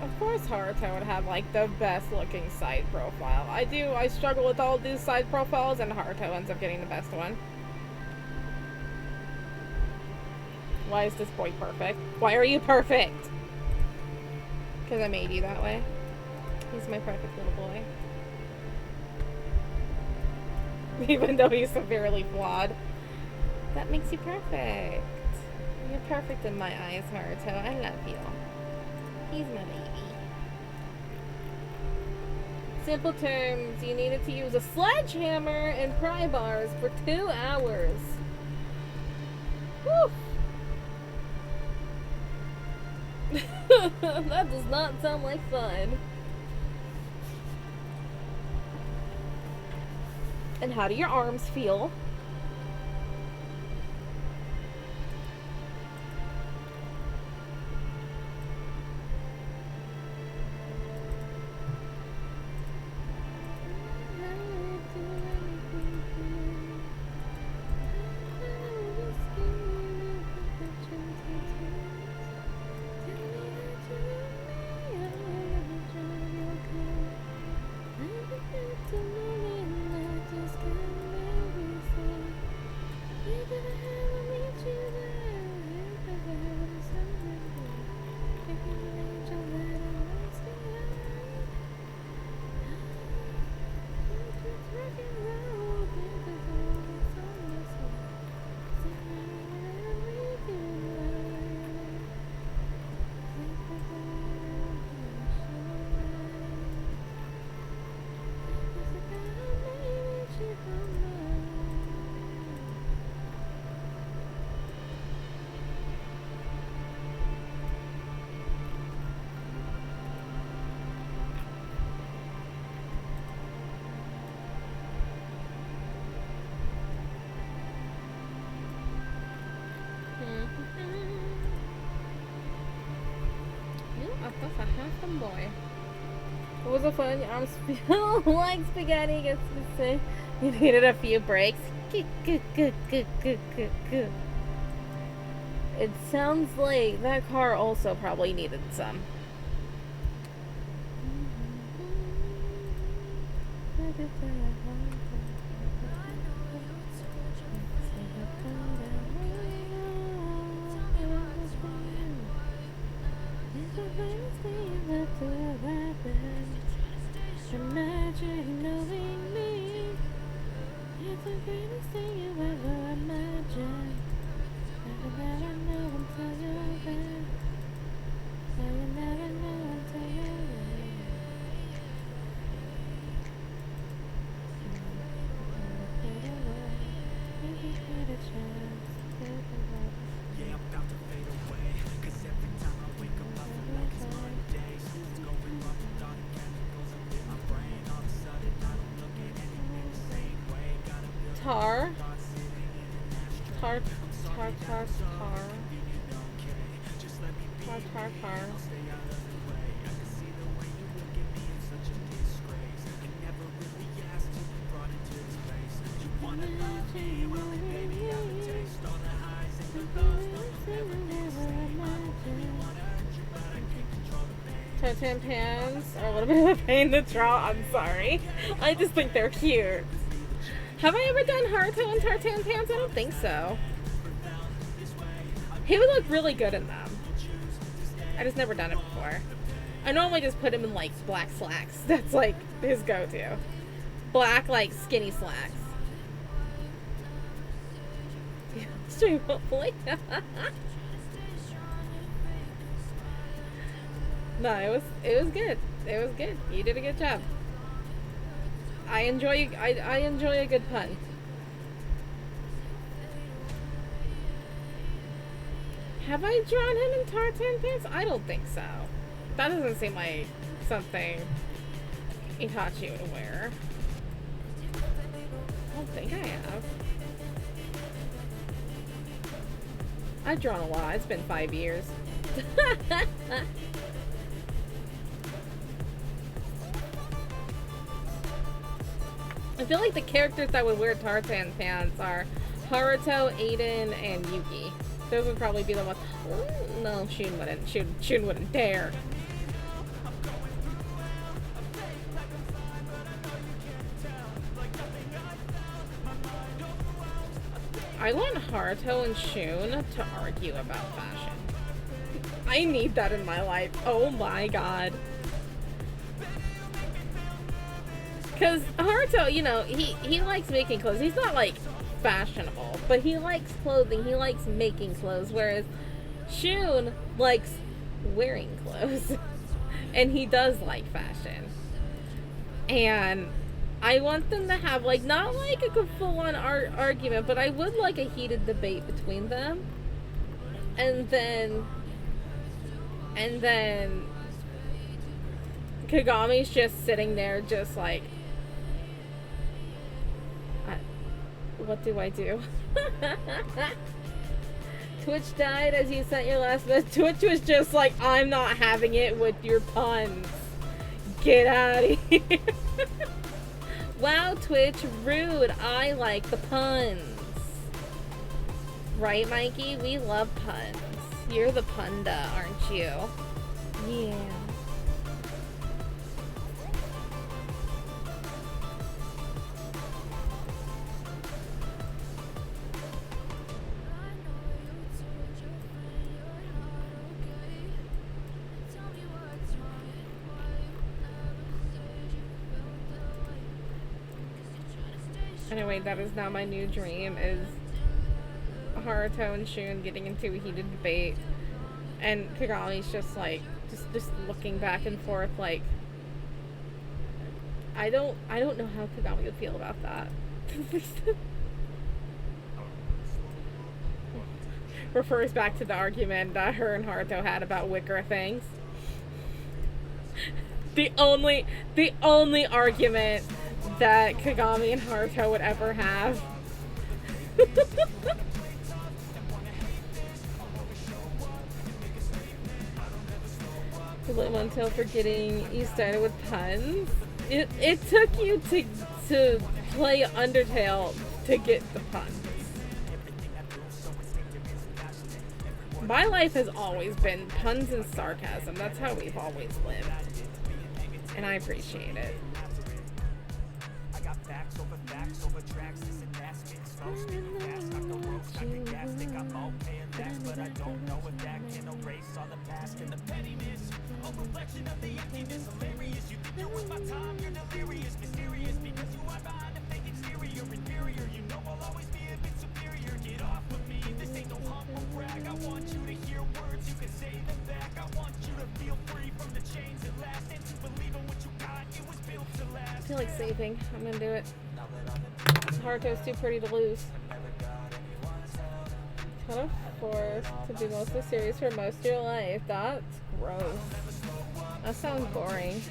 Of course Haruto would have like the best looking side profile. I struggle with all these side profiles and Haruto ends up getting the best one. Why is this boy perfect? Why are you perfect? Because I made you that way. He's my perfect little boy. Even though he's severely flawed. That makes you perfect. You're perfect in my eyes, Haruto. I love you. He's my baby. Simple terms, you needed to use a sledgehammer and pry bars for 2 hours. Whew. That does not sound like fun. And how do your arms feel? That's a handsome boy. It was a fun. Your arms feel like spaghetti. Gets to say you needed a few breaks. It sounds like that car also probably needed some. Imagine knowing me. It's the greatest thing you ever imagined. Never know until you're there. You never know until you're there. Yeah, I'm about to fade away, 'cause every time I wake up I feel like it's Monday. Something's going wrong with all the chemicals up in my brain. All of a sudden I don't look at anything the same way. Gotta build Tar. thoughts sitting in an ashtray. Tar. Tar. Just let me be Tar. I'll stay out of the way. I can see the way you look at me, it's such a disgrace. I never really asked to be brought into this place. You wanna love me, well then baby I'll taste all the highs and the lows. No, you'll never be the same. I don't really wanna hurt you, but I can't control the pain. Tartan pants are a little bit of a pain to draw. I'm sorry. I just think they're cute. Have I ever done Haruto and tartan pants? I don't think so. He would look really good in them. I just never done it before. I normally just put him in like black slacks. That's like his go-to. Black like skinny slacks. Stream hopefully. No, it was good. It was good. You did a good job. I enjoy a good pun. Have I drawn him in tartan pants? I don't think so. That doesn't seem like something Itachi would wear. I don't think I have. I've drawn a lot. It's been 5 years. I feel like the characters that would wear tartan pants are Haruto, Aiden, and Yuki. Those would probably be the ones. Ooh, no, Shun wouldn't. Shun wouldn't dare. I want Haruto and Shun to argue about fashion. I need that in my life. Oh my god. Because Haruto, you know, he likes making clothes. He's not like fashionable, but he likes clothing. He likes making clothes, whereas Shun likes wearing clothes. And he does like fashion. And I want them to have like not like a full-on argument, but I would like a heated debate between them. And then Kagami's just sitting there just like, what do I do? Twitch died as you sent your last message. Twitch was just like, I'm not having it with your puns. Get out of here. Wow, Twitch, rude. I like the puns. Right, Mikey? We love puns. You're the punda, aren't you? Yeah. Anyway, that is now my new dream, is Haruto and Shun getting into a heated debate, and Kagami's just like, just looking back and forth like, I don't know how Kagami would feel about that. Refers back to the argument that her and Haruto had about wicker things. The only argument that Kagami and Haruto would ever have. Until forgetting you started with puns. It took you to play Undertale to get the puns. My life has always been puns and sarcasm. That's how we've always lived. And I appreciate it. I got facts over tracks, this and that, spitting slow, spinning fast, got the ropes, got the gas, think I'm okay at that, but I don't know if that can erase all the past and the pettiness, a reflection of the emptiness, hilarious, you think you're worth my time, you're delirious, mysterious, because you are behind a fake exterior, inferior, you know I'll always be a bit superior, get off of me, this ain't no humble brag, I want you to hear words, you can say them back, I want you to feel free from the chains that last, and to believe in what you got, it was built to last. I feel like saving. I'm gonna do it. Haruto's too pretty to lose. Kind of forced to be mostly serious for most of your life. That's gross. That sounds boring.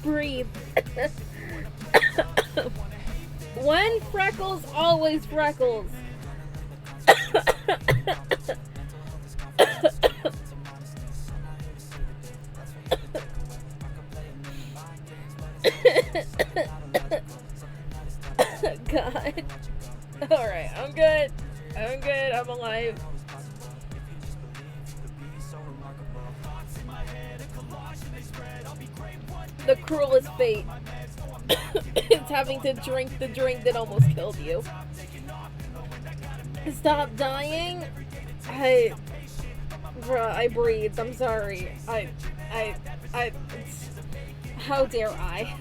Breathe. When freckles, always freckles. God. Alright, I'm good. I'm good. I'm alive. The cruelest fate. It's having to drink the drink that almost killed you. Stop dying. Bruh, I breathed. I'm sorry. How dare I?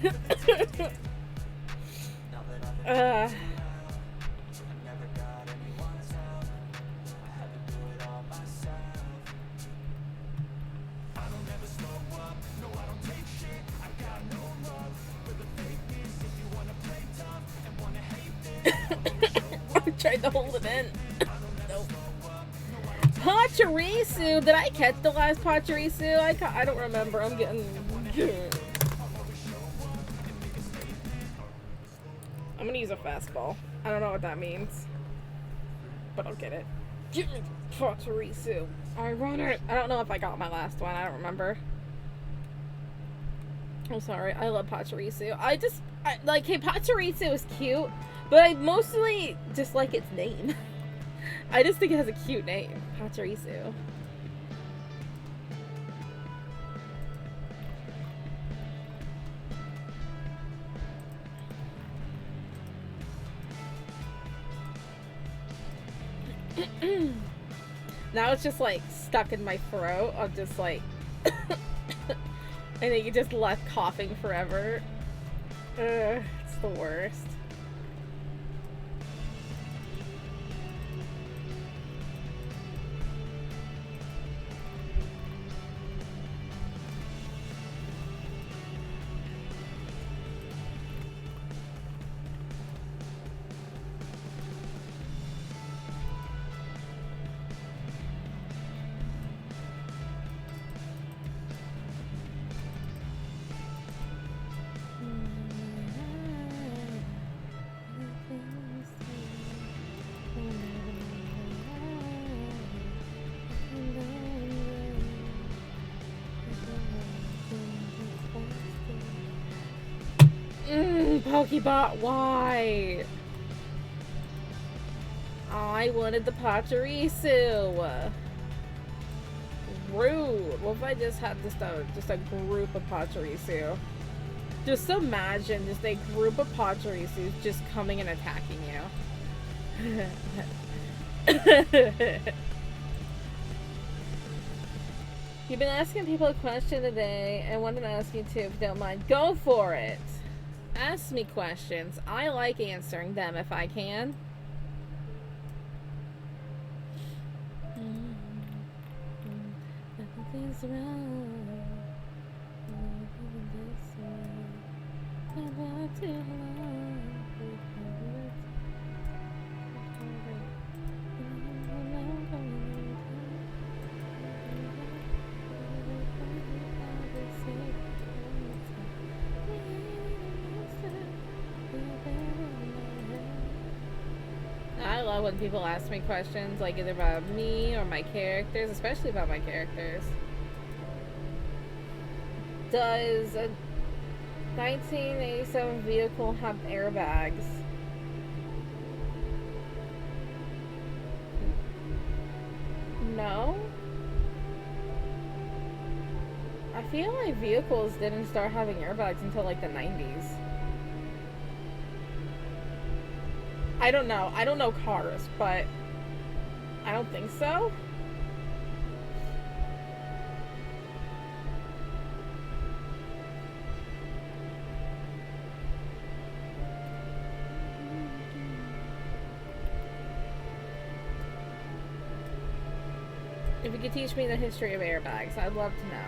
I tried to hold it in. Nope. Pachirisu! Did I catch the last Pachirisu? I don't remember. I'm getting... I'm gonna use a fastball. I don't know what that means. But I'll get it. Give me Pachirisu. I run it. I don't know if I got my last one. I don't remember. I'm sorry. I love Pachirisu. Like, hey, Pachirisu is cute, but I mostly just like its name. I just think it has a cute name. Pachirisu. Now it's just like stuck in my throat. I'm just like and then you just left coughing forever. It's the worst. Pokebot, why? I wanted the Pachirisu. Rude. What if I just had just a group of Pachirisu? Just imagine just a group of Pachirisus just coming and attacking you. You've been asking people a question today, and wanted to ask you too, if you don't mind. Go for it. Ask me questions. I like answering them if I can. Nothing's wrong. I love when people ask me questions, like either about me or my characters, especially about my characters. Does a 1987 vehicle have airbags? No? I feel like vehicles didn't start having airbags until like the 90s. I don't know. I don't know cars, but I don't think so. If you could teach me the history of airbags, I'd love to know.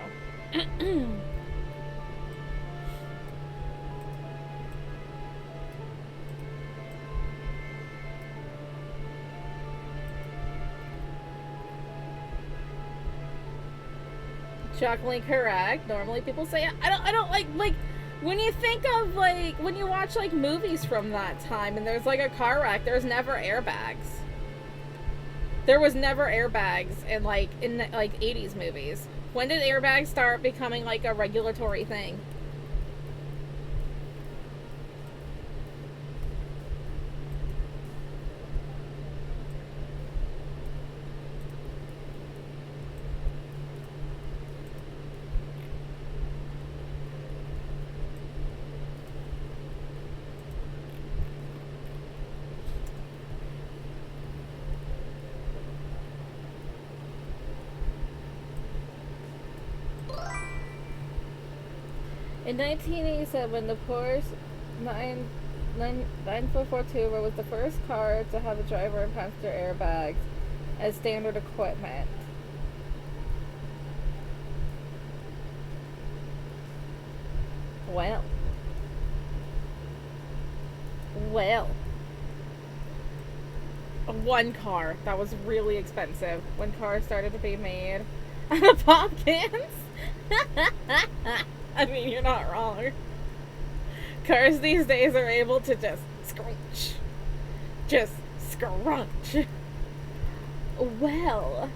Shockingly correct. Normally people say I don't like when you think of like when you watch like movies from that time and there's like a car wreck, there's never airbags. There was never airbags in like 80s movies. When did airbags start becoming like a regulatory thing? In 1987, the Porsche 944 was the first car to have a driver and passenger airbags as standard equipment. Well. One car. That was really expensive. When cars started to be made out of pop cans. I mean, you're not wrong. Cars these days are able to just scrunch. Just scrunch. Well.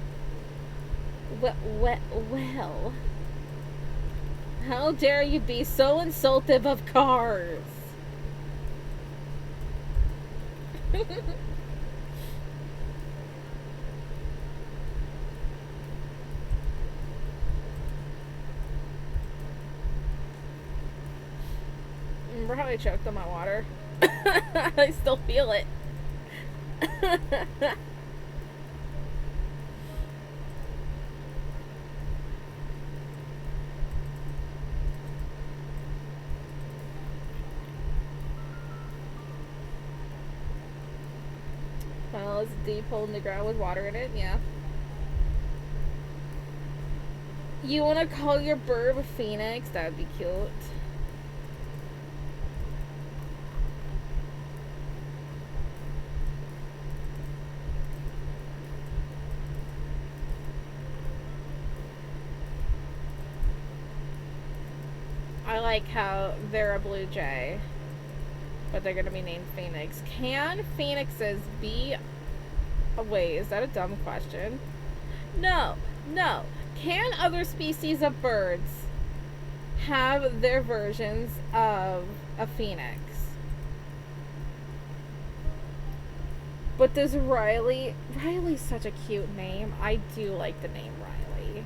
How dare you be so insultive of cars? Remember how I choked on my water? I still feel it. Well, it's a deep hole in the ground with water in it, yeah. You want to call your bird a phoenix? That would be cute. I like how they're a blue jay, but they're going to be named Phoenix. Can phoenixes be... Oh, wait, is that a dumb question? No. Can other species of birds have their versions of a phoenix? But does Riley... Riley's such a cute name. I do like the name Riley.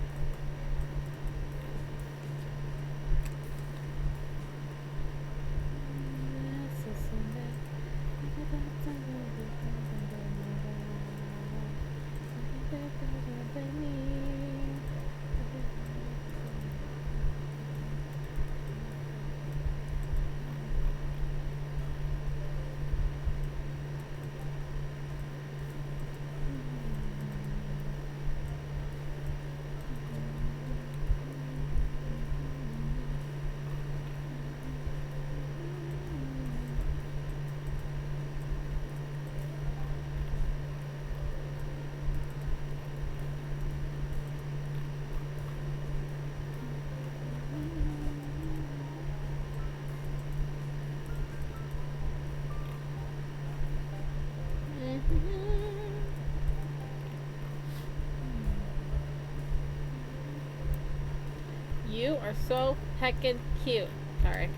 are so heckin' cute. Sorry.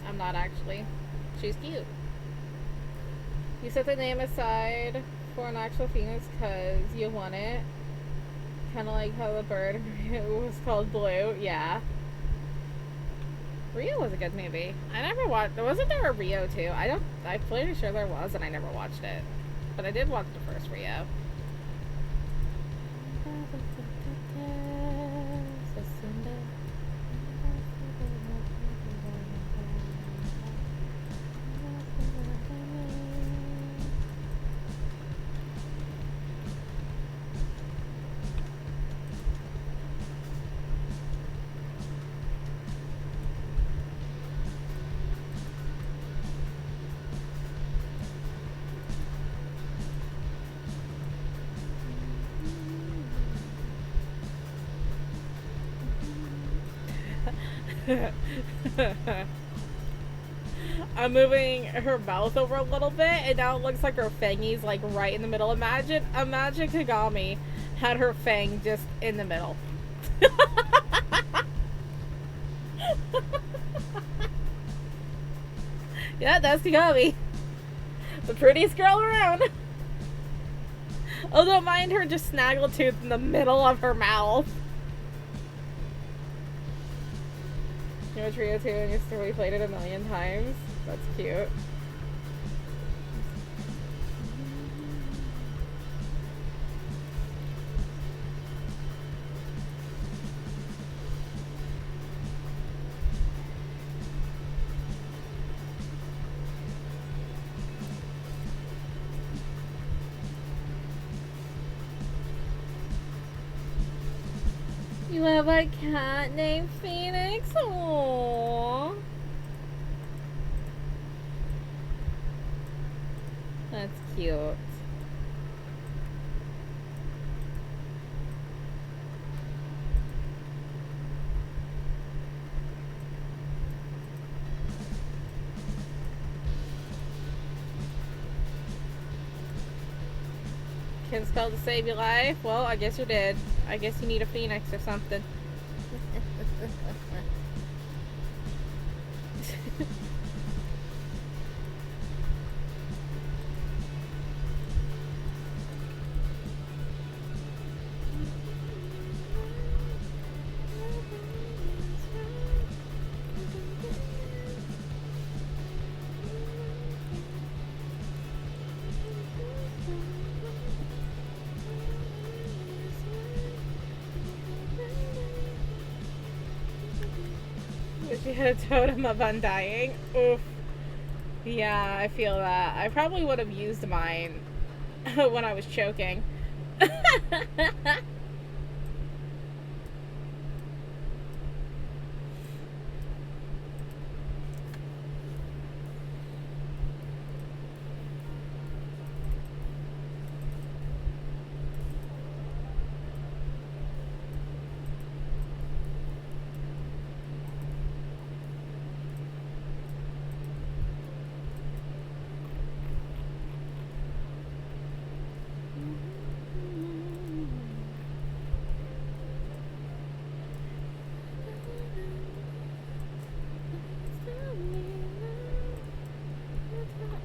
I'm not actually. She's cute. You set the name aside for an actual phoenix because you want it. Kind of like how the bird was called Blue. Yeah. Rio was a good movie. I never watched. Wasn't there a Rio too? I'm pretty sure there was, and I never watched it. But I did watch the first Rio. I'm moving her mouth over a little bit, and now it looks like her fangy's like right in the middle. Imagine Kagami had her fang just in the middle. Yeah, that's Kagami. The prettiest girl around. Oh, don't mind her just snaggletooth in the middle of her mouth. You know Trio 2 and you still replayed it a million times? That's cute. You have a cat named Phoenix? Aww. That's cute. Can spell to save your life? Well, I guess you did. I guess you need a phoenix or something. Wish you had a totem of undying. Oof. Yeah, I feel that. I probably would have used mine when I was choking.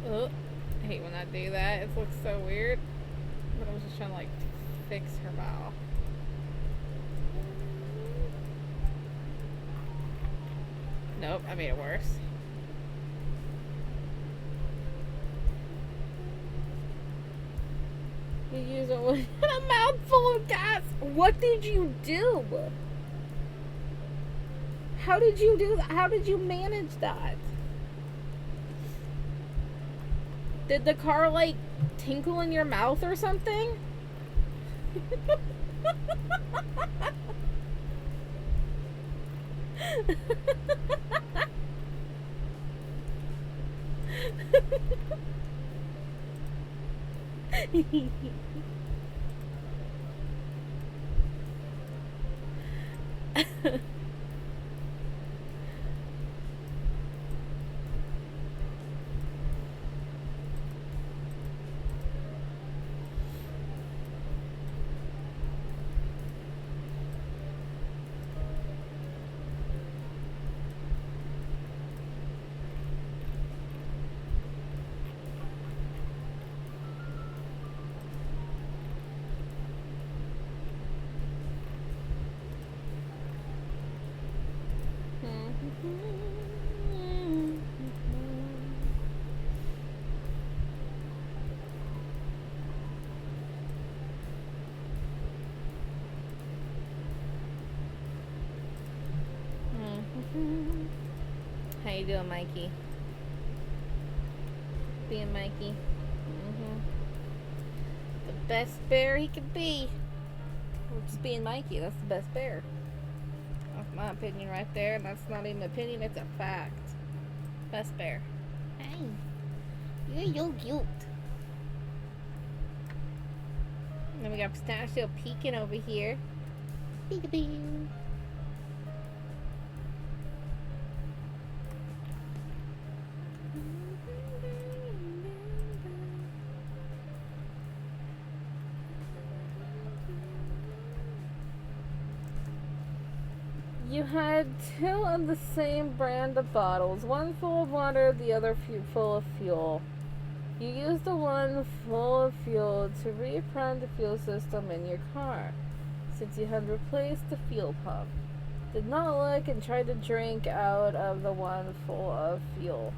Oh, I hate when I do that. It looks so weird. But I was just trying to like fix her mouth. Nope, I made it worse. You use it with a mouthful of gas. What did you do? How did you do that? How did you manage that? Did the car, like, tinkle in your mouth or something? you doing, Mikey? Being Mikey. The best bear he could be. Or just being Mikey. That's the best bear. That's my opinion right there. And that's not even an opinion, it's a fact. Best bear. Hey. You're so cute. And then we got Pistachio peeking over here. Peekaboo. You had two of the same brand of bottles, one full of water, the other full of fuel. You used the one full of fuel to reprime the fuel system in your car, since you had replaced the fuel pump. Did not look and tried to drink out of the one full of fuel.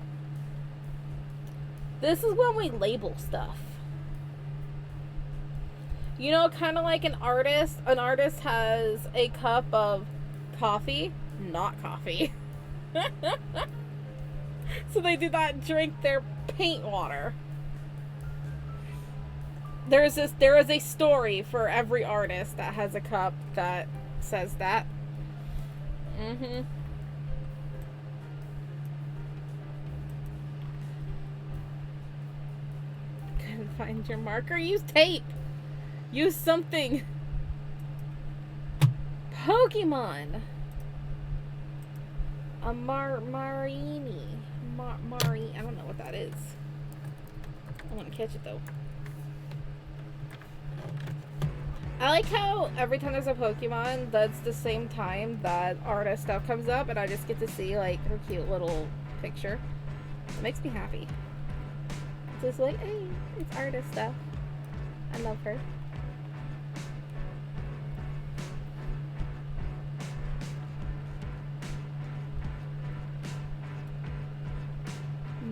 This is when we label stuff. You know, kind of like an artist. An artist has a cup of coffee, not coffee. So they do not drink their paint water. There is a story for every artist that has a cup that says that. Couldn't find your marker. Use tape. Use something. Pokemon. A Marini. Mari. I don't know what that is. I want to catch it though. I like how every time there's a Pokemon, that's the same time that artist stuff comes up, and I just get to see like her cute little picture. It makes me happy. It's just like, hey, it's artist stuff. I love her.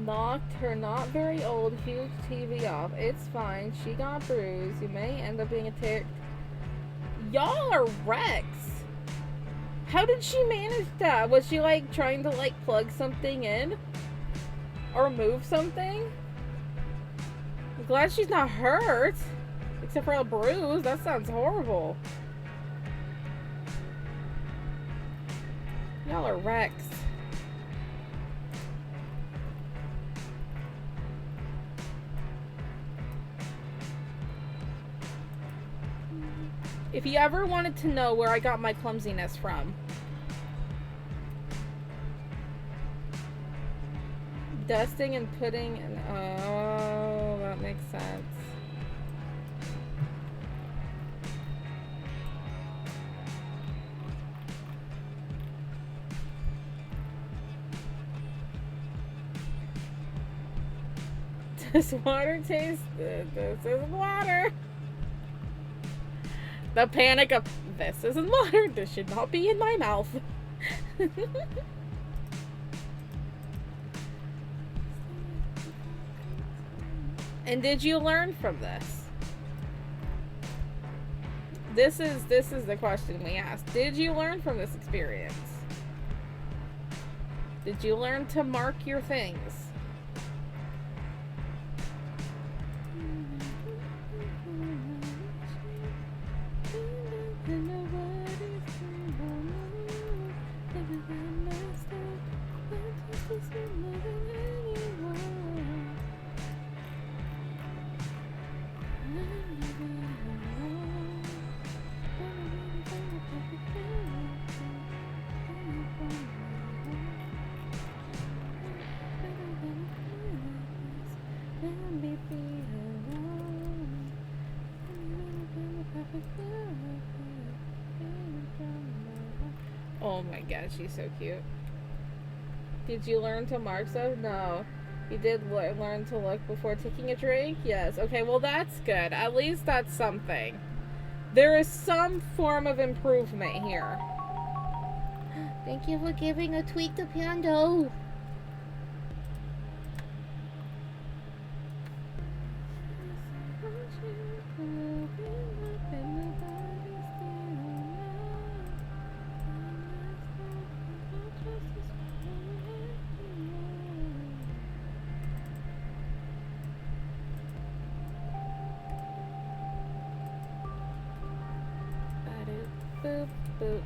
Knocked her not very old huge TV off. It's fine. She got bruised. You may end up being attacked. Y'all are wrecks. How did she manage that? Was she like trying to like plug something in? Or move something? I'm glad she's not hurt. Except for a bruise. That sounds horrible. Y'all are wrecks. If you ever wanted to know where I got my clumsiness from, dusting and putting and oh, that makes sense. Does water taste? This is water. The panic of, this isn't water, this should not be in my mouth. And did you learn from this? This is the question we asked. Did you learn from this experience? Did you learn to mark your things? Oh my god, she's so cute. Did you learn to mark stuff? No. You did learn to look before taking a drink? Yes. Okay, well that's good. At least that's something. There is some form of improvement here. Thank you for giving a tweak to Pando. boop, boop.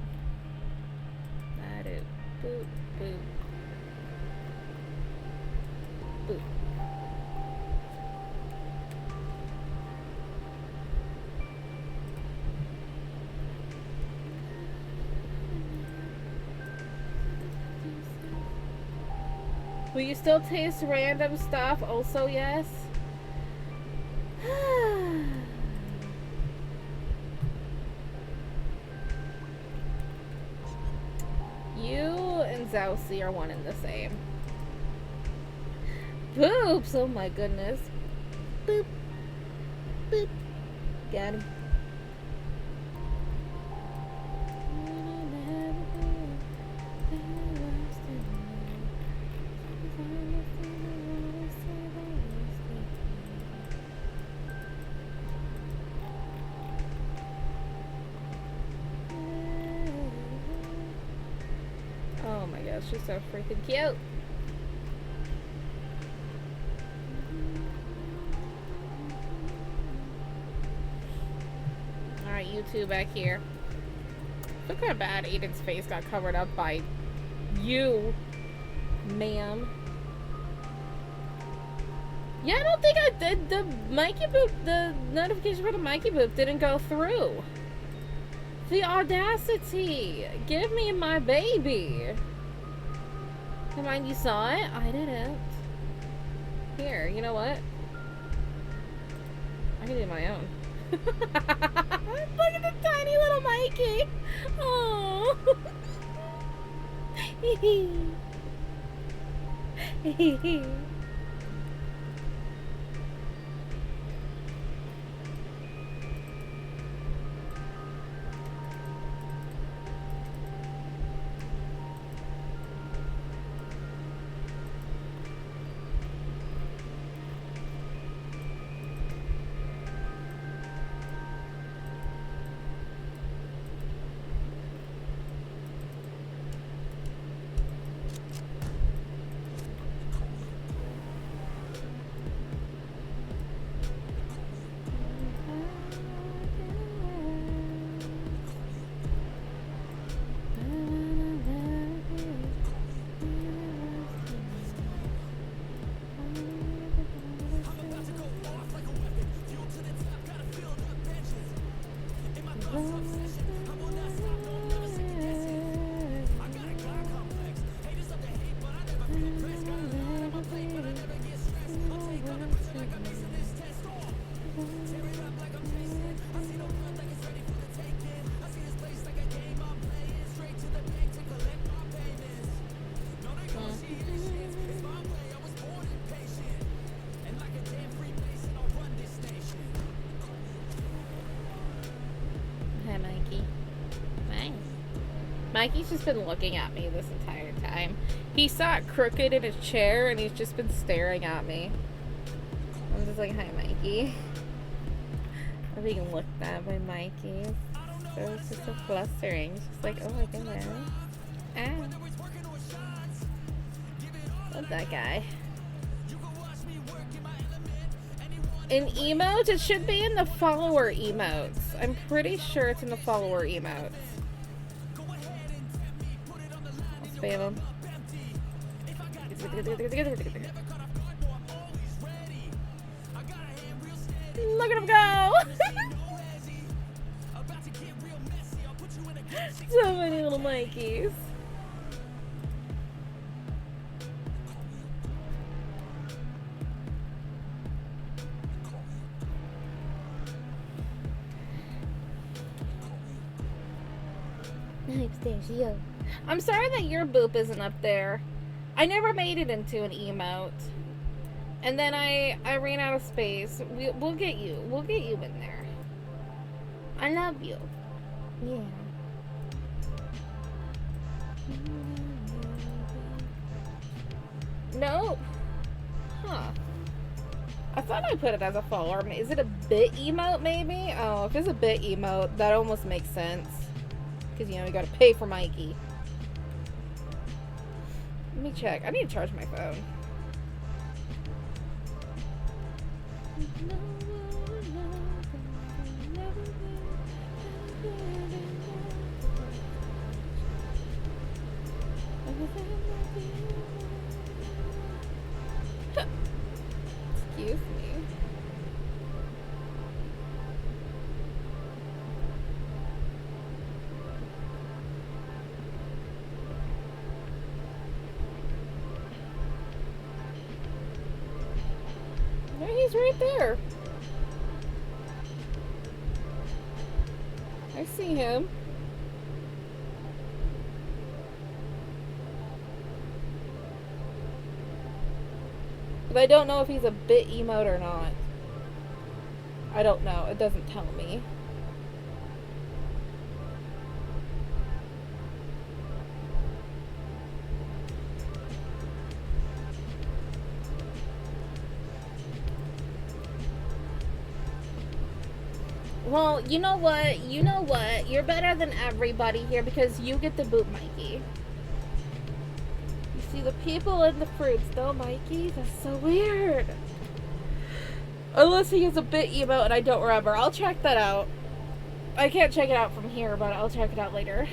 Ba-doop, boop, boop. Boop. Will you still taste random stuff? Also, yes. You and Zousy are one and the same. Boops! Oh my goodness. Boop. Boop. Got him. Oh my gosh, she's so freaking cute. Alright, you two back here. Look how bad Aiden's face got covered up by you, ma'am. Yeah, I don't think I did. The Mikey Boop, the notification for the Mikey Boop didn't go through. The audacity! Give me my baby! Come on, you saw it? I didn't. Here, you know what? I can do my own. Look at the tiny little Mikey! Oh. Mikey's just been looking at me this entire time. He sat crooked in his chair and he's just been staring at me. I'm just like, hi, Mikey. I'm being looked at by Mikey. So it's just so flustering. It's just like, oh my goodness. Ah. Love that guy. In emotes? It should be in the follower emotes. I'm pretty sure it's in the follower emotes. Spam him. Look at him go! So many little Mikeys. I'm sorry that your boop isn't up there. I never made it into an emote. And then I ran out of space. We'll get you. We'll get you in there. I love you. Yeah. Nope. Huh. I thought I put it as a follower. Is it a bit emote maybe? Oh, if it's a bit emote, that almost makes sense. Because, you know, you gotta pay for Mikey. Let me check. I need to charge my phone. He's right there. I see him. But I don't know if he's a bit emote or not. I don't know. It doesn't tell me. Well, you know what? You know what? You're better than everybody here because you get the boot, Mikey. You see, the people in the fruits, though, Mikey? That's so weird. Unless he is a bit emo and I don't remember. I'll check that out. I can't check it out from here, but I'll check it out later.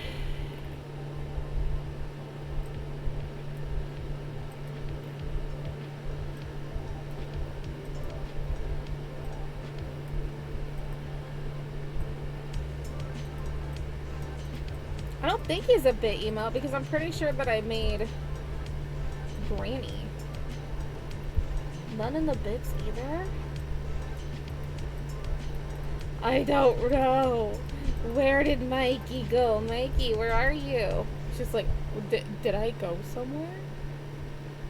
I don't think he's a bit emo because I'm pretty sure that I made Granny. None in the bits either? I don't know. Where did Mikey go? Mikey, where are you? She's like, did I go somewhere?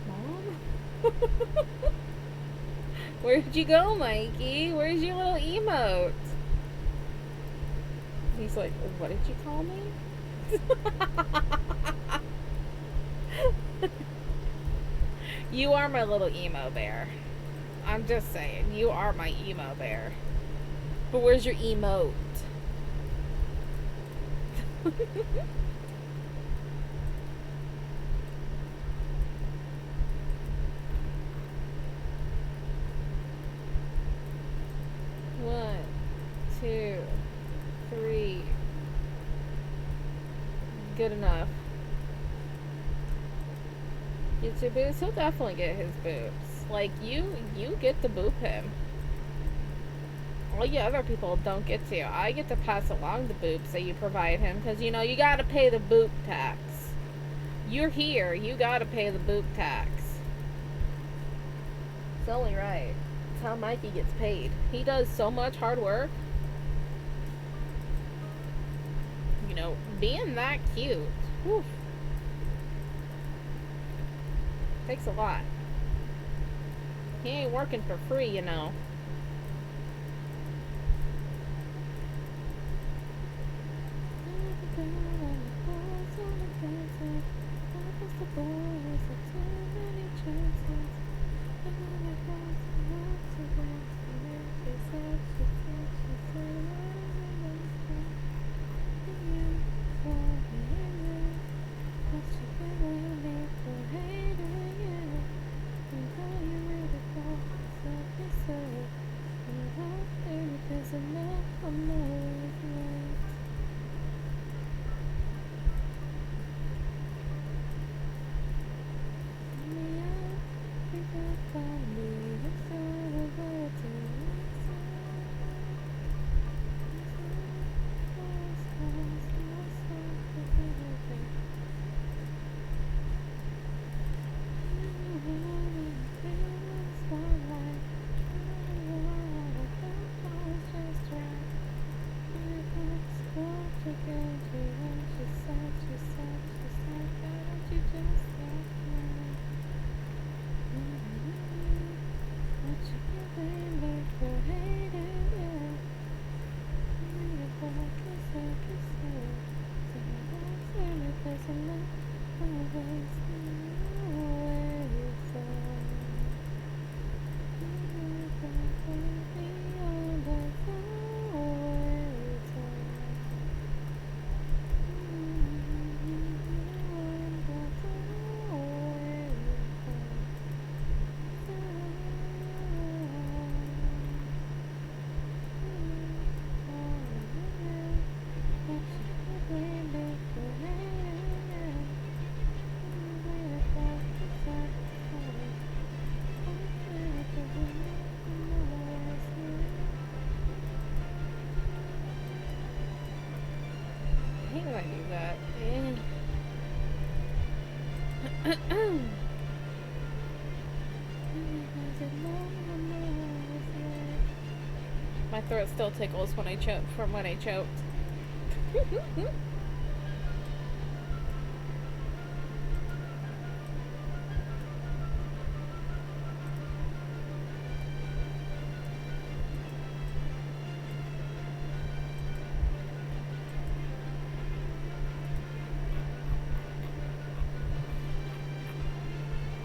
Mom? Where did you go, Mikey? Where's your little emote? He's like, what did you call me? You are my little emo bear. I'm just saying, you are my emo bear. But where's your emote? One, two, three. Good enough. Get your boobs? He'll definitely get his boobs. Like, you get to boop him. All you other people don't get to. I get to pass along the boobs that you provide him, because, you know, you gotta pay the boop tax. You're here. You gotta pay the boop tax. It's only right. It's how Mikey gets paid. He does so much hard work. You know, being that cute. Whew. Takes a lot. He ain't working for free, you know. I do that. My throat still tickles when I choke from when I choked.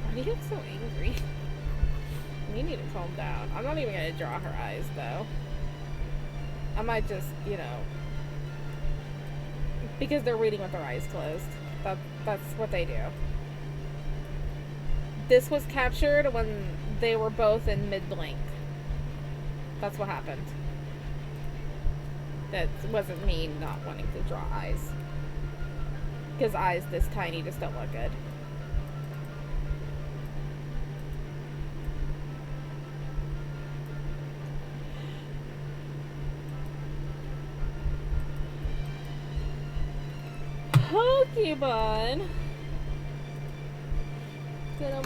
Why do you look so angry? You need to calm down. I'm not even gonna draw her eyes though. I might just, you know, because they're reading with their eyes closed. That's what they do. This was captured when they were both in mid-blink. That's what happened. That wasn't me not wanting to draw eyes. Because eyes this tiny just don't look good. Pokemon. Gonna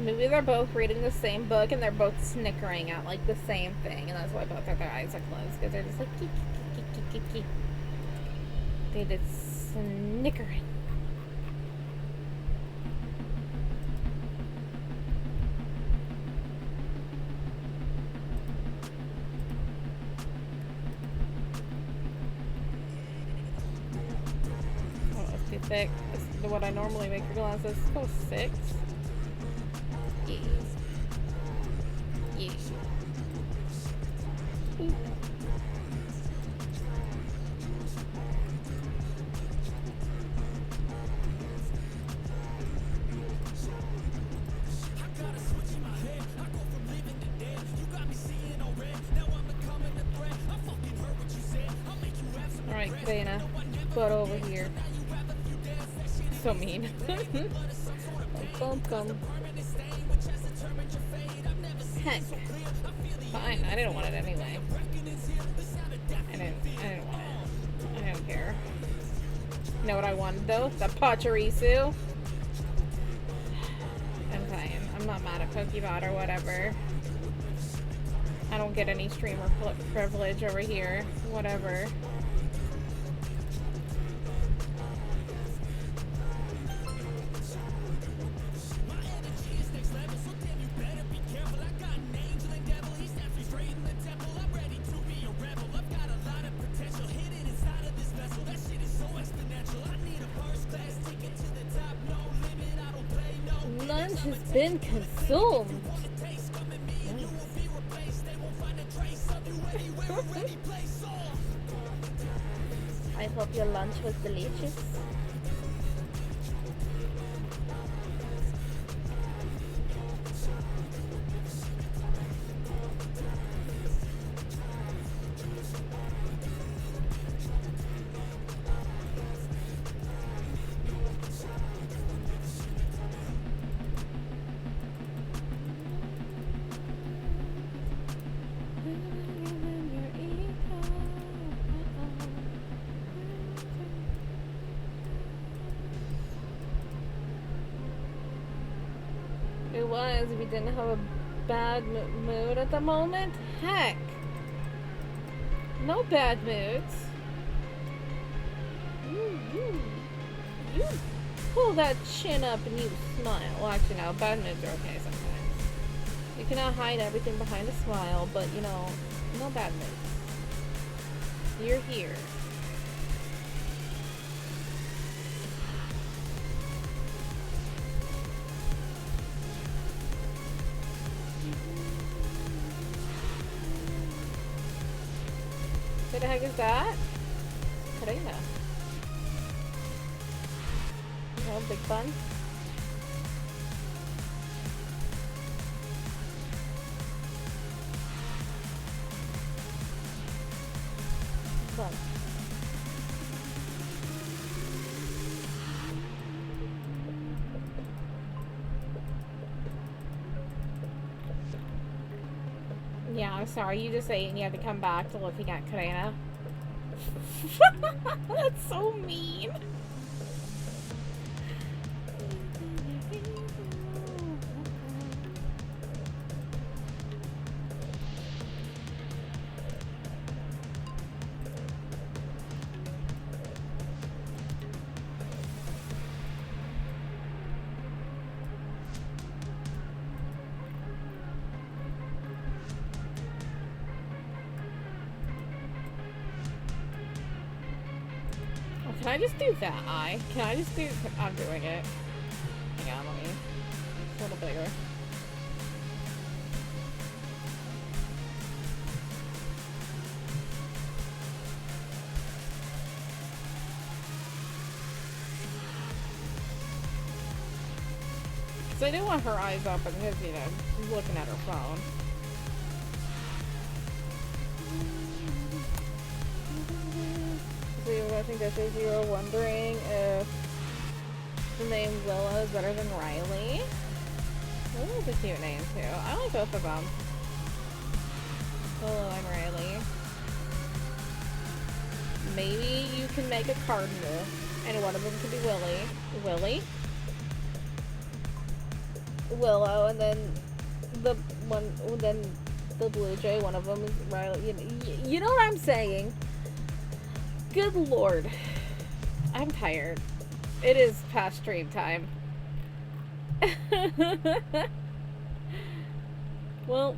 maybe they're both reading the same book and they're both snickering at like the same thing, and that's why both of their eyes are closed, because they're just like they're just snickering. Oh, it's too thick. This is what I normally make your glasses. Go 6. Yeah. Yeah. Alright, Kadena, butt over here. So mean. Come. Heck. Fine, I didn't want it anyway. I didn't want it. I don't care. You know what I wanted though? The Pachirisu. I'm fine. I'm not mad at Pokebot or whatever. I don't get any streamer privilege over here. Whatever. Lunch has been consumed. I hope your lunch was delicious. It was. We didn't have a bad mood at the moment. Heck. No bad moods. You pull that chin up and you smile. Well, actually, no. Bad moods are okay sometimes. You cannot hide everything behind a smile, but, you know, no bad moods. You're here. What the heck is that? Karina. Oh, big fun. Hold on. Yeah, I'm sorry. You just ate and you had to come back to looking at Karina. That's so mean. Can I just do that eye? Can I just do... I'm doing it. Hang on, let me... It's a little bigger. So I do want her eyes open because, you know, looking at her phone. So I think this is, you were wondering if the name Willow is better than Riley. Willow is a cute name too. I like both of them. Willow and Riley. Maybe you can make a cardinal, and one of them could be Willie. Willow, and then the blue jay. One of them is Riley. You know what I'm saying? Good lord. I'm tired. It is past stream time. Well,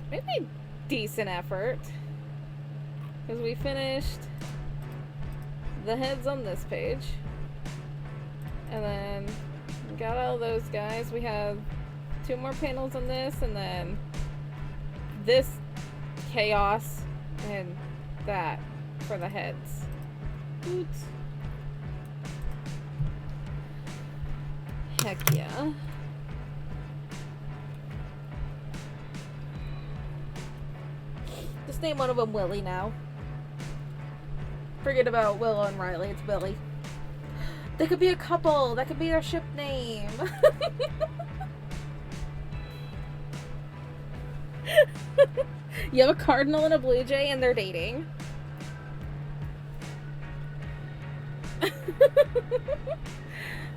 maybe decent effort. Because we finished the heads on this page. And then we got all those guys. We have 2 more panels on this, and then this chaos and that for the heads. Oops. Heck yeah. Just name one of them Willie now. Forget about Willow and Riley, it's Willie. They could be a couple. That could be their ship name. You have a cardinal and a blue jay and they're dating.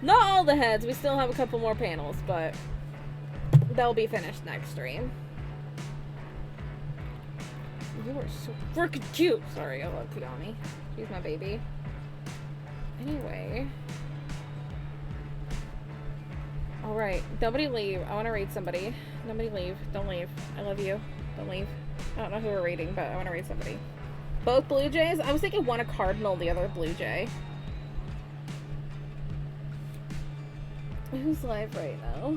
Not all the heads. We still have a couple more panels, but they'll be finished next stream. You are so freaking cute. Sorry, I love Kiyomi. She's my baby. Anyway. Alright, nobody leave. I want to raid somebody. Nobody leave. Don't leave. I love you. Don't leave. I don't know who we're raiding, but I want to raid somebody. Both blue jays? I was thinking one a cardinal, the other blue jay. Who's live right now?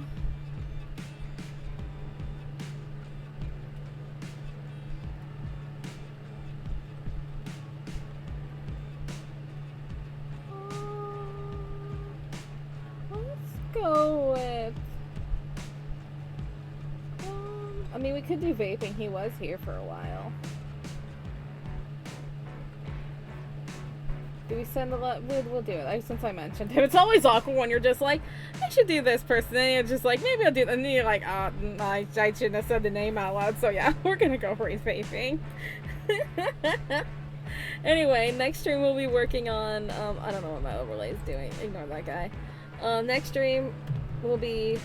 Let's go with... I mean, we could do vaping. He was here for a while. Do we send a lot? We'll do it. Since I mentioned him. It's always awkward when you're just like, I should do this person. And you're just like, maybe I'll do that. And then you're like, oh, I shouldn't have said the name out loud. So yeah, we're going to go for his vaping. Anyway, next stream we'll be working on, I don't know what my overlay is doing. Ignore that guy. Next stream we'll be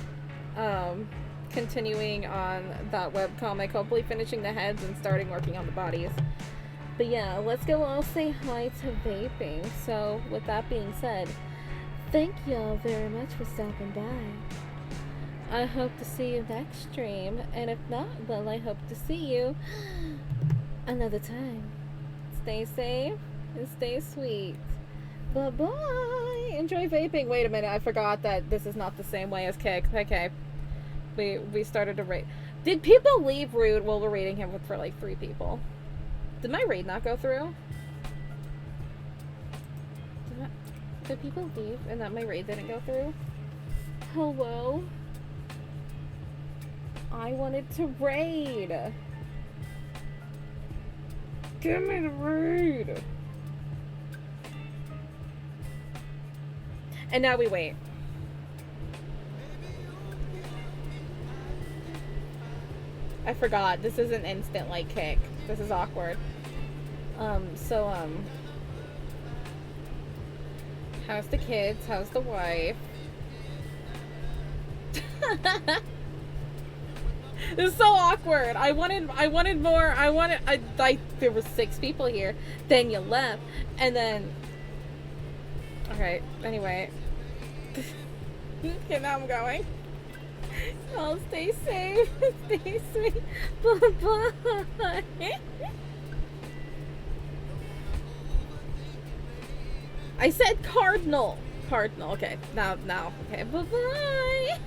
continuing on that webcomic. Hopefully finishing the heads and starting working on the bodies. But yeah, let's go all say hi to vaping. So, with that being said, thank y'all very much for stopping by. I hope to see you next stream. And if not, well, I hope to see you another time. Stay safe and stay sweet. Bye-bye. Enjoy vaping. Wait a minute, I forgot that this is not the same way as Kick. Okay. We started to rate. Did people leave Rude while we're rating him for like 3 people? Did my raid not go through? Did people leave and that my raid didn't go through? Hello? I wanted to raid. Give me the raid. food. And now we wait. I forgot. This is an instant like kick. This is awkward. How's the kids? How's the wife? This is so awkward. I wanted more. There were 6 people here. Then you left. And then, okay, anyway. Okay, now I'm going. Y'all stay safe. Stay sweet. Bye-bye. I said cardinal. Cardinal. Okay. Now. Okay. Bye-bye.